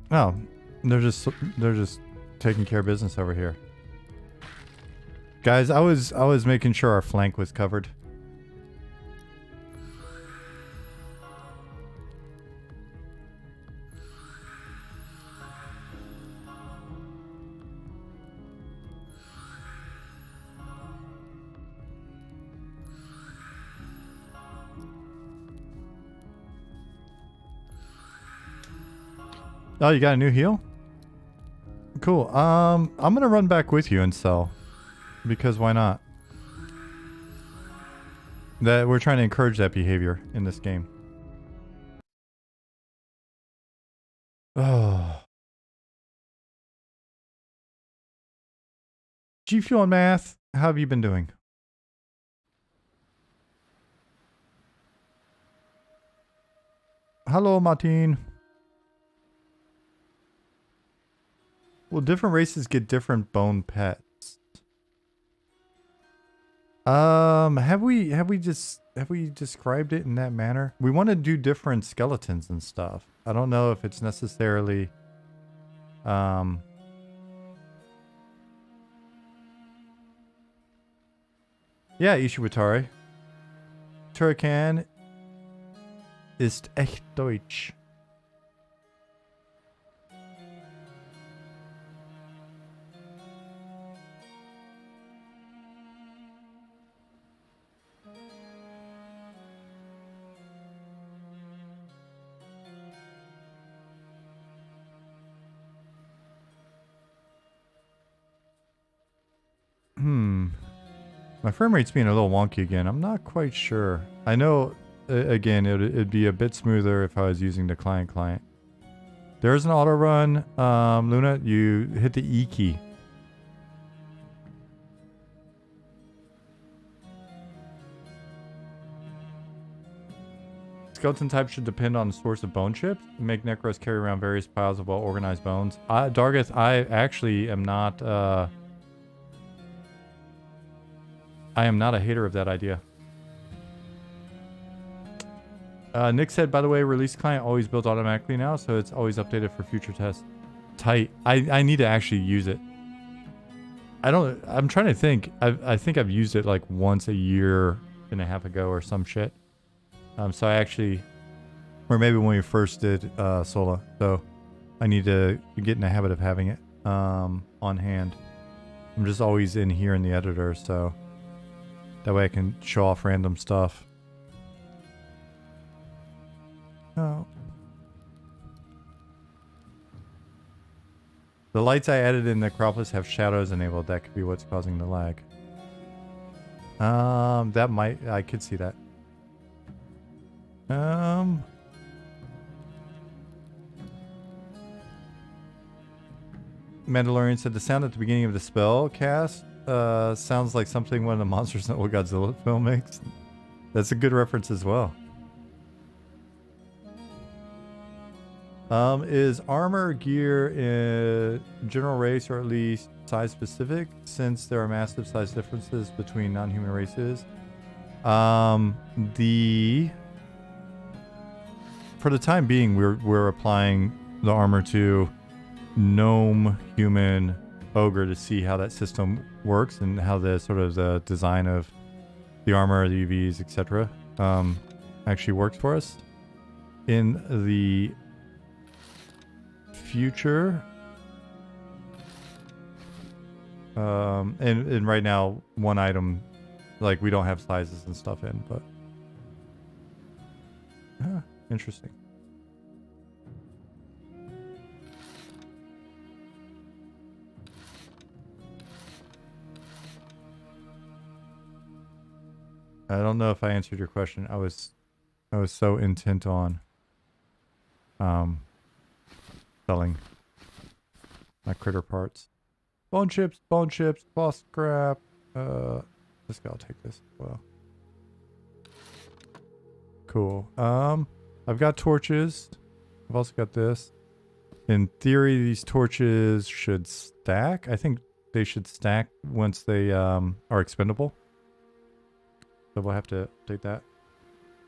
No, they're just taking care of business over here. Guys, I was making sure our flank was covered. Oh, you got a new heal? Cool. I'm gonna run back with you and sell. Because why not? That we're trying to encourage that behavior in this game. Oh. G Fuel and Math, how have you been doing? Hello, Martin. Well, different races get different bone pets. Have we described it in that manner? We want to do different skeletons and stuff. I don't know if it's necessarily yeah, Ishiwatari. Turrican ist echt Deutsch. My frame rate's being a little wonky again. I'm not quite sure. I know, again, it'd be a bit smoother if I was using the client. There's an auto run. Luna, you hit the E key. Skeleton type should depend on the source of bone chips. Make Necros carry around various piles of well-organized bones. Dargith, I actually am not... I am not a hater of that idea. Nick said, by the way, release client always built automatically now, so it's always updated for future tests. Tight. I need to actually use it. I'm trying to think. I think I've used it like once a year and a half ago or some shit. So I actually, or maybe when we first did Sola. So I need to get in the habit of having it on hand. I'm just always in here in the editor, so that way I can show off random stuff. Oh. The lights I added in Necropolis have shadows enabled. That could be what's causing the lag. That might... I could see that. Mandalorian said the sound at the beginning of the spell cast sounds like something one of the Monsters in the Godzilla film makes. That's a good reference as well. Is armor gear in general race or at least size specific, since there are massive size differences between non-human races? For the time being, we're applying the armor to gnome, human, ogre to see how that system works and how the sort of the design of the armor, the UVs, etc. Actually works for us. In the future. And right now, one item, like, we don't have sizes and stuff in, but... interesting. I don't know if I answered your question. I was so intent on selling my critter parts. Bone chips, cloth scrap. This guy will take this as well. Cool. I've got torches. I've also got this. In theory, these torches should stack. I think they should stack once they are expendable. So we'll have to update that.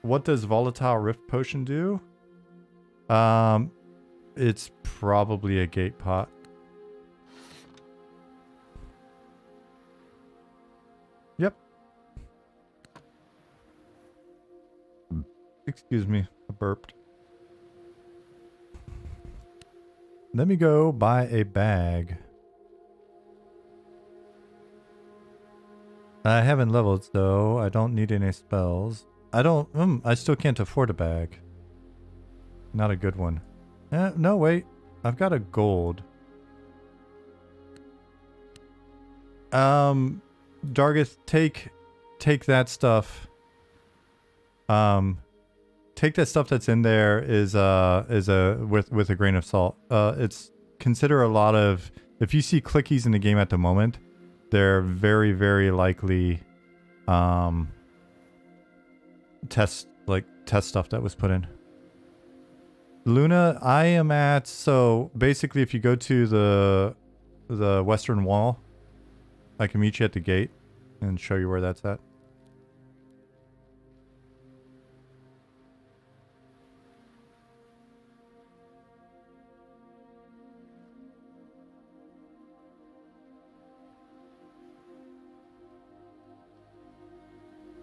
What does Volatile Rift Potion do? It's probably a gate pot. Yep. Excuse me, I burped. Let me go buy a bag. I haven't leveled, so I don't need any spells. I still can't afford a bag. Not a good one. No, wait. I've got a gold. Dargith, take that stuff. Take that stuff that's in there with a grain of salt. It's consider a lot of, if you see clickies in the game at the moment, they're very, very likely test stuff that was put in. Luna, I am at, so basically if you go to the western wall, I can meet you at the gate and show you where that's at.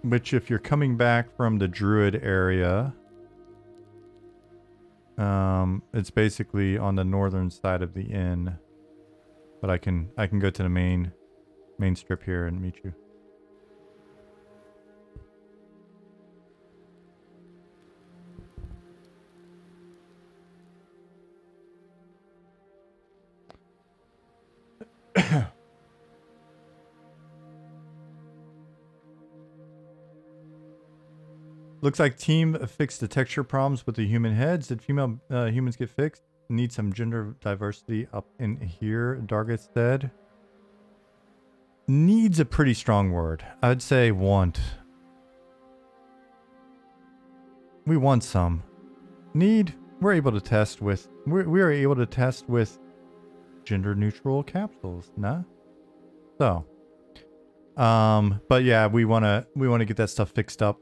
Which, if you're coming back from the Druid area, it's basically on the northern side of the inn. But I can go to the main strip here and meet you. Looks like team fixed the texture problems with the human heads. Did female humans get fixed? Need some gender diversity up in here, Dargith said. Needs a pretty strong word. I'd say want. We want some. Need, we're able to test with, we are able to test with gender neutral capsules, nah? So. But yeah, we wanna get that stuff fixed up.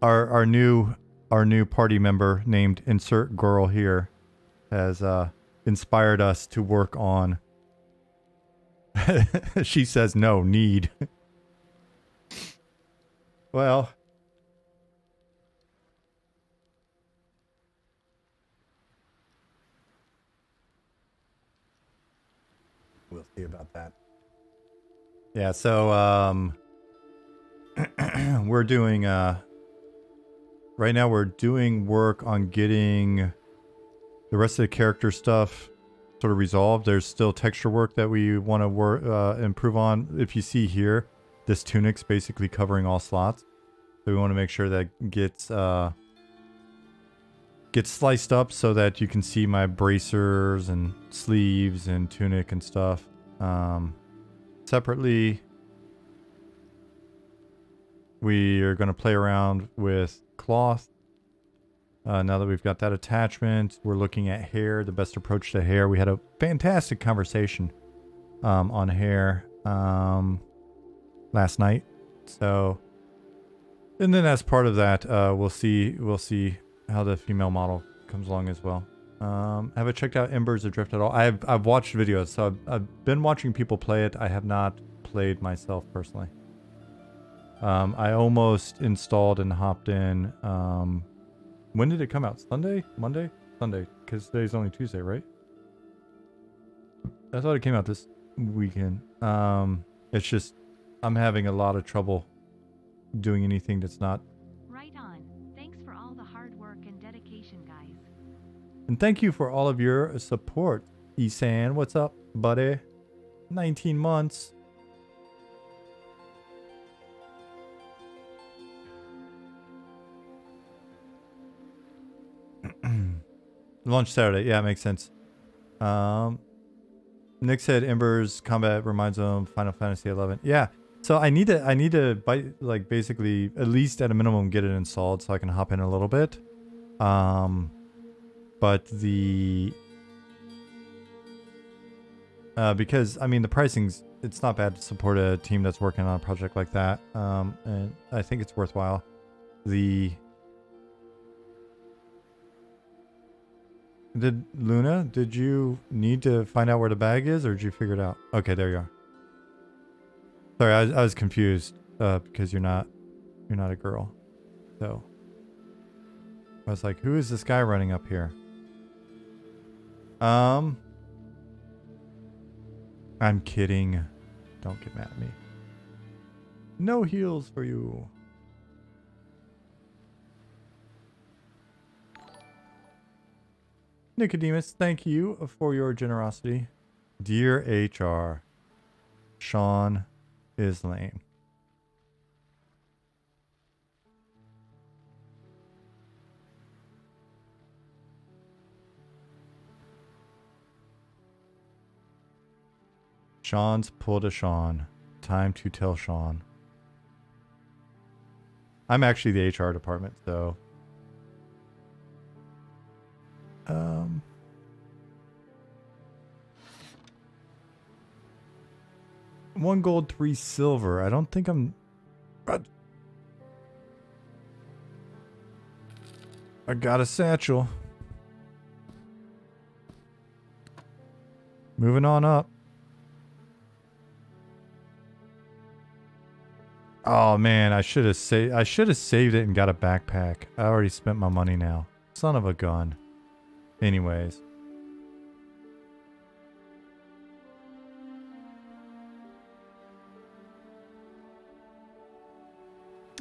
Our new party member named Insert Girl here has inspired us to work on. She says no need. Well, we'll see about that. Yeah, so we're doing right now we're doing work on getting the rest of the character stuff sort of resolved. There's still texture work that we want to improve on. If you see here, this tunic's basically covering all slots. So we want to make sure that gets sliced up so that you can see my bracers and sleeves and tunic and stuff. Separately, we are going to play around with cloth. Now that we've got that attachment, we're looking at hair, the best approach to hair. We had a fantastic conversation on hair last night. So, and then as part of that, we'll see how the female model comes along as well. Have I checked out Embers Adrift at all? I've watched videos, so I've been watching people play it. I have not played myself personally. I almost installed and hopped in When did it come out? Sunday? Monday? Sunday. Because today's only Tuesday, right? I thought it came out this weekend. It's just I'm having a lot of trouble doing anything that's not. Right on. Thanks for all the hard work and dedication, guys. And thank you for all of your support, Isan. What's up, buddy? 19 months. Launch Saturday. Yeah, it makes sense. Nick said Ember's combat reminds him of Final Fantasy 11. Yeah. So I need to like basically at least at a minimum get it installed so I can hop in a little bit. But because I mean the pricing's, it's not bad to support a team that's working on a project like that. And I think it's worthwhile. Did you need to find out where the bag is, or did you figure it out? Okay, there you are. Sorry, I was confused because you're not a girl. So I was like, who is this guy running up here? I'm kidding. Don't get mad at me. No heals for you. Nicodemus, thank you for your generosity. Dear HR, Sean is lame. Sean's pulled a Sean. Time to tell Sean. I'm actually the HR department, so... One gold, 3 silver. I don't think I'm... I got a satchel. Moving on up. Oh man, I should have saved it and got a backpack. I already spent my money now. Son of a gun. Anyways.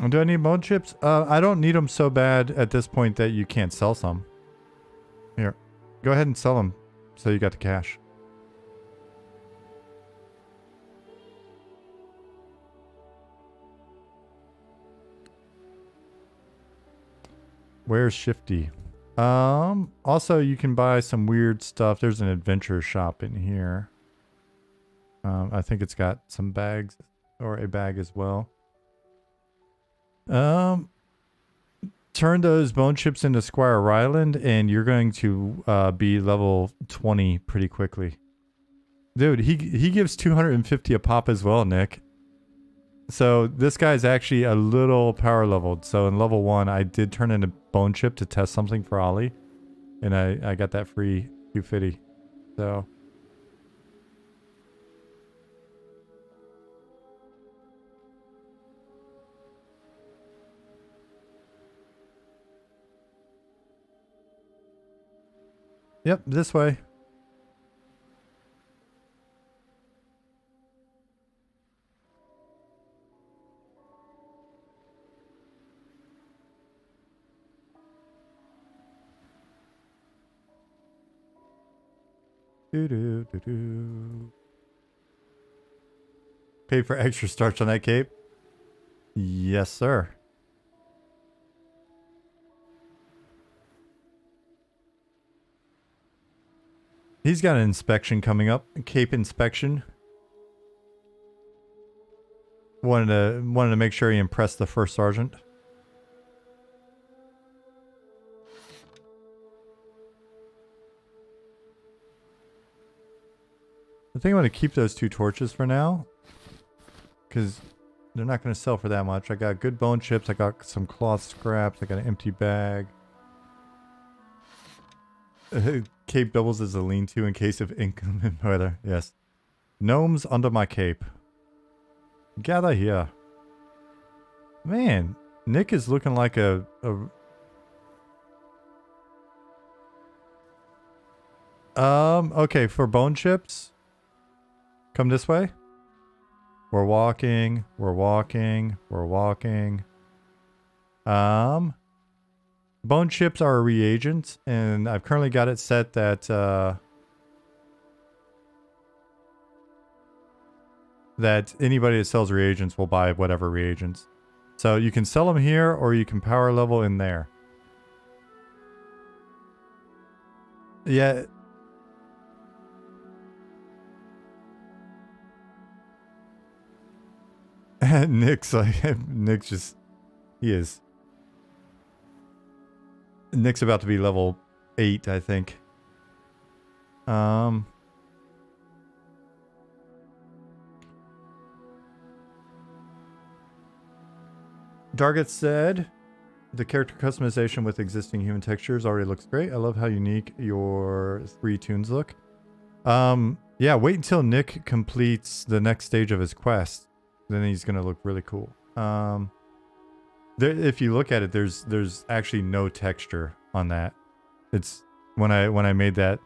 Do I need bone chips? I don't need them so bad at this point that you can't sell some. Here. Go ahead and sell them so you got the cash. Where's Shifty? Also you can buy some weird stuff. There's an adventure shop in here. I think it's got some bags or a bag as well. Turn those bone chips into Squire Ryland and you're going to be level 20 pretty quickly. Dude, he gives 250 a pop as well, Nick. So this guy's actually a little power leveled. So in level 1, I did turn in a bone chip to test something for Ollie. And I got that free 250. So... Yep, this way. Do. Pay for extra starch on that cape? Yes, sir. He's got an inspection coming up. A cape inspection. Wanted to make sure he impressed the first sergeant. I think I'm going to keep those 2 torches for now. Because they're not going to sell for that much. I got good bone chips. I got some cloth scraps. I got an empty bag. Cape doubles as a lean-to in case of inclement weather. Yes. Gnomes under my cape. Gather here. Man, Nick is looking like a Okay, for bone chips, come this way. We're walking, we're walking, we're walking. Bone chips are a reagent, and I've currently got it set that that anybody that sells reagents will buy whatever reagents. So you can sell them here, or you can power level in there. Yeah. Nick's like, Nick's just, he is. Nick's about to be level 8, I think. Darget said, the character customization with existing human textures already looks great. I love how unique your 3 tunes look. Yeah, wait until Nick completes the next stage of his quest. Then he's gonna look really cool. If you look at it, there's actually no texture on that. It's when I made that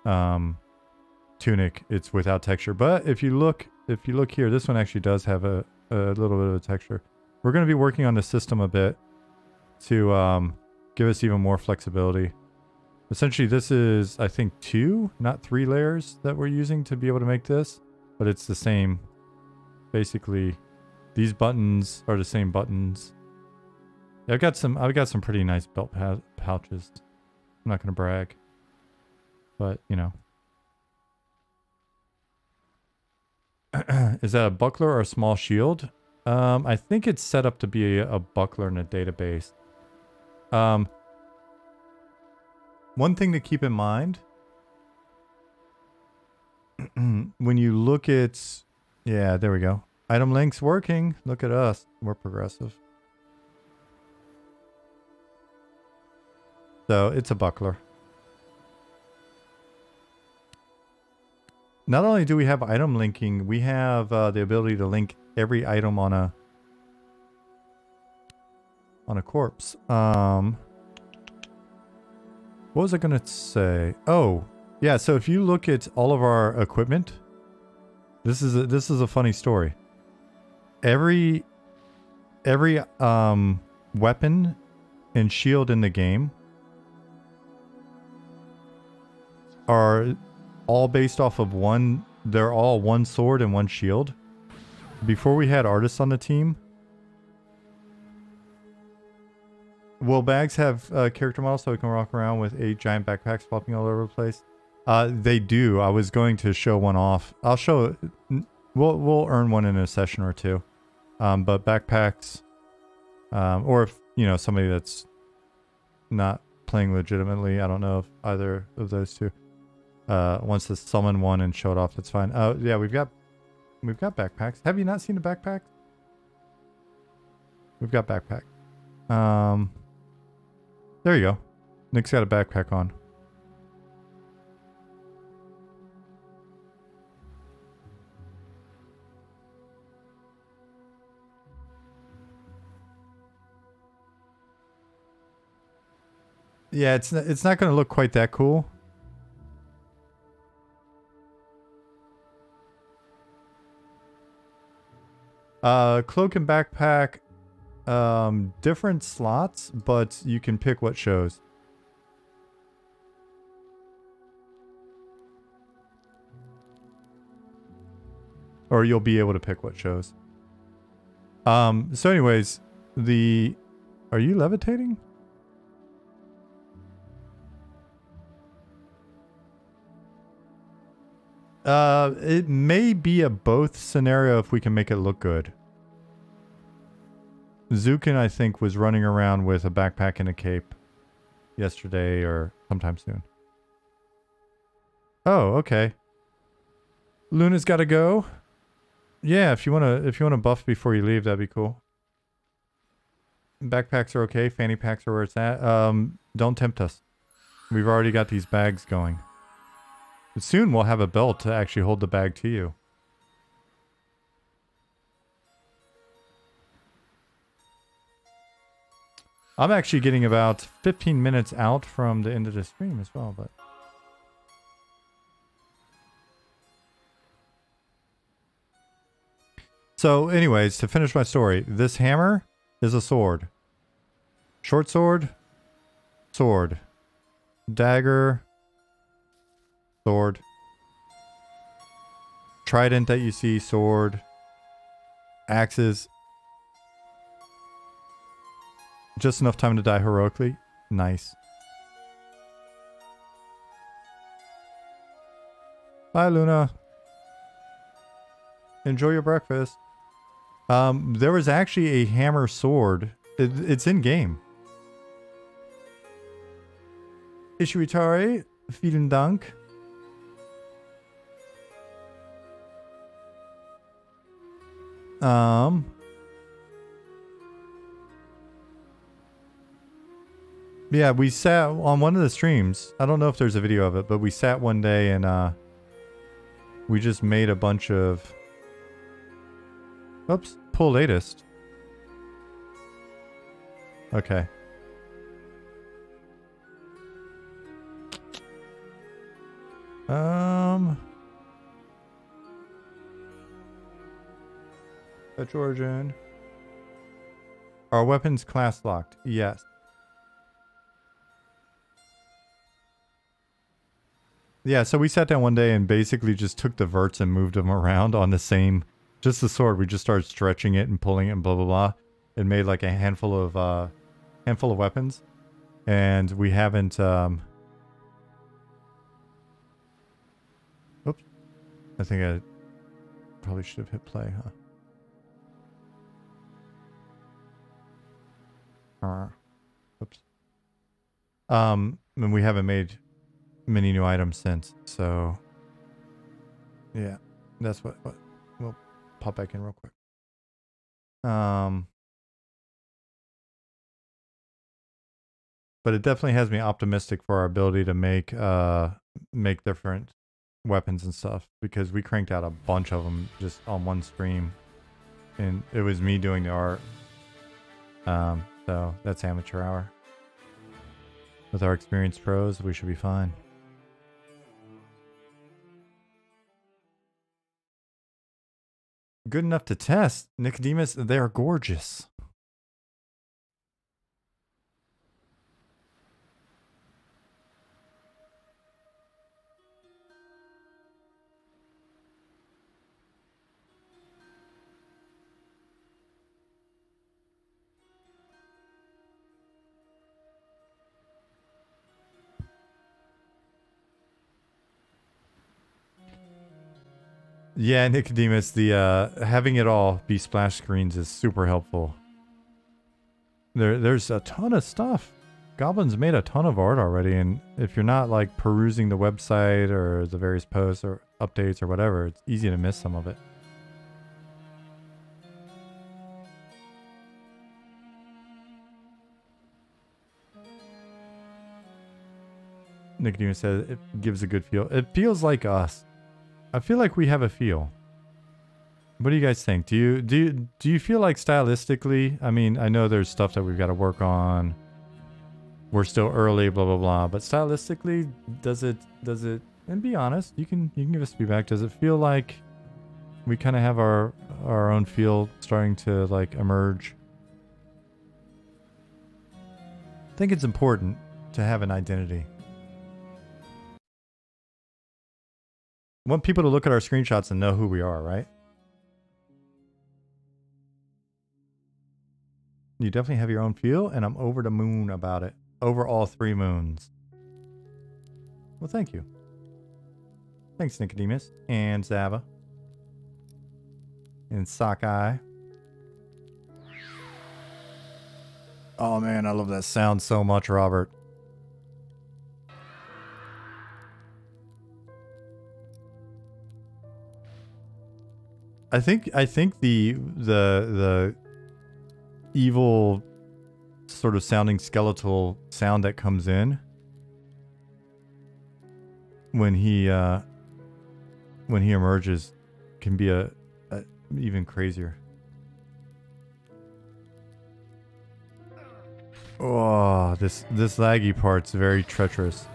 tunic, it's without texture. But if you look here, this one actually does have a little bit of a texture. We're gonna be working on the system a bit to give us even more flexibility. Essentially, this is, I think, 2, not 3 layers that we're using to be able to make this, but it's the same. Basically, these buttons are the same buttons. Yeah, I've got some pretty nice belt pouches. I'm not gonna brag, but you know. Is that a buckler or a small shield? I think it's set up to be a buckler in a database. One thing to keep in mind when you look at, yeah, there we go. Item links working. Look at us. We're progressive. So it's a buckler. Not only do we have item linking, we have the ability to link every item on a corpse. What was I gonna say? Oh, yeah. So if you look at all of our equipment, this is a funny story. Every weapon and shield in the game are all based off of one. They're all one sword and one shield. Before we had artists on the team, will bags have character models so we can walk around with 8 giant backpacks flopping all over the place? They do. I was going to show one off. I'll show. We'll earn one in a session or 2. But backpacks, or if you know somebody that's not playing legitimately, I don't know if either of those two wants to summon one and show it off. That's fine. Oh yeah, we've got backpacks. Have you not seen the backpack? We've got backpack. There you go. Nick's got a backpack on. Yeah, it's not going to look quite that cool. Cloak and backpack, different slots, but you can pick what shows. Or you'll be able to pick what shows. So anyways, are you levitating? It may be a both scenario if we can make it look good. Zukin, I think, was running around with a backpack and a cape yesterday or sometime soon. Oh, okay. Luna's got to go. Yeah, if you wanna buff before you leave, that'd be cool. Backpacks are okay. Fanny packs are where it's at. Don't tempt us. We've already got these bags going. But soon we'll have a belt to actually hold the bag to you. I'm actually getting about 15 minutes out from the end of the stream as well, but So anyways, to finish my story, this hammer is a sword. Short sword, sword. Dagger, sword. Trident that you see, sword. Axes. Just enough time to die heroically. Nice. Bye, Luna. Enjoy your breakfast. There was actually a hammer sword. It's in game. Ishuitari, vielen Dank. Yeah, we sat on one of the streams. I don't know if there's a video of it, but we sat one day and we just made a bunch of... Oops, pull latest. Okay. Fetch origin. Are weapons class locked? Yes. Yeah, so we sat down one day and basically just took the verts and moved them around on the same, just the sword. We just started stretching it and pulling it and blah blah blah. It made like a handful of weapons, and we haven't. Oops, I think I probably should have hit play, huh? Oops. And we haven't made many new items since, so yeah, that's what we'll pop back in real quick. But it definitely has me optimistic for our ability to make different weapons and stuff, because we cranked out a bunch of them just on one stream, and it was me doing the art. So that's amateur hour. With our experienced pros, we should be fine. Good enough to test. Nicodemus, they are gorgeous. Yeah, Nicodemus, the having it all be splash screens is super helpful. There's a ton of stuff. Goblin's made a ton of art already, and if you're not like perusing the website or the various posts or updates or whatever, it's easy to miss some of it. Nicodemus says it gives a good feel. It feels like us. I feel like we have a feel. What do you guys think? Do you feel like stylistically? I mean, I know there's stuff that we've got to work on. We're still early, blah blah blah. But stylistically, does it? And be honest, you can give us feedback. Does it feel like we kind of have our own feel starting to like emerge? I think it's important to have an identity. I want people to look at our screenshots and know who we are, right? You definitely have your own feel, and I'm over the moon about it. Over all 3 moons. Well, thank you. Thanks, Nicodemus. And Zava. And Sakai. Oh man, I love that sound so much, Robert. I think the evil sort of sounding skeletal sound that comes in when he emerges can be a even crazier. Oh, this laggy part's very treacherous.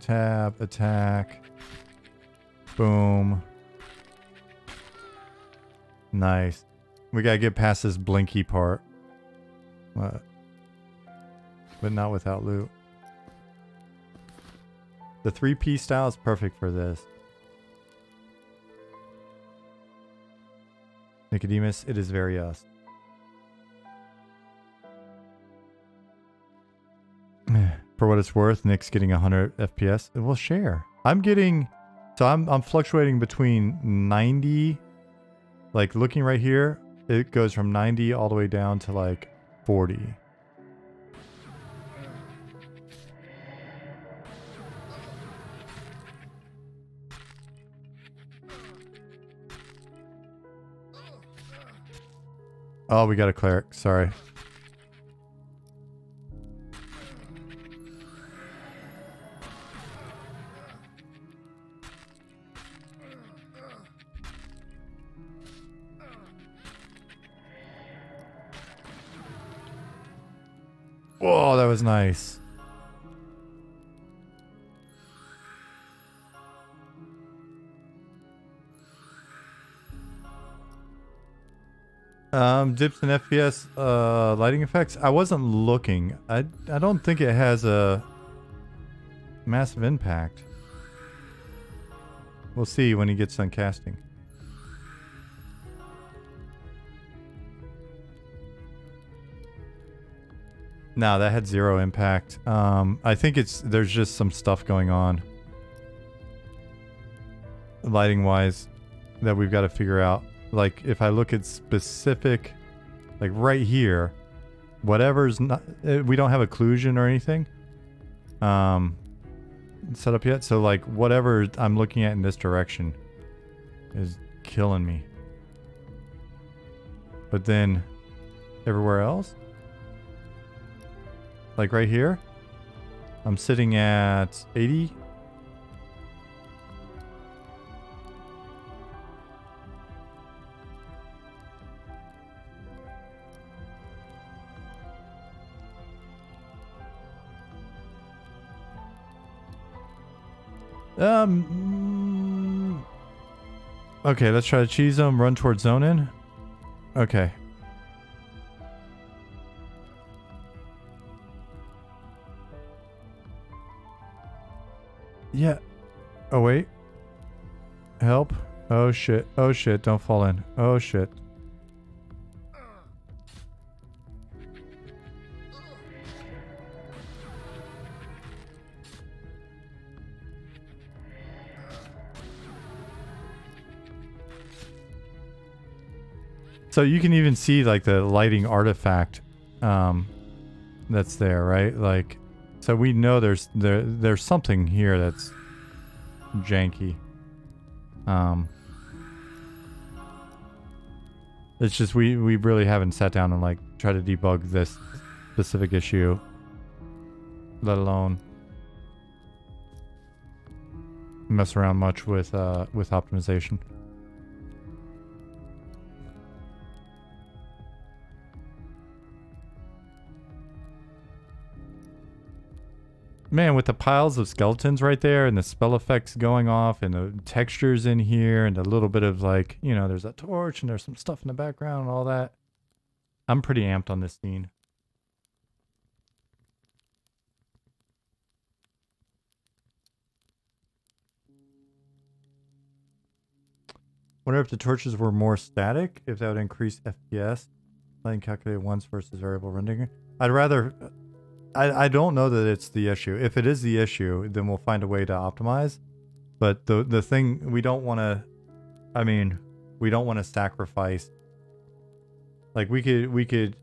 Tab, attack, boom. Nice. We gotta get past this blinky part. But not without loot. The 3P style is perfect for this. Nicodemus, it is very us. For what it's worth, Nick's getting 100 FPS. We'll share. I'm getting... So I'm fluctuating between 90... Like, looking right here, it goes from 90 all the way down to, like, 40. Oh, we got a cleric. Sorry. Whoa, that was nice. Dips in FPS, lighting effects. I wasn't looking. I don't think it has a massive impact. We'll see when he gets done casting. No, that had zero impact. I think there's just some stuff going on, lighting wise, that we've got to figure out. Like, if I look at specific, like right here, whatever's not, we don't have occlusion or anything set up yet. So like whatever I'm looking at in this direction is killing me. But then everywhere else, like right here, I'm sitting at 80. Okay, let's try to cheese them, run towards zone in. Okay. Yeah. Oh, wait. Help. Oh, shit. Oh, shit. Don't fall in. Oh, shit. So you can even see like the lighting artifact that's there, right? Like, so we know there's something here that's janky. It's just we really haven't sat down and like tried to debug this specific issue, let alone mess around much with optimization. Man, with the piles of skeletons right there and the spell effects going off and the textures in here and a little bit of like, you know, there's a torch and there's some stuff in the background and all that. I'm pretty amped on this scene. Wonder if the torches were more static, if that would increase FPS. Lighting calculated once versus variable rendering. I'd rather... I don't know that it's the issue. If it is the issue, then we'll find a way to optimize. But the thing we don't want to, I mean, we don't want to sacrifice. Like we could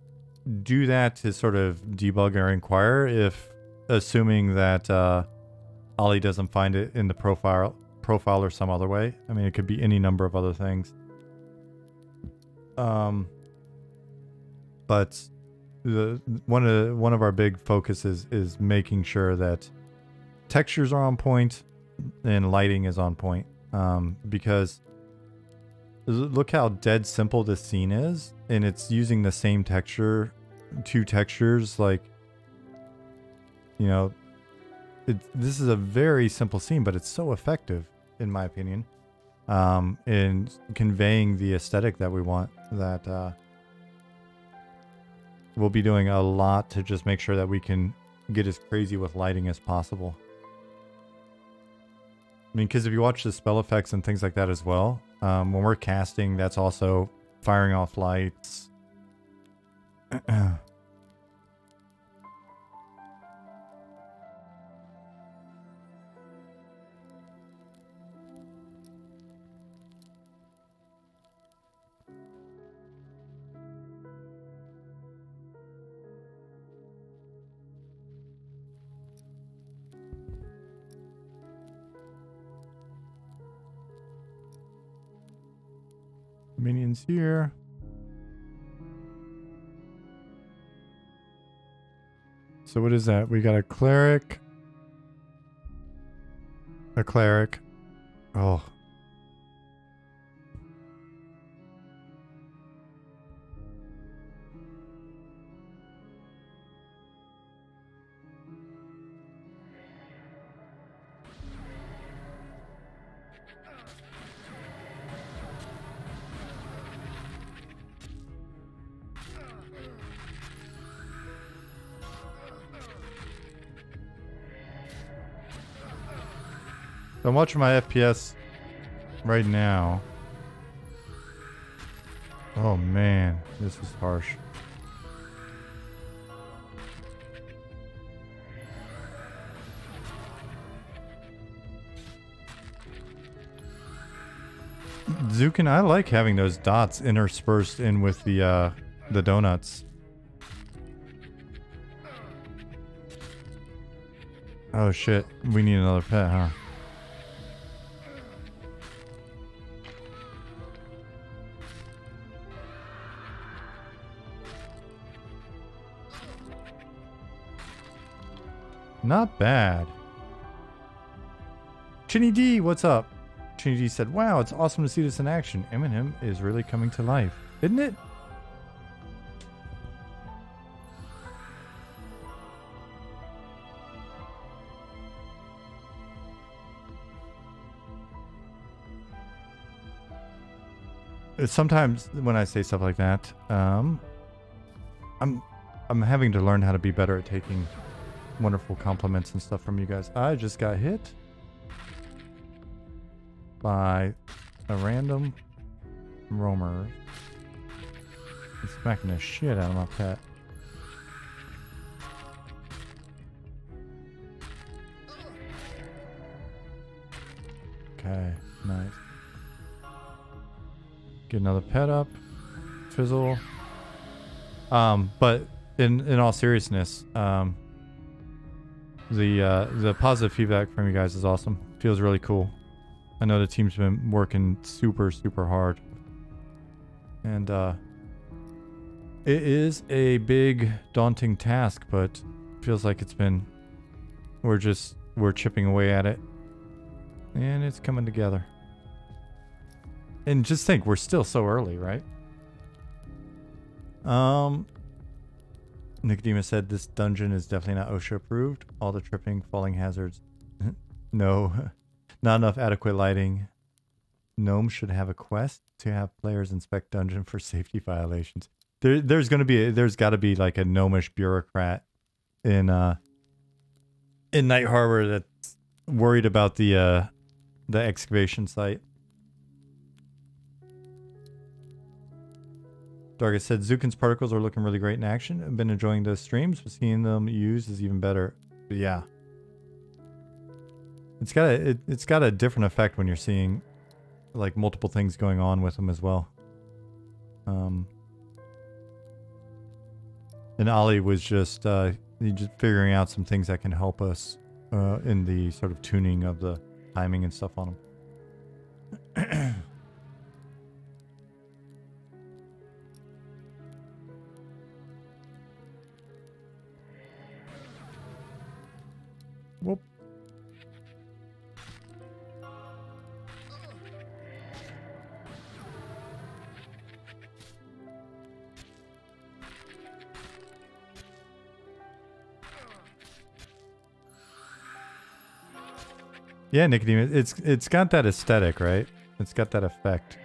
do that to sort of debug or inquire if, assuming that Ollie doesn't find it in the profile or some other way. I mean, it could be any number of other things. But one of our big focuses is making sure that textures are on point and lighting is on point, because look how dead simple this scene is, and it's using the same texture, two textures. Like, you know, this is a very simple scene, but it's so effective in my opinion. in conveying the aesthetic that we want. That we'll be doing a lot to just make sure that we can get as crazy with lighting as possible. I mean, because if you watch the spell effects and things like that as well, when we're casting, that's also firing off lights. Minions here. So what is that? We got a cleric. A cleric. Oh. I'm watching my FPS right now. Oh man, this is harsh. Zukin, I like having those dots interspersed in with the donuts. Oh shit, we need another pet, huh? Not bad. Chinny D, what's up? Chinny D said, wow, it's awesome to see this in action. Eminem is really coming to life, isn't it? Sometimes when I say stuff like that, I'm having to learn how to be better at taking wonderful compliments and stuff from you guys. I just got hit by a random roamer. He's smacking the shit out of my pet. Okay, nice. Get another pet up. Fizzle. But in all seriousness, the positive feedback from you guys is awesome. Feels really cool. I know the team's been working super hard, and it is a big daunting task, but feels like it's been we're chipping away at it, and it's coming together. And just think, we're still so early, right? Nicodemus said this dungeon is definitely not OSHA approved. All the tripping, falling hazards. No, not enough adequate lighting. Gnome should have a quest to have players inspect dungeon for safety violations. There's got to be like a gnomish bureaucrat in Night Harbor that's worried about the excavation site. Dargus said, Zukin's particles are looking really great in action. I've been enjoying those streams, but seeing them used is even better. But yeah. It's got a different effect when you're seeing like multiple things going on with them as well. And Ollie was just figuring out some things that can help us in the sort of tuning of the timing and stuff on them. Whoop. Yeah, Nicodemus, it's got that aesthetic, right? It's got that effect.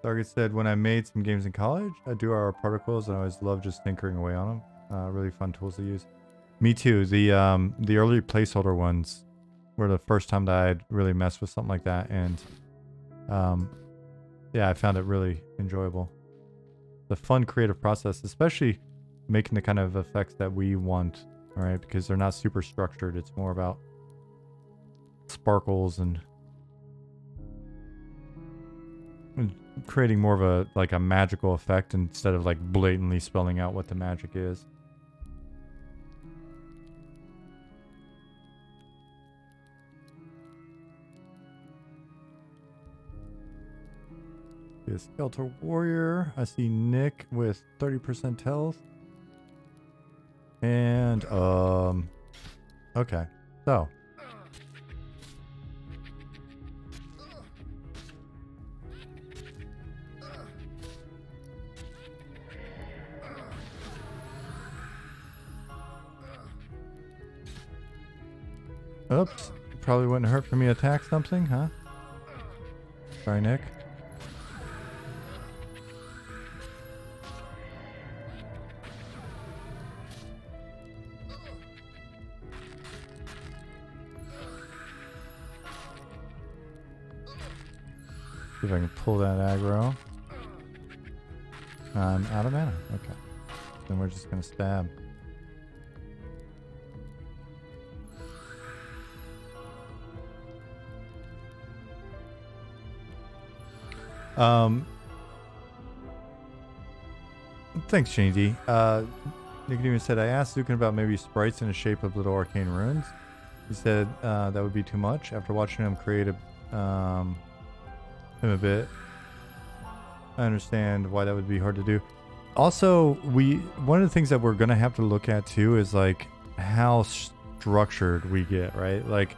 Target said, when I made some games in college, I do our particles and I always love just tinkering away on them. Really fun tools to use. Me too. The early placeholder ones were the first time that I'd really messed with something like that, and yeah, I found it really enjoyable. The fun creative process, especially making the kind of effects that we want, all right, because they're not super structured. It's more about sparkles and creating more of a like a magical effect instead of like blatantly spelling out what the magic is. The Skeletal Warrior. I see Nick with 30% health. And okay. So oops. Probably wouldn't hurt for me to attack something, huh? Sorry, Nick. See if I can pull that aggro. I'm out of mana. Okay. Then we're just gonna stab. Thanks, Shane D. Nicodemus said, I asked Zukin about maybe sprites in the shape of little arcane runes. He said that would be too much. After watching him create him a bit, I understand why that would be hard to do. Also, one of the things that we're gonna have to look at too is like how structured we get, right? Like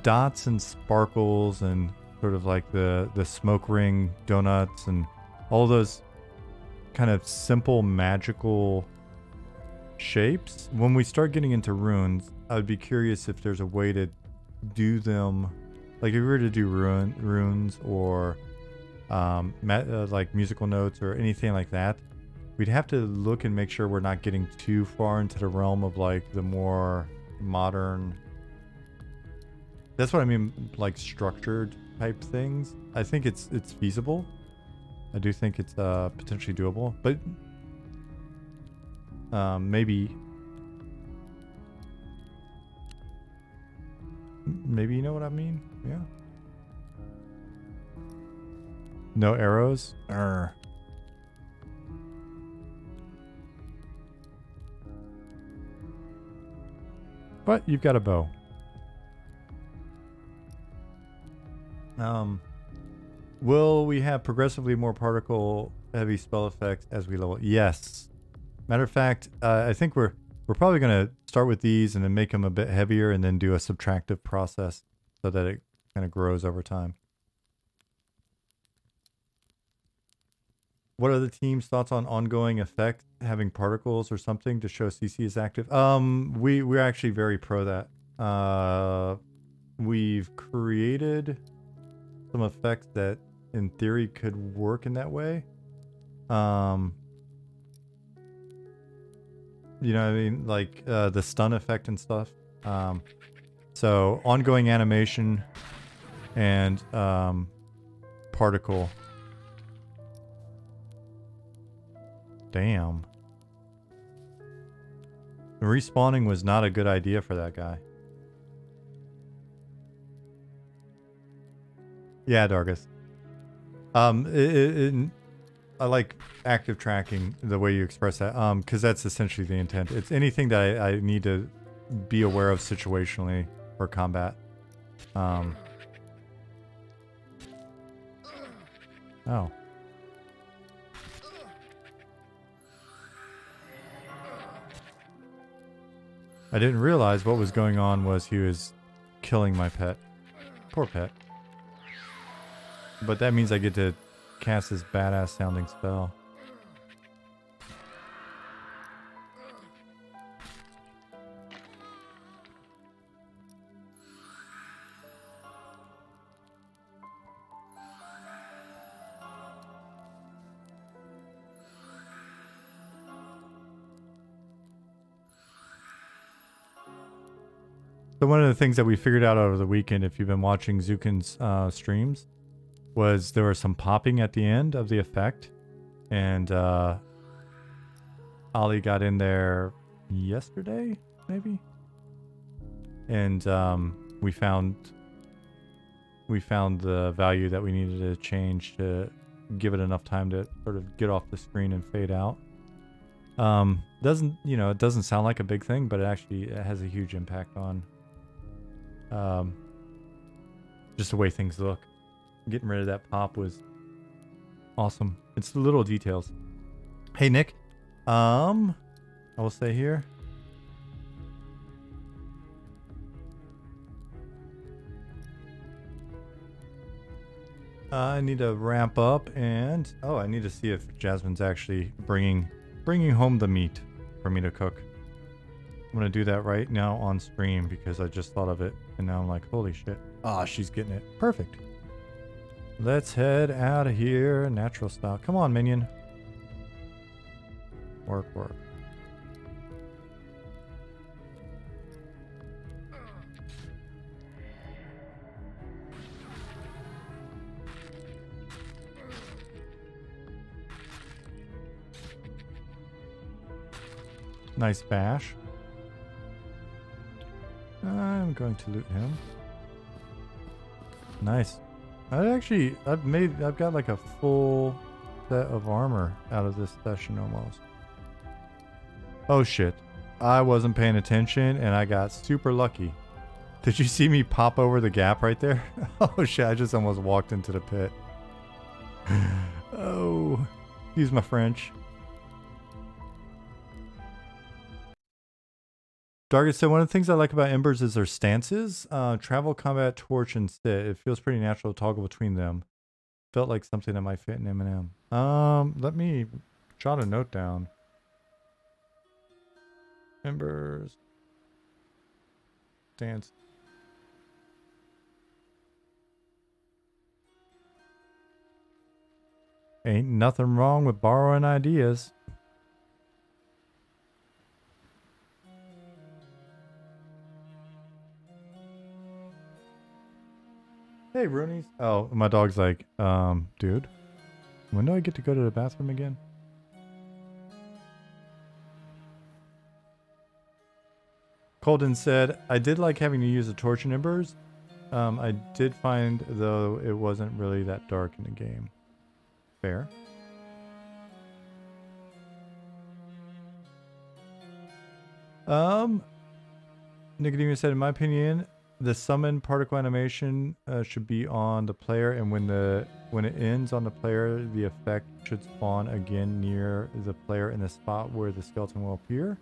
dots and sparkles and sort of like the smoke ring donuts and all those kind of simple magical shapes. When we start getting into runes, I would be curious if there's a way to do them, like if we were to do runes or like musical notes or anything like that, we'd have to look and make sure we're not getting too far into the realm of like the more modern, that's what I mean, like structured type things. I think it's feasible. I do think it's potentially doable, but maybe you know what I mean? Yeah. No arrows? Urgh. But you've got a bow. Will we have progressively more particle heavy spell effects as we level? Yes. Matter of fact, I think we're probably going to start with these and then make them a bit heavier and then do a subtractive process so that it kind of grows over time. What are the team's thoughts on ongoing effect, having particles or something to show CC is active? We're actually very pro that. We've created some effects that in theory could work in that way. You know what I mean? Like the stun effect and stuff. So ongoing animation and particle. Damn. Respawning was not a good idea for that guy. Yeah, Dargus. I like active tracking, the way you express that, because that's essentially the intent. It's anything that I need to be aware of situationally for combat. Oh. I didn't realize what was going on was he was killing my pet. Poor pet. But that means I get to cast this badass sounding spell. So one of the things that we figured out over the weekend, if you've been watching Zukin's streams, was there was some popping at the end of the effect. And Ollie got in there yesterday, maybe? And we found the value that we needed to change to give it enough time to sort of get off the screen and fade out. It doesn't sound like a big thing, but it has a huge impact on just the way things look. Getting rid of that pop was awesome. It's the little details. Hey Nick, I will stay here. I need to ramp up and I need to see if Jasmine's actually bringing home the meat for me to cook. I'm gonna do that right now on stream because I just thought of it and now I'm like, holy shit. Ah, she's getting it. Perfect. Let's head out of here. Natural style. Come on, minion. Work. Nice bash. I'm going to loot him. Nice. I've got like a full set of armor out of this session almost. Oh shit. I wasn't paying attention and I got super lucky. Did you see me pop over the gap right there? Oh shit, I just almost walked into the pit. Oh, excuse my French. Dargit said, one of the things I like about Embers is their stances. Travel, combat, torch, and sit. It feels pretty natural to toggle between them. Felt like something that might fit in M&M. Let me jot a note down. Embers. Stance. Ain't nothing wrong with borrowing ideas. Hey, Roonies. Oh, my dog's like, dude, when do I get to go to the bathroom again? Colden said, I did like having to use the torch and embers. I did find, though, it wasn't really that dark in the game. Fair. Nicodemus said, in my opinion, the summon particle animation should be on the player, and when it ends on the player, the effect should spawn again near the player in the spot where the skeleton will appear.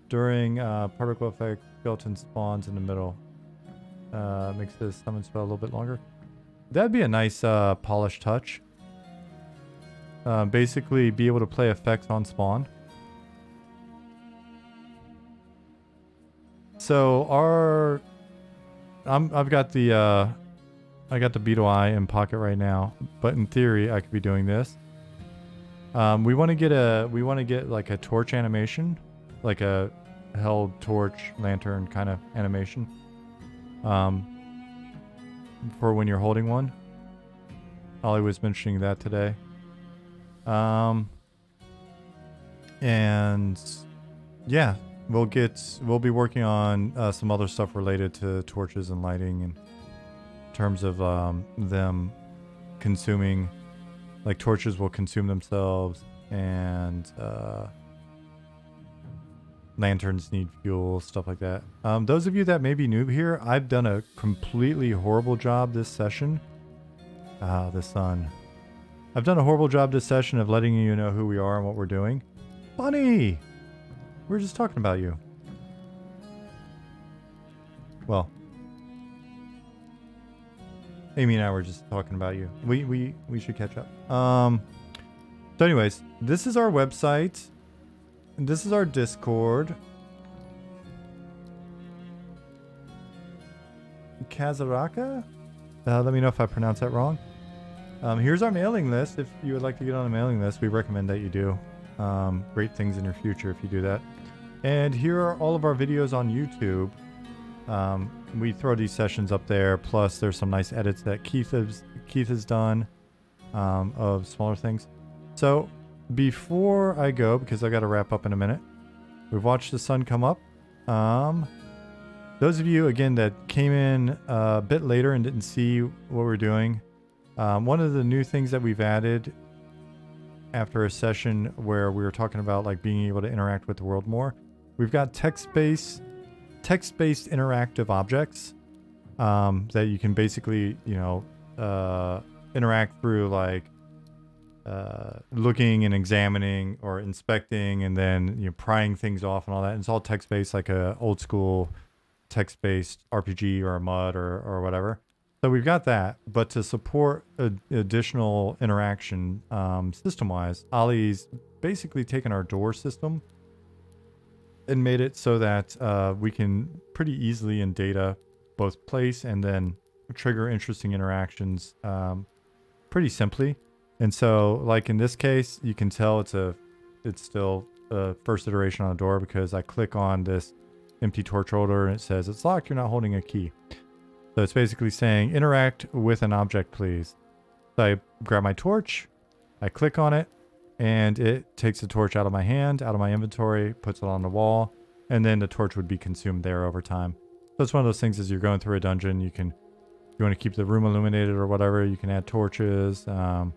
During particle effect, skeleton spawns in the middle. Makes the summon spell a little bit longer. That'd be a nice polished touch. Basically, be able to play effects on spawn. So I've got the I got the beetle eye in pocket right now, but in theory I could be doing this. We want to get like a torch animation, like a held torch lantern kind of animation. For when you're holding one. Ollie was mentioning that today. And yeah, we'll be working on some other stuff related to torches and lighting, in terms of them consuming, like torches will consume themselves, and lanterns need fuel, stuff like that. Those of you that may be new here, I've done a completely horrible job this session. The sun. I've done a horrible job this session of letting you know who we are and what we're doing. Bunny! We were just talking about you. Well. Amy and I were just talking about you. We should catch up. So anyways, this is our website. This is our Discord. Kazaraka? Let me know if I pronounce that wrong. Here's our mailing list. If you would like to get on a mailing list, we recommend that you do. Great things in your future if you do that. And here are all of our videos on YouTube. We throw these sessions up there. Plus, there's some nice edits that Keith has done of smaller things. So before I go, because I got to wrap up in a minute, we've watched the sun come up. Those of you, again, that came in a bit later and didn't see what we're doing, one of the new things that we've added after a session where we were talking about like being able to interact with the world more, we've got text-based interactive objects that you can basically, you know, interact through, like looking and examining or inspecting, and then, you know, prying things off and all that. And it's all text-based, like a old school text-based RPG or a MUD or whatever. So we've got that, but to support additional interaction system-wise, Ollie's basically taken our door system and made it so that we can pretty easily in data both place and then trigger interesting interactions pretty simply. And so, like in this case, you can tell it's still a first iteration on a door because I click on this empty torch holder and it says it's locked, you're not holding a key. So it's basically saying interact with an object, please. So I grab my torch, I click on it, and it takes the torch out of my hand, out of my inventory, puts it on the wall, and then the torch would be consumed there over time. So it's one of those things as you're going through a dungeon, you can, if you want to keep the room illuminated or whatever, you can add torches, want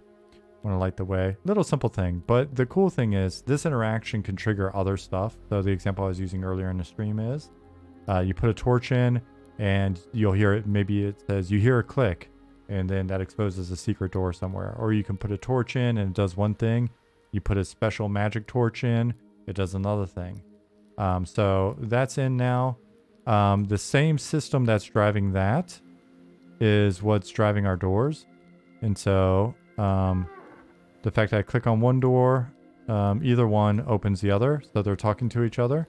to light the way. Little simple thing, but the cool thing is this interaction can trigger other stuff. So the example I was using earlier in the stream is, you put a torch in, and you'll hear it, maybe it says you hear a click, and then that exposes a secret door somewhere. Or you can put a torch in and it does one thing. You put a special magic torch in, it does another thing. So that's in now. The same system that's driving that is what's driving our doors. And so the fact that I click on one door, either one opens the other, so they're talking to each other.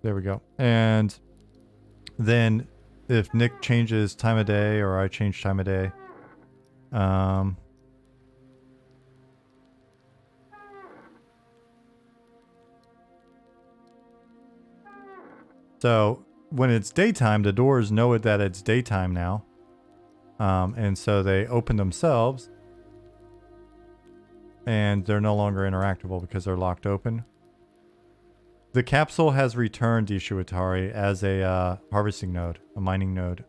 There we go. And then if Nick changes time of day or I change time of day, so when it's daytime, the doors know that it's daytime now. And so they open themselves and they're no longer interactable because they're locked open. The capsule has returned Ishiwatari as a harvesting node, a mining node.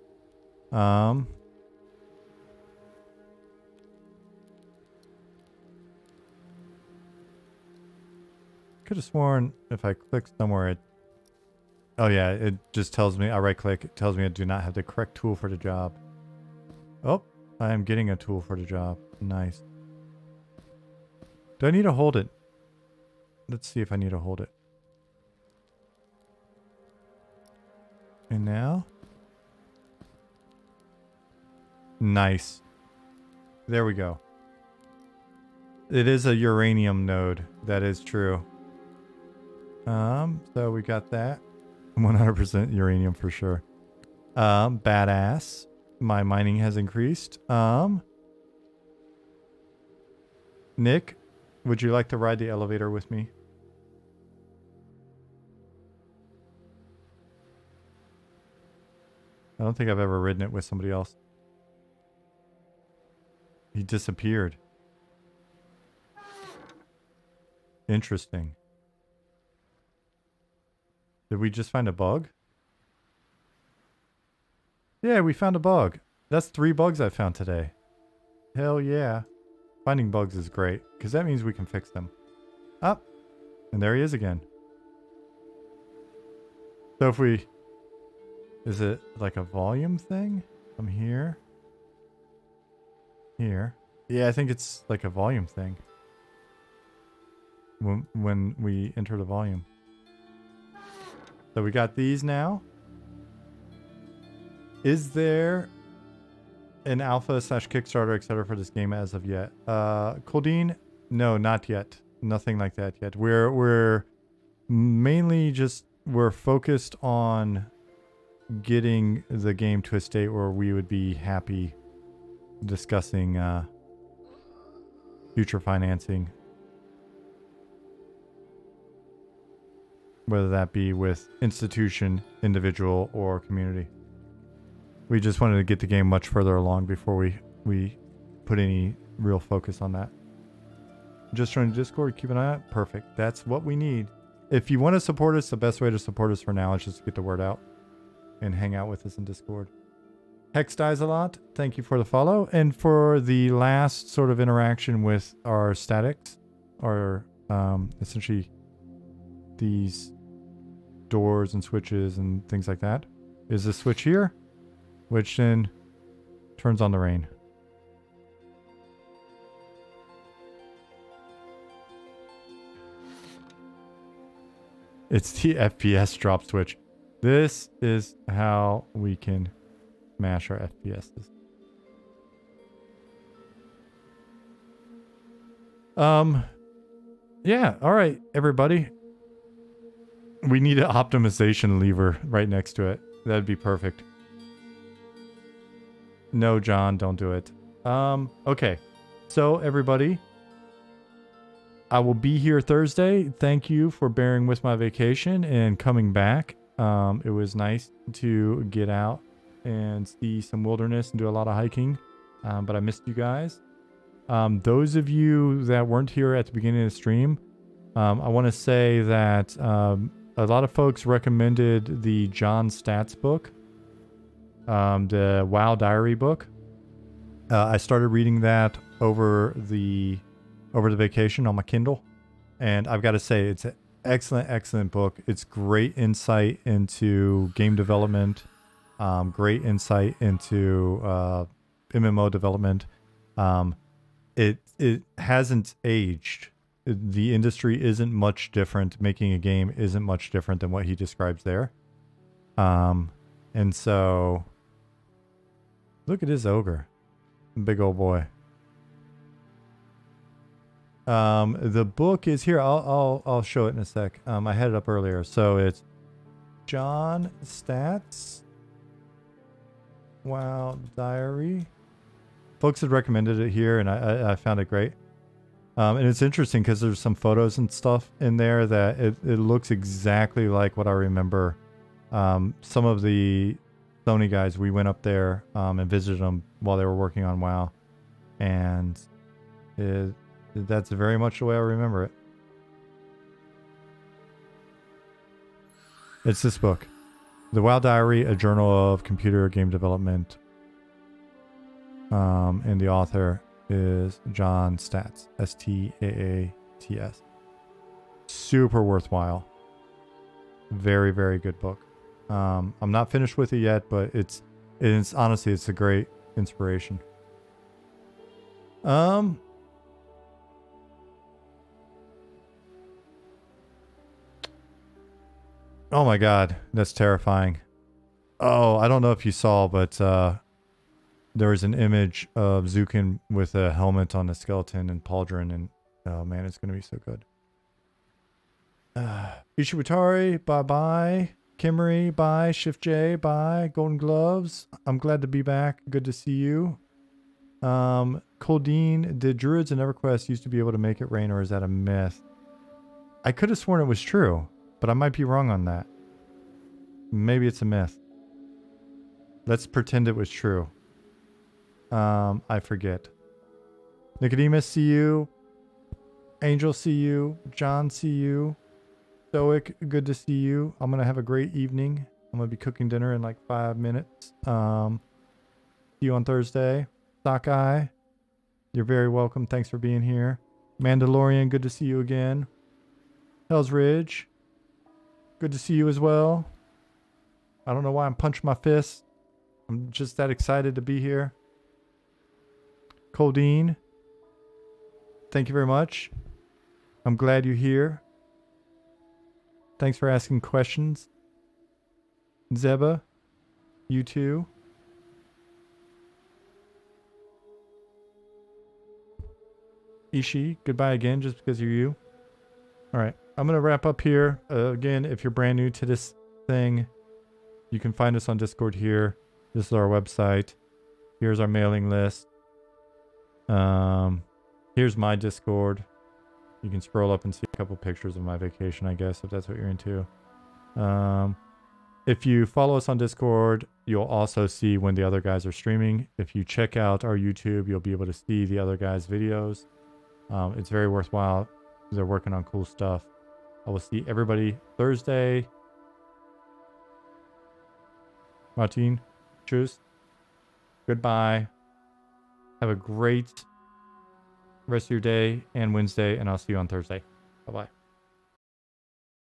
Could have sworn if I click somewhere, it... Oh yeah, it just tells me, I right click, it tells me I do not have the correct tool for the job. Oh, I am getting a tool for the job. Nice. Do I need to hold it? Let's see if I need to hold it. And now? Nice. There we go. It is a uranium node. That is true. So we got that. 100% uranium for sure. Badass. My mining has increased. Nick, would you like to ride the elevator with me? I don't think I've ever ridden it with somebody else. He disappeared. Interesting. Did we just find a bug? Yeah, we found a bug. That's 3 bugs I found today. Hell yeah. Finding bugs is great, because that means we can fix them. Up. And there he is again. So if we... Is it like a volume thing? From here? Here. Yeah, I think it's like a volume thing. When we enter the volume. So we got these now. Is there an alpha / Kickstarter, etc. for this game as of yet? Coldine, no, not yet. Nothing like that yet. We're mainly just we're focused on getting the game to a state where we would be happy discussing future financing, whether that be with institution, individual, or community. We just wanted to get the game much further along before we put any real focus on that. Just join Discord, keep an eye out. Perfect. That's what we need. If you want to support us, the best way to support us for now is just to get the word out and hang out with us in Discord. Hex dies a lot. Thank you for the follow. And for the last sort of interaction with our statics, or essentially these doors and switches and things like that, is this switch here, which then turns on the rain. It's the FPS drop switch. This is how we can smash our FPSs. Yeah, all right, everybody. We need an optimization lever right next to it. That'd be perfect. No, John, don't do it. Okay. So, everybody, I will be here Thursday. Thank you for bearing with my vacation and coming back. It was nice to get out and see some wilderness and do a lot of hiking, but I missed you guys. Those of you that weren't here at the beginning of the stream, I want to say that a lot of folks recommended the John Stats book, the WoW Diary book. I started reading that over the vacation on my Kindle, and I've got to say it's an excellent book. It's great insight into game development, great insight into MMO development. It hasn't aged. The industry isn't much different. Making a game isn't much different than what he describes there. And so look at this ogre, big old boy. The book is here. I'll show it in a sec. I had it up earlier. So it's John Stats WoW Diary. Folks had recommended it here, and I found it great. And it's interesting because there's some photos and stuff in there that it looks exactly like what I remember. Some of the Sony guys, we went up there and visited them while they were working on WoW, and that's very much the way I remember it. It's this book, The WoW Diary, a journal of computer game development. And the author is John Stats, S-T-A-A-T-S. Super worthwhile. Very, very good book. I'm not finished with it yet, but it's honestly, it's a great inspiration. Oh my God, that's terrifying. Oh, I don't know if you saw, but there was an image of Zukin with a helmet on a skeleton and pauldron, and oh man, it's gonna be so good. Ishiwatari, bye-bye. Kimmery, bye. Shift J, bye. Golden Gloves, I'm glad to be back. Good to see you. Coldine, did Druids in EverQuest used to be able to make it rain, or is that a myth? I could have sworn it was true, but I might be wrong on that. Maybe it's a myth. Let's pretend it was true. I forget. Nicodemus, see you. Angel, see you. John, see you. Stoic, good to see you. I'm gonna have a great evening. I'm gonna be cooking dinner in like 5 minutes. See you on Thursday. Sockeye, you're very welcome. Thanks for being here. Mandalorian, good to see you again. Hell's Ridge, good to see you as well. I don't know why I'm punching my fist. I'm just that excited to be here. Coldine, thank you very much. I'm glad you're here. Thanks for asking questions. Zeba, you too. Ishii, goodbye again just because you're you. All right, I'm going to wrap up here. Again, if you're brand new to this thing, you can find us on Discord here. This is our website. Here's our mailing list. Here's my Discord. You can scroll up and see a couple pictures of my vacation, I guess, if that's what you're into. If you follow us on Discord, you'll also see when the other guys are streaming. If you check out our YouTube, you'll be able to see the other guys' videos. It's very worthwhile. They're working on cool stuff. I will see everybody Thursday. Martin, tschüss. Goodbye. Have a great rest of your day and Wednesday, and I'll see you on Thursday. Bye-bye.